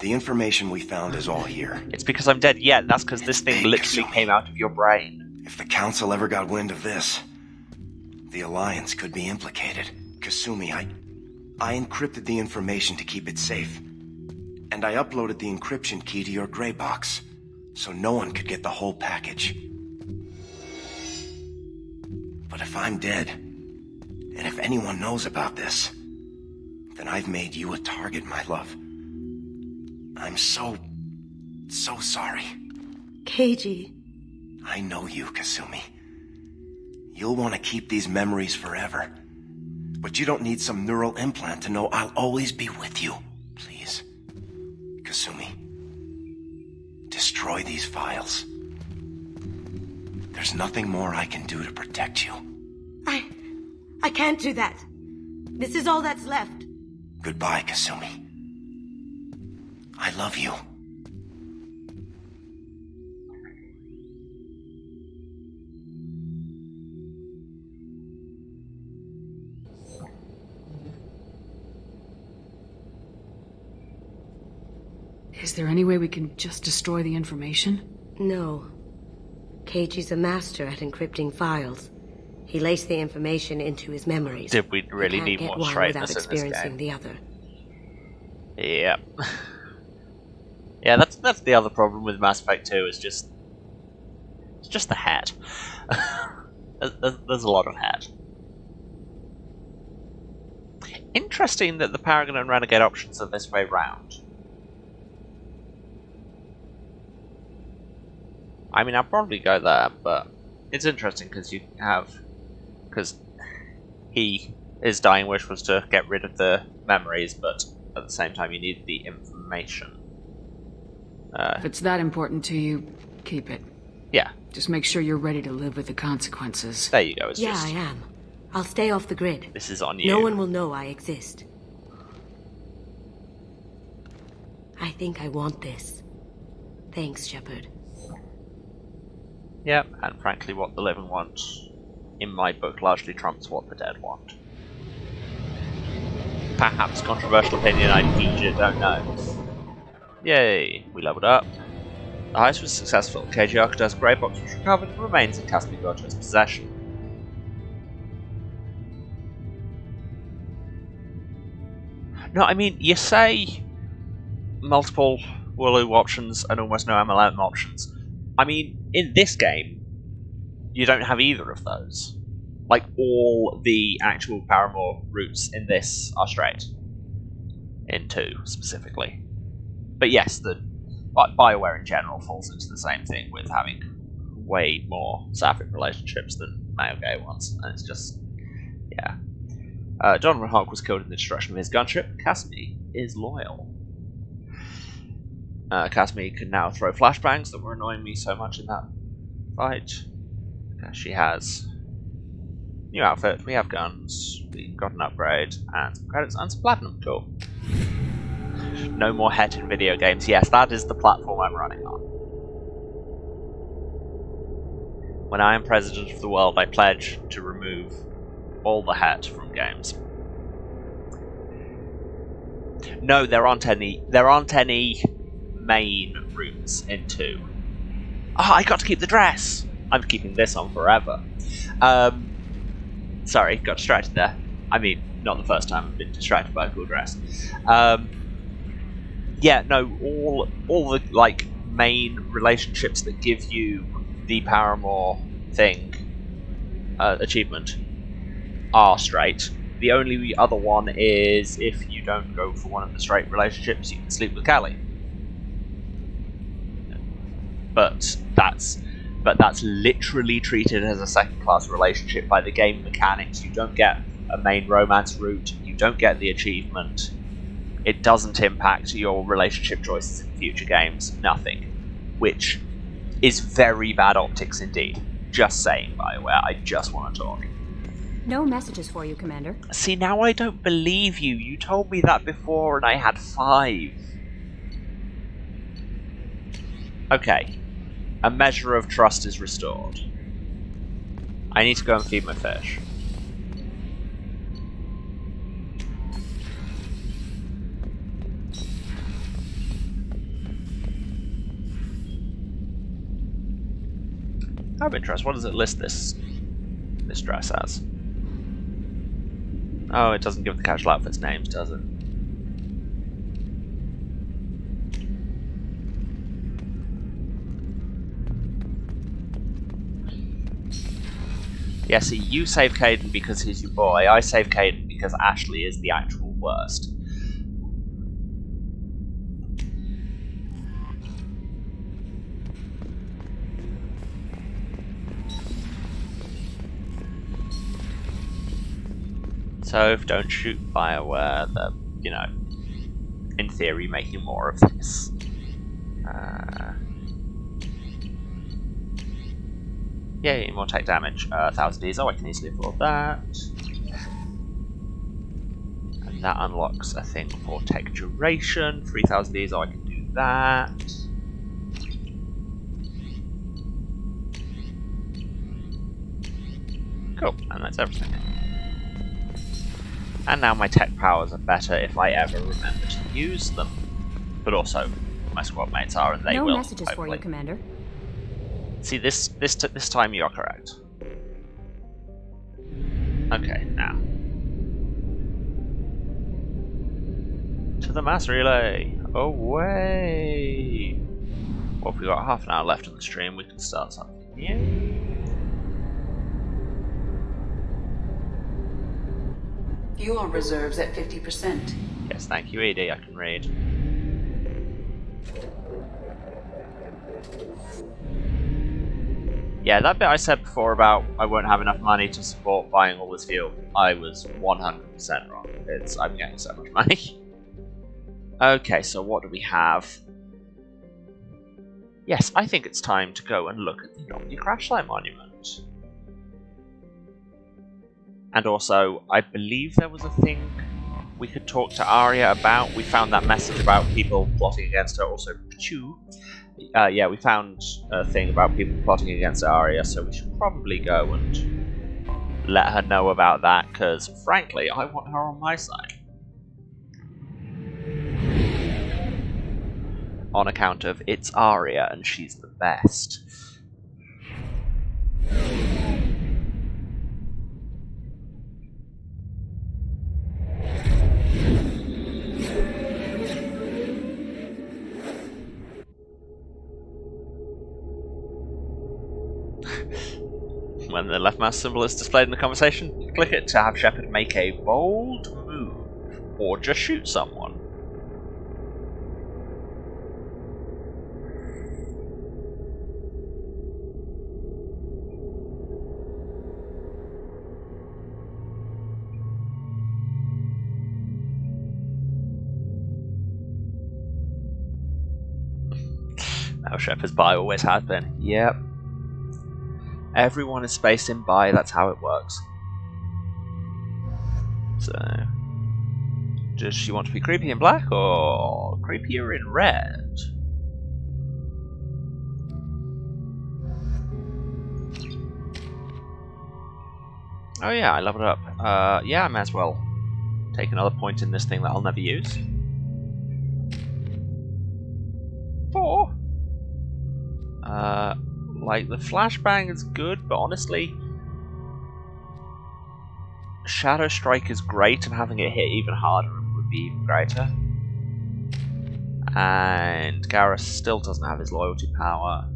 The information we found is all here. It's because I'm dead. Yeah, that's because this thing literally came out of your brain. If the Council ever got wind of this, the Alliance could be implicated. Kasumi, I encrypted the information to keep it safe. And I uploaded the encryption key to your gray box, so no one could get the whole package. But if I'm dead, and if anyone knows about this, then I've made you a target, my love. I'm so sorry. KG. I know you, Kasumi. You'll want to keep these memories forever. But you don't need some neural implant to know I'll always be with you. Please. Kasumi. Destroy these files. There's nothing more I can do to protect you. I can't do that. This is all that's left. Goodbye, Kasumi. I love you. Is there any way we can just destroy the information? No. Keiji's a master at encrypting files. He laced the information into his memories. Did we really need more straightness in this experiencing game? the other. Yeah. Yeah, that's the other problem with Mass Effect 2, is it's just the hat. There's a lot of hat. Interesting that the Paragon and Renegade options are this way round. I mean, I'll probably go there, but it's interesting because his dying wish was to get rid of the memories, but at the same time you need the information. If it's that important to you, keep it. Yeah. Just make sure you're ready to live with the consequences. There you go. I am. I'll stay off the grid. This is on you. No one will know I exist. I think I want this. Thanks, Shepard. Yep, and frankly what the living want, in my book, largely trumps what the dead want. Perhaps controversial opinion, I don't know. Yay, we leveled up. The heist was successful. KG Arcadur's grey box was recovered and remains in Kasumi Goto's possession. No, I mean, you say multiple Wooloo options and almost no MLM options. I mean, in this game, you don't have either of those. Like, all the actual Paramore routes in this are straight. In 2, specifically. But yes, the BioWare in general falls into the same thing with having way more sapphic relationships than male-gay ones. And it's just, yeah. Donovan Hawk was killed in the destruction of his gunship. Kasumi is loyal. Kasumi can now throw flashbangs that were annoying me so much in that fight. She has new outfit, we have guns, we got an upgrade, and some credits and some platinum. Cool. No more het in video games. Yes, that is the platform I'm running on. When I am president of the world, I pledge to remove all the het from games. No, there aren't any main routes in 2. Oh, I got to keep the dress! I'm keeping this on forever. Sorry, got distracted there. I mean, not the first time I've been distracted by a cool dress. Yeah, no, all the, like, main relationships that give you the Paramore thing, achievement, are straight. The only other one is if you don't go for one of the straight relationships, you can sleep with Callie. But that's literally treated as a second-class relationship by the game mechanics. You don't get a main romance route, you don't get the achievement, it doesn't impact your relationship choices in future games, nothing. Which is very bad optics indeed. Just saying, BioWare, I just want to talk. No messages for you, Commander. See, now I don't believe you. You told me that before and I had 5. Okay. A measure of trust is restored. I need to go and feed my fish. Out of interest, what does it list this dress as? Oh, it doesn't give the casual outfits names, does it? Yeah, see, you save Caden because he's your boy, I save Caden because Ashley is the actual worst. So, don't shoot BioWare, they're, you know, in theory making more of this. Yay, more tech damage. 1000 diesel, I can easily afford that. And that unlocks a thing for tech duration. 3000 diesel, I can do that. Cool, and that's everything. And now my tech powers are better if I ever remember to use them. But also, my squad mates are, and they will. No messages hopefully. for you, Commander. See, this time you're correct. Okay, now. To the mass relay! Away! Well, if we've got half an hour left in the stream, we can start something new. Fuel reserves at 50%. Yes, thank you, Edie. I can read. Yeah, that bit I said before about I won't have enough money to support buying all this fuel, I was 100% wrong. I'm getting so much money. Okay, so what do we have? Yes, I think it's time to go and look at the Omni Crashlight Monument. And also, I believe there was a thing we could talk to Arya about. We found that message about people plotting against her. Also, Chu. Yeah, we found a thing about people plotting against Arya, so we should probably go and let her know about that, because, frankly, I want her on my side. On account of it's Arya, and she's the best. When the left mouse symbol is displayed in the conversation, click it to have Shepard make a bold move, or just shoot someone. Now Shepard's by always has been. Yep. Everyone is spaced in by, that's how it works. So, does she want to be creepy in black or creepier in red? Oh yeah, I leveled up. Yeah, I might as well take another point in this thing that I'll never use. 4. Like, the flashbang is good, but honestly, Shadow Strike is great, and having it hit even harder would be even greater. And Garrus still doesn't have his loyalty power.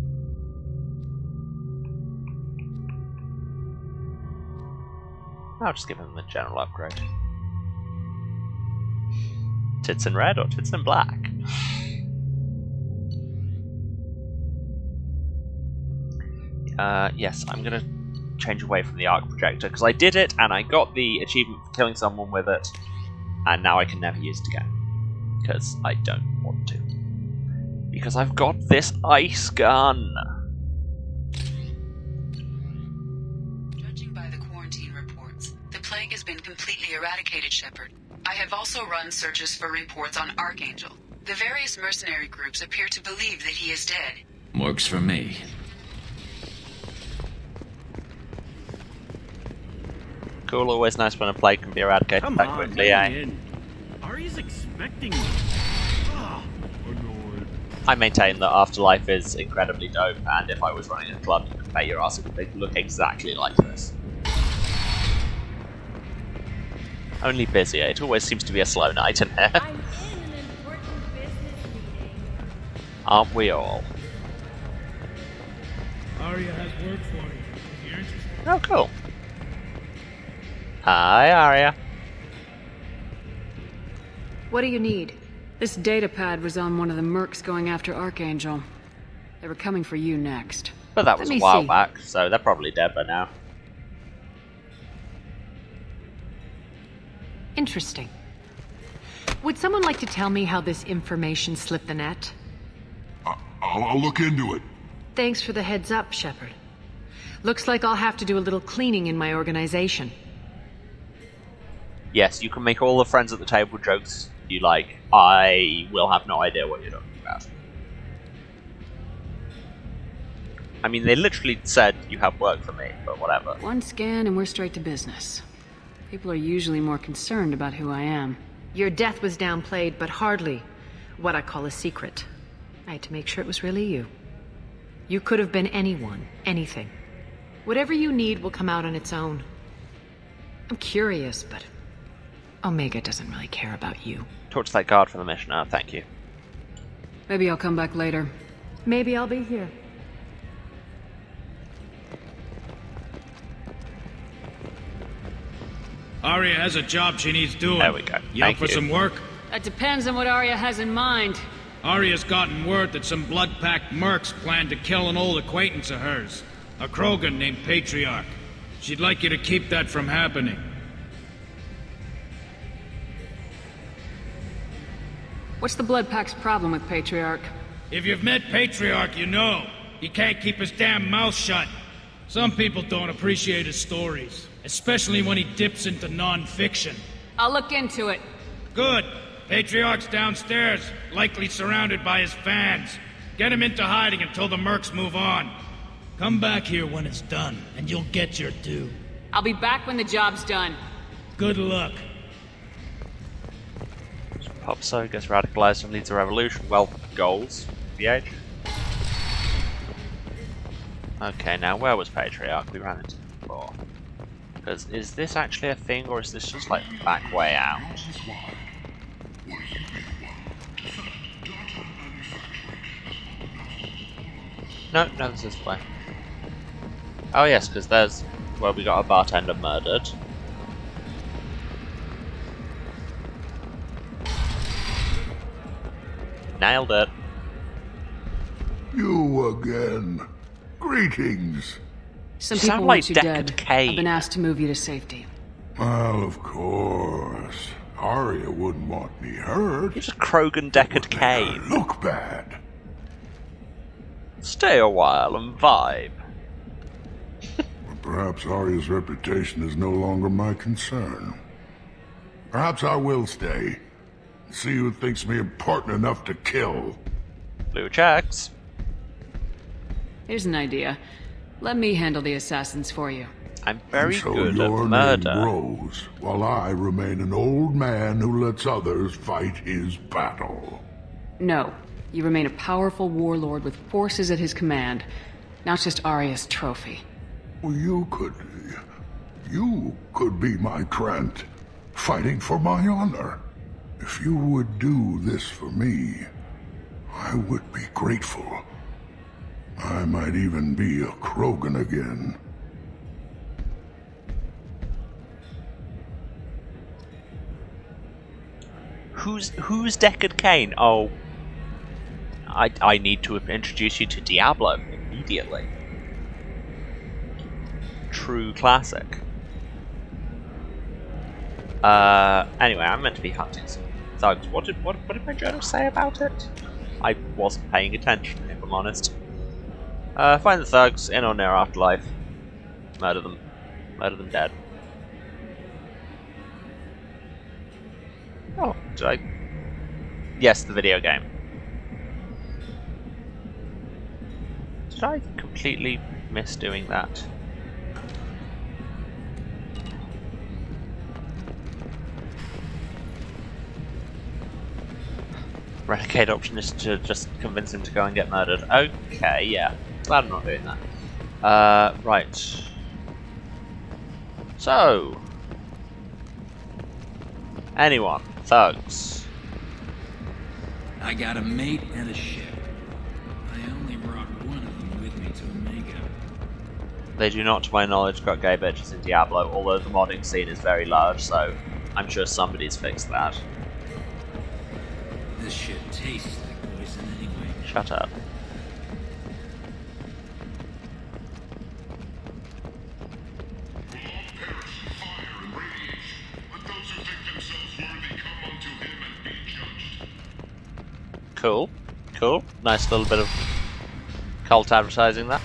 I'll just give him the general upgrade. Tits in red or tits in black? Yes, I'm gonna change away from the arc projector, because I did it, and I got the achievement for killing someone with it, and now I can never use it again. Because I don't want to. Because I've got this ice gun! Judging by the quarantine reports, the plague has been completely eradicated, Shepard. I have also run searches for reports on Archangel. The various mercenary groups appear to believe that he is dead. Works for me. Cool, always nice when a plague can be eradicated that quickly, eh? Arya's expecting me. Annoyed. I maintain that Afterlife is incredibly dope, and if I was running a club, you could bet your ass it would look exactly like this. Only busier. It always seems to be a slow night in here. I'm in an important business meeting. Aren't we all? Arya has work for you. If you're interested. Oh, cool. Hi, Arya. What do you need? This data pad was on one of the mercs going after Archangel. They were coming for you next. But that was a while back, so they're probably dead by now. Interesting. Would someone like to tell me how this information slipped the net? I'll look into it. Thanks for the heads up, Shepard. Looks like I'll have to do a little cleaning in my organization. Yes, you can make all the friends at the table jokes you like. I will have no idea what you're doing. about. I mean, they literally said you have work for me, but whatever. One scan and we're straight to business. People are usually more concerned about who I am. Your death was downplayed, but hardly what I call a secret. I had to make sure it was really you. You could have been anyone, anything. Whatever you need will come out on its own. I'm curious, but Omega doesn't really care about you. Talk to that guard for the mission. Oh, thank you. Maybe I'll come back later. Maybe I'll be here. Arya has a job she needs doing. There we go. You up for some work? That depends on what Arya has in mind. Arya's gotten word that some blood-packed mercs plan to kill an old acquaintance of hers. A Krogan named Patriarch. She'd like you to keep that from happening. What's the Blood Pack's problem with Patriarch? If you've met Patriarch, you know. He can't keep his damn mouth shut. Some people don't appreciate his stories, especially when he dips into non-fiction. I'll look into it. Good. Patriarch's downstairs, likely surrounded by his fans. Get him into hiding until the mercs move on. Come back here when it's done, and you'll get your due. I'll be back when the job's done. Good luck. Popso gets radicalized and leads a revolution. Well, goals. VH. Okay, now where was Patriarch? We ran into him before. Because is this actually a thing, or is this just like back way out? No, this is the way. Oh yes, because there's where we got a bartender murdered. Nailed it. You again. Greetings. Some You people sound want like you Deckard dead. Cain. I've been asked to move you to safety. Well, of course. Arya wouldn't want me hurt. He's a Krogan Deckard Cain. Look bad. Stay a while and vibe. Perhaps Arya's reputation is no longer my concern. Perhaps I will stay. See who thinks me important enough to kill. Blue checks. Here's an idea. Let me handle the assassins for you. I'm very so good your at murder. name grows, while I remain an old man who lets others fight his battle. No. You remain a powerful warlord with forces at his command, not just Arya's trophy. Well, you could be my Trent, fighting for my honor. If you would do this for me, I would be grateful. I might even be a Krogan again. Who's Deckard Cain? Oh, I need to introduce you to Diablo immediately. True classic. Anyway, I'm meant to be hunting some thugs. What did my journal say about it? I wasn't paying attention, if I'm honest. Find the thugs in or near Afterlife. Murder them. Murder them dead. Oh, did I? Yes, the video game. Did I completely miss doing that? Renegade option is to just convince him to go and get murdered. Okay, yeah. Glad I'm not doing that. Right. So. Anyone? Thugs. I got a mate and a ship. I only brought one of them with me to Omega. They do not, to my knowledge, got gay bitches in Diablo, although the modding scene is very large, so I'm sure somebody's fixed that. This shit tastes like poison anyway. Shut up. Cool. Cool. Nice little bit of cult advertising there.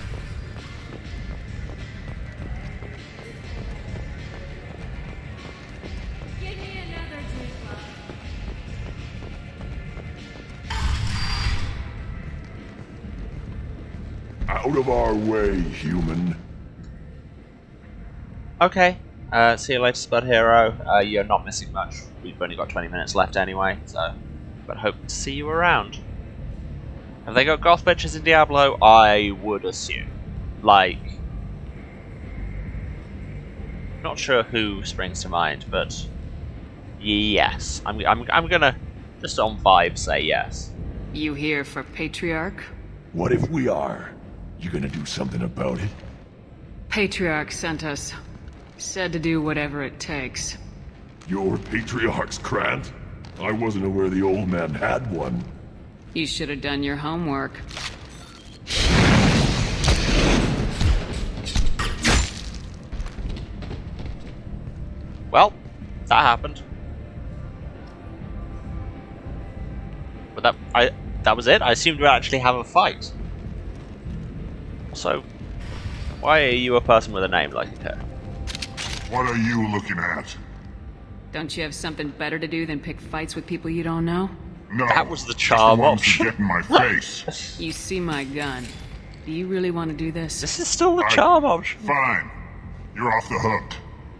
Out of our way, human. Okay. See you later, Spud Hero. You're not missing much. We've only got 20 minutes left anyway, so... But hope to see you around. Have they got goth bitches in Diablo? I would assume. Like... Not sure who springs to mind, but... Yes. I'm gonna, just on vibe, say yes. You here for Patriarch? What if we are? You gonna do something about it? Patriarch sent us. Said to do whatever it takes. Your Patriarch's Grant? I wasn't aware the old man had one. You should have done your homework. Well, that happened. But that was it? I assumed we'd actually have a fight. So, why are you a person with a name like her? What are you looking at? Don't you have something better to do than pick fights with people you don't know? No. That was the charm option. Get in my face. You see my gun. Do you really want to do this? This is still the charm option. Fine. You're off the hook.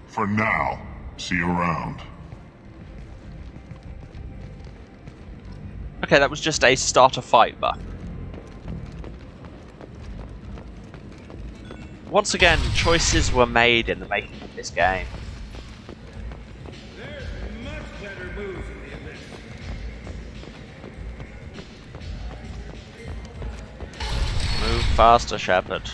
For now. See you around. Okay, that was just a start a fight button. Once again, choices were made in the making of this game. There's much better moves in the event. Move faster, Shepard.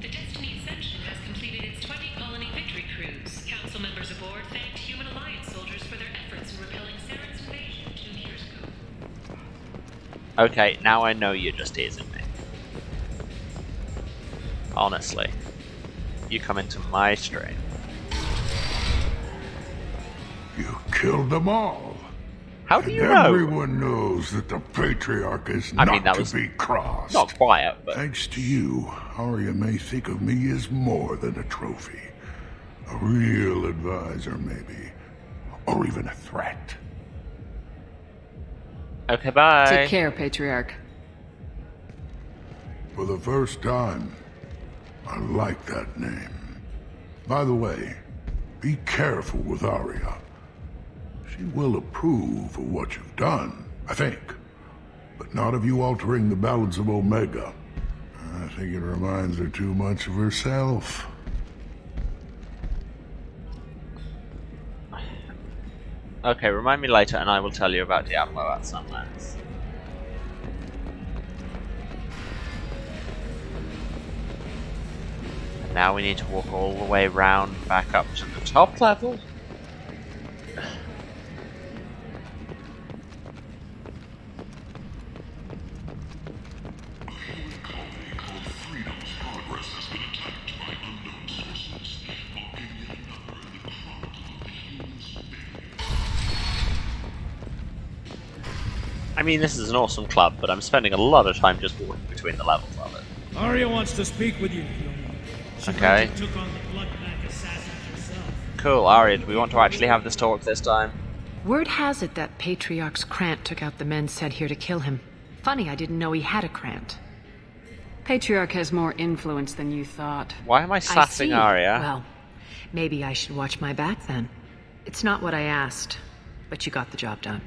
The Destiny Ascension has completed its 20-colony victory cruise. Council members aboard thanked Human Alliance soldiers for their efforts in repelling Saren's invasion 2 years ago. Okay, now I know you're just teasing me. Honestly. You come into my stream. You killed them all. How do you and know? Everyone knows that the Patriarch is not to be crossed. Not quiet, but... Thanks to you, Arya may think of me as more than a trophy. A real advisor, maybe. Or even a threat. Okay, bye. Take care, Patriarch. For the first time, I like that name. By the way, be careful with Arya. She will approve of what you've done, I think. But not of you altering the balance of Omega. I think it reminds her too much of herself. Okay, remind me later and I will tell you about Diablo at some length. And now we need to walk all the way round back up to the top level. I mean, this is an awesome club, but I'm spending a lot of time just walking between the levels of it. Arya wants to speak with you. She Okay. took on the Bloodback assassins herself. Cool, Arya, do we want to actually have this talk this time? Word has it that Patriarch's Krant took out the men sent here to kill him. Funny, I didn't know he had a Krant. Patriarch has more influence than you thought. Why am I sassing Arya? Well, maybe I should watch my back then. It's not what I asked, but you got the job done.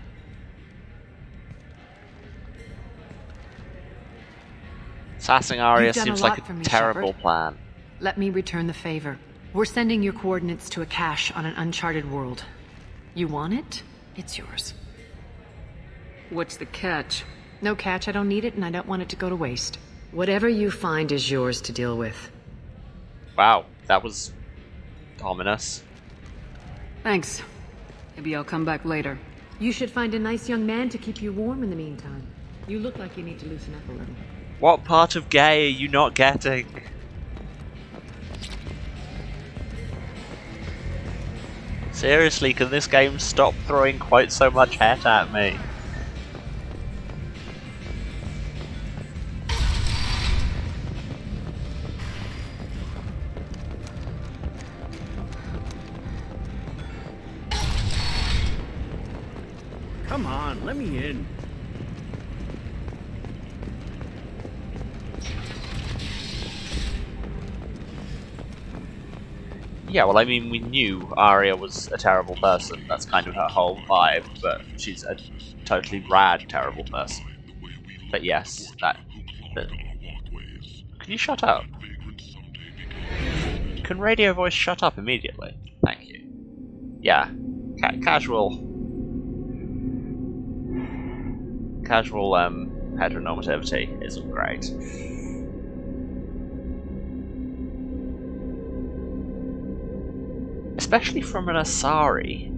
Sassing Arya You've done seems a lot like a for me, terrible Shepard. plan. Let me return the favor. We're sending your coordinates to a cache on an uncharted world. You want it? It's yours. What's the catch? No catch, I don't need it, and I don't want it to go to waste. Whatever you find is yours to deal with. Wow, that was ominous. Thanks. Maybe I'll come back later. You should find a nice young man to keep you warm in the meantime. You look like you need to loosen up a little. What part of gay are you not getting? Seriously, can this game stop throwing quite so much heat at me? Come on, let me in. Yeah, well, I mean, we knew Arya was a terrible person. That's kind of her whole vibe, but she's a totally rad, terrible person. But yes, that... Can you shut up? Can radio voice shut up immediately? Thank you. Yeah. Casual, heteronormativity isn't great. Especially from an Asari,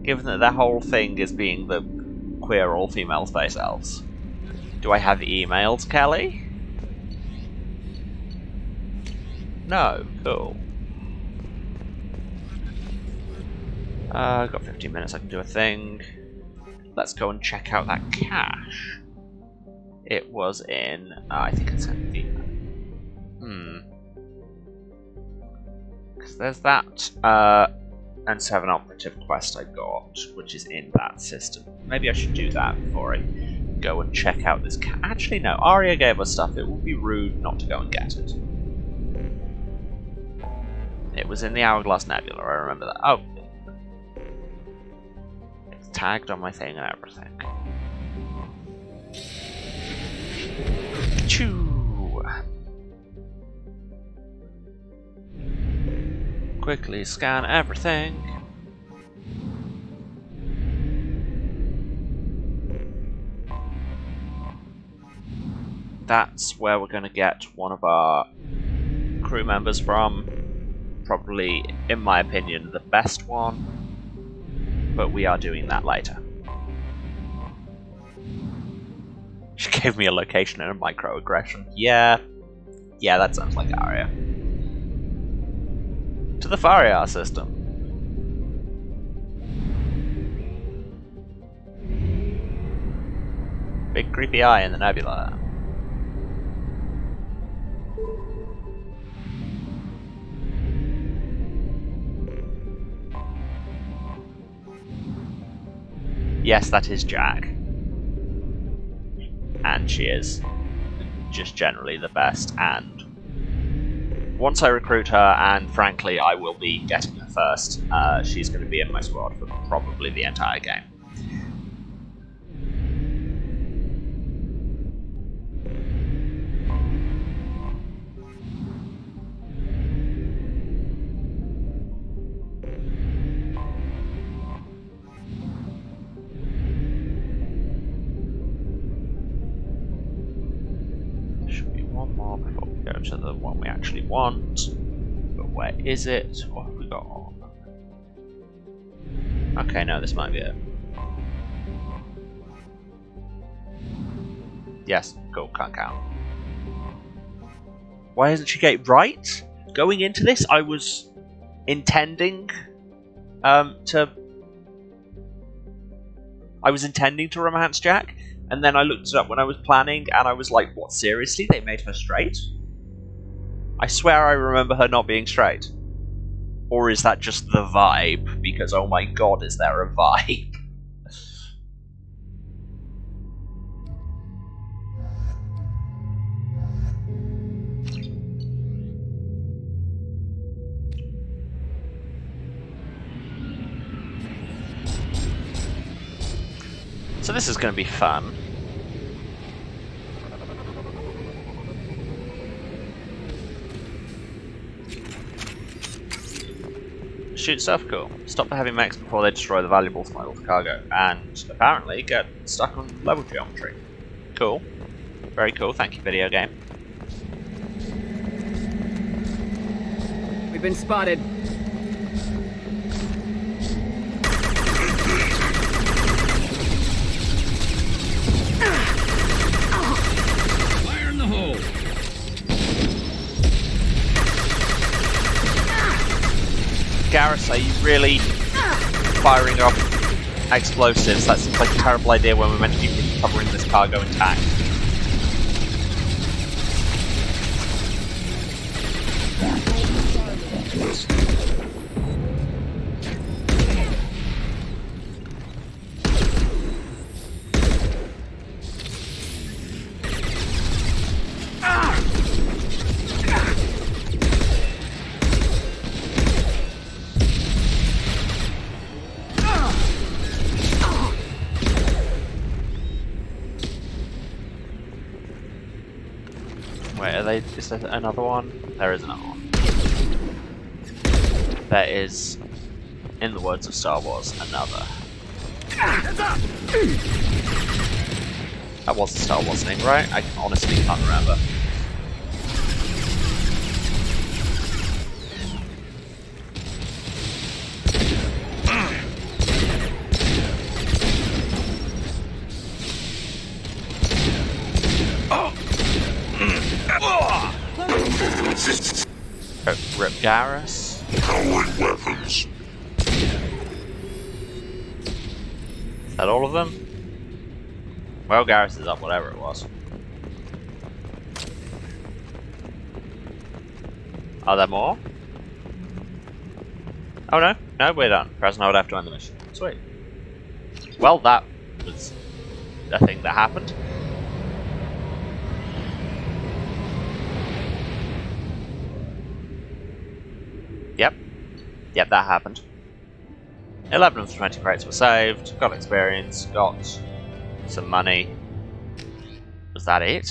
given that their whole thing is being the queer all-female space elves. Do I have emails, Kelly? No. Cool. I've got 15 minutes, I can do a thing. Let's go and check out that cache. It was in... I think it's in the... Because there's that and 7 operative quest I got, which is in that system. Maybe I should do that before I go and check out this cache. Actually, no. Arya gave us stuff. It would be rude not to go and get it. It was in the Hourglass Nebula, I remember that. Oh. It's tagged on my thing and everything. Choo! Quickly scan everything. That's where we're going to get one of our crew members from. Probably, in my opinion, the best one. But we are doing that later. She gave me a location and a microaggression. Yeah, that sounds like Arya. To the Faryar system. Big creepy eye in the nebula. Yes, that is Jack. And she is just generally the best, and once I recruit her, and frankly I will be getting her first, she's going to be in my squad for probably the entire game. To the one we actually want, but where is it? What have we got on? Okay, no, this might be it. Yes, cool, can't count. Why isn't she getting right? Going into this, I was intending to romance Jack, and then I looked it up when I was planning, and I was like, what, seriously? They made her straight? I swear I remember her not being straight. Or is that just the vibe? Because, oh my god, is there a vibe? So this is going to be fun. Shoot stuff, cool. Stop the heavy mechs before they destroy the valuables from my cargo, and apparently get stuck on level geometry. Cool. Very cool, thank you, video game. We've been spotted. Fire in the hole! Garrus, are you really firing off explosives? That seems like a terrible idea when we're meant to be recovering this cargo intact. Wait, is there another one? There is another one. There is, in the words of Star Wars, another. That was a Star Wars thing, right? I honestly can't remember. Rip Garrus. Throwing weapons. Is that all of them? Well, Garrus is up, whatever it was. Are there more? Oh no, no, we're done. Press now would have to end the mission. Sweet. Well, that was a thing that happened. Yep, that happened. 11 of the 20 crates were saved, got experience, got some money. Was that it?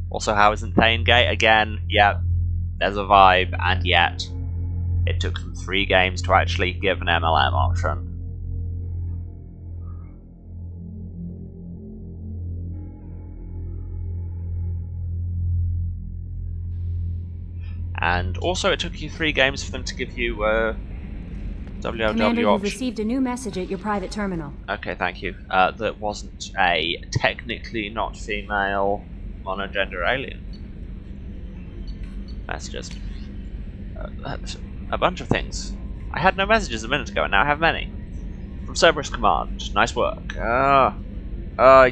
Also, how isn't Thane Gate? Again, yep, there's a vibe, and yet it took them 3 games to actually give an MLM option. And also, it took you 3 games for them to give you WLW Commander, you've option. received a new message at your private terminal. Okay, thank you. That wasn't a technically not female monogender alien. Messages. A bunch of things. I had no messages a minute ago, and now I have many. From Cerberus Command. Nice work.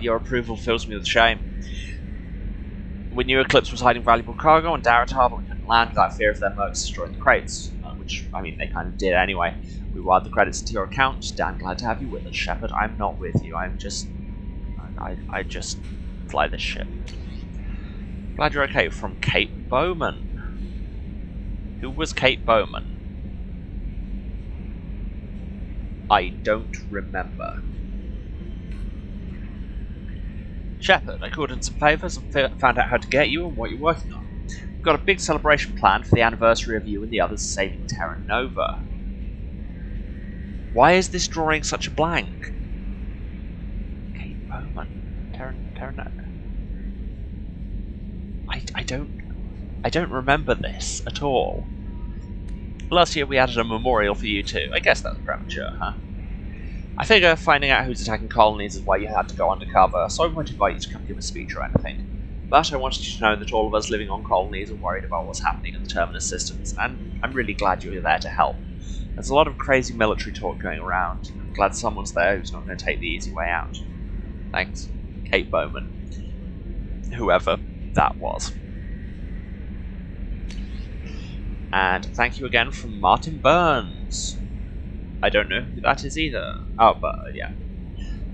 Your approval fills me with shame. We knew Eclipse was hiding valuable cargo on Daratar, but we couldn't land without fear of their mercs destroying the crates. Which, I mean, they kind of did anyway. We wired the credits into your account. Damn glad to have you with us, Shepard. I'm not with you. I'm just... I just fly this ship. Glad you're okay. From Kate Bowman. Who was Kate Bowman? I don't remember. Shepard, I called in some favours and found out how to get you and what you're working on. We've got a big celebration planned for the anniversary of you and the others saving Terra Nova. Why is this drawing such a blank? Kate Bowman. Terra Nova. I don't remember this at all. Last year we added a memorial for you too. I guess that's premature, huh? I figure finding out who's attacking colonies is why you had to go undercover, so I won't invite you to come give a speech or anything. But I wanted you to know that all of us living on colonies are worried about what's happening in the Terminus systems, and I'm really glad you're there to help. There's a lot of crazy military talk going around. I'm glad someone's there who's not going to take the easy way out. Thanks, Kate Bowman. Whoever that was. And thank you again from Martin Burns. I don't know who that is either. Oh, but yeah.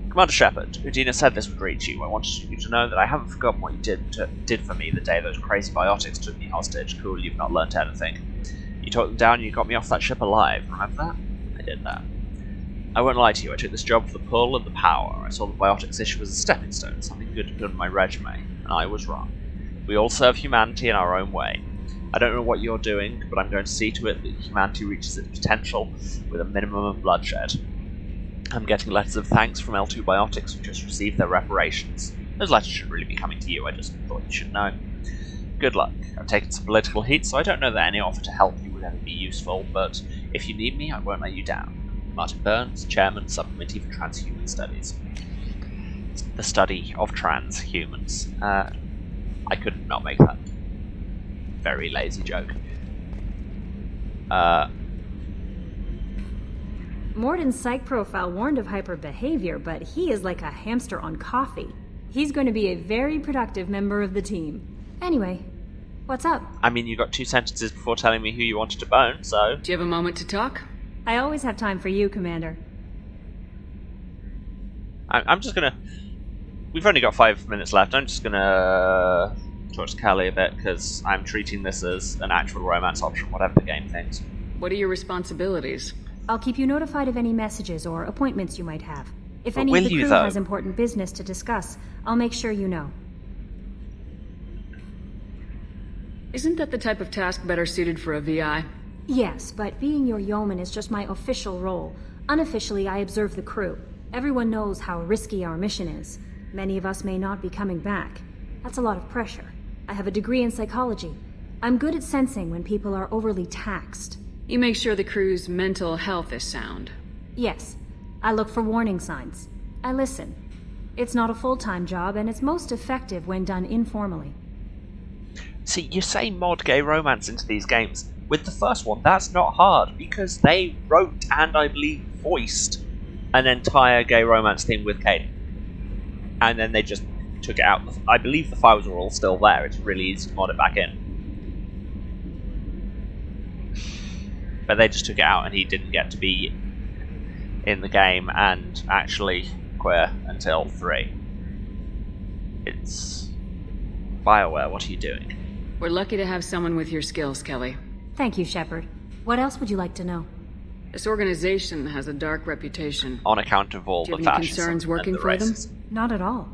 Commander Shepard, Udina said this would reach you. I wanted you to know that I haven't forgotten what you did for me the day those crazy biotics took me hostage. Cool, you've not learnt anything. You talked them down and you got me off that ship alive. Remember that? I did that. I won't lie to you, I took this job for the pull and the power. I saw the biotics issue as a stepping stone, something good to put on my resume, and I was wrong. We all serve humanity in our own way. I don't know what you're doing, but I'm going to see to it that humanity reaches its potential with a minimum of bloodshed. I'm getting letters of thanks from L2 Biotics who just received their reparations. Those letters should really be coming to you, I just thought you should know. Good luck. I've taken some political heat, so I don't know that any offer to help you would ever be useful, but if you need me, I won't let you down. Martin Burns, Chairman, Subcommittee for Transhuman Studies. The study of transhumans. I could not make that. Very lazy joke. Morden's psych profile warned of hyper behavior, but he is like a hamster on coffee. He's going to be a very productive member of the team. Anyway, what's up? I mean, you got 2 sentences before telling me who you wanted to bone, so... Do you have a moment to talk? I always have time for you, Commander. I'm just gonna... We've only got 5 minutes left. I'm just gonna talk to Callie a bit, because I'm treating this as an actual romance option, whatever the game thinks. What are your responsibilities? I'll keep you notified of any messages or appointments you might have. If But any will of the you, crew though? has important business to discuss, I'll make sure you know. Isn't that the type of task better suited for a VI? Yes, but being your yeoman is just my official role. Unofficially, I observe the crew. Everyone knows how risky our mission is. Many of us may not be coming back. That's a lot of pressure. I have a degree in psychology. I'm good at sensing when people are overly taxed. You make sure the crew's mental health is sound. Yes. I look for warning signs. I listen. It's not a full-time job, and it's most effective when done informally. See, you say mod gay romance into these games. With the first one, that's not hard, because they wrote, and I believe voiced, an entire gay romance thing with Kate. And then they just took it out. I believe the files are all still there. It's really easy to mod it back in. But they just took it out, and he didn't get to be in the game and actually queer until 3. It's BioWare, what are you doing? We're lucky to have someone with your skills, Kelly. Thank you, Shepard. What else would you like to know? This organization has a dark reputation. On account of all the fascism. Do you have any concerns working for them? Not at all.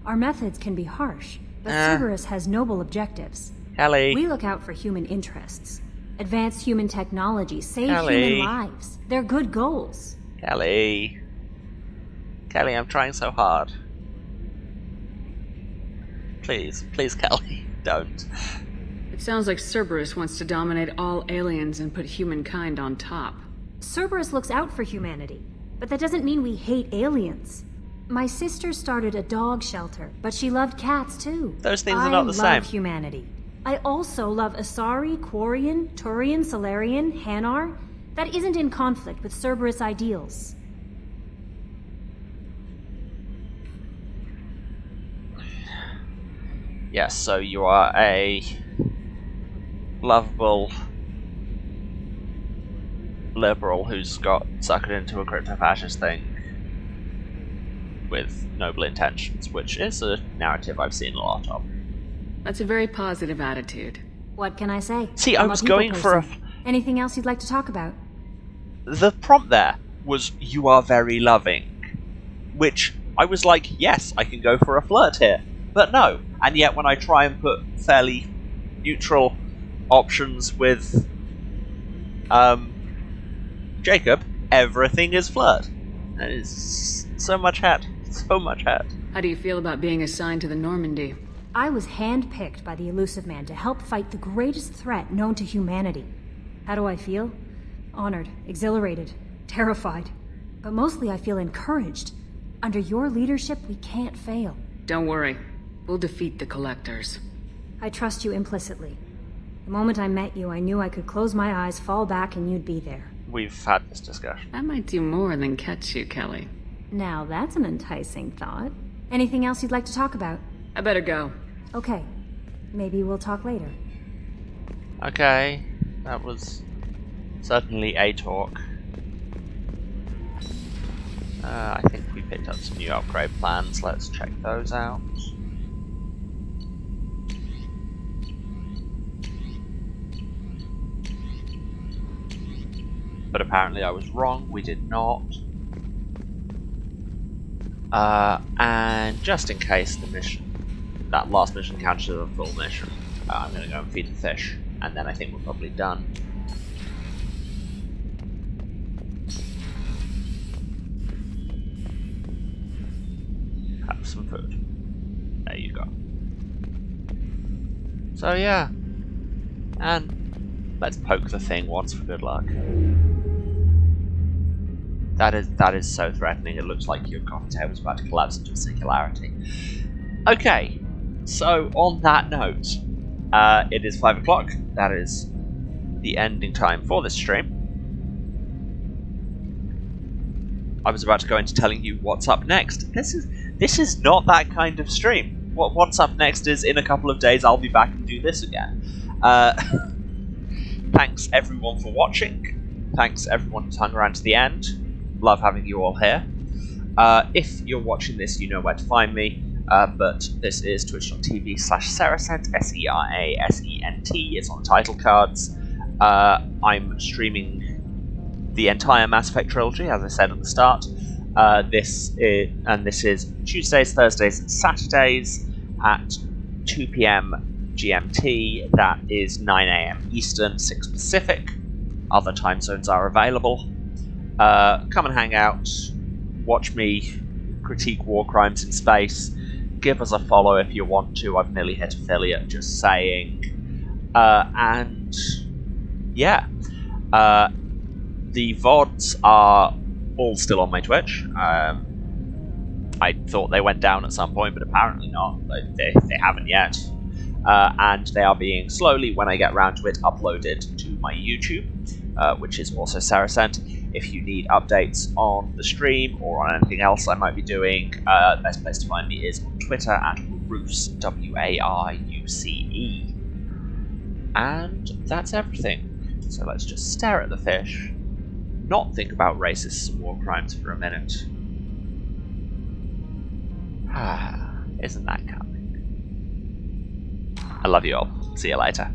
Our methods can be harsh, but Cerberus has noble objectives. Kelly. We look out for human interests. Advance human technology, save Kelly. human lives. They're good goals. Kelly. Kelly, I'm trying so hard. Please, please, Kelly, don't. It sounds like Cerberus wants to dominate all aliens and put humankind on top. Cerberus looks out for humanity, but that doesn't mean we hate aliens. My sister started a dog shelter, but she loved cats too. Those things are not the same. I love humanity. I also love Asari, Quarian, Turian, Solarian, Hanar. That isn't in conflict with Cerberus ideals. Yes, so you are a lovable liberal who's got suckered into a crypto-fascist thing with noble intentions, which is a narrative I've seen a lot of. That's a very positive attitude. What can I say? See, I was going for a... Anything else you'd like to talk about? The prompt there was, you are very loving. Which, I was like, yes, I can go for a flirt here. But no. And yet when I try and put fairly neutral options with Jacob, everything is flirt. And it's so much hat. So much hat. How do you feel about being assigned to the Normandy? I was handpicked by the Elusive Man to help fight the greatest threat known to humanity. How do I feel? Honored, exhilarated, terrified. But mostly I feel encouraged. Under your leadership, we can't fail. Don't worry. We'll defeat the Collectors. I trust you implicitly. The moment I met you, I knew I could close my eyes, fall back, and you'd be there. We've had this discussion. That might do more than catch you, Kelly. Now that's an enticing thought. Anything else you'd like to talk about? I better go. Okay. Maybe we'll talk later. Okay. That was certainly a talk. I think we picked up some new upgrade plans. Let's check those out. But apparently I was wrong. We did not. And just in case the mission, that last mission counts as a full mission, I'm going to go and feed the fish. And then I think we're probably done. Have some food. There you go. So yeah. And let's poke the thing once for good luck. That is so threatening. It looks like your coffee table's about to collapse into a singularity. Okay, so on that note, it is 5 o'clock. That is the ending time for this stream. I was about to go into telling you what's up next. This is not that kind of stream. What's up next is in a couple of days I'll be back and do this again. Thanks everyone for watching. Thanks everyone who's hung around to the end. Love having you all here. If you're watching this, you know where to find me. But this is twitch.tv/Serasent, Serasent. It's on the title cards. I'm streaming the entire Mass Effect trilogy, as I said at the start. This is Tuesdays, Thursdays, and Saturdays at 2 PM GMT, that is 9 AM Eastern, 6 Pacific. Other time zones are available. Come and hang out, watch me critique war crimes in space, give us a follow if you want to. I've nearly hit affiliate, just saying. And yeah, the VODs are all still on my Twitch. I thought they went down at some point, but apparently not. They haven't yet. And they are being slowly, when I get round to it, uploaded to my YouTube, which is also Saracent. If you need updates on the stream or on anything else I might be doing, the best place to find me is on Twitter at Waruce, W-A-R-U-C-E. And that's everything. So let's just stare at the fish, not think about racists and war crimes for a minute. Isn't that coming? I love you all. See you later.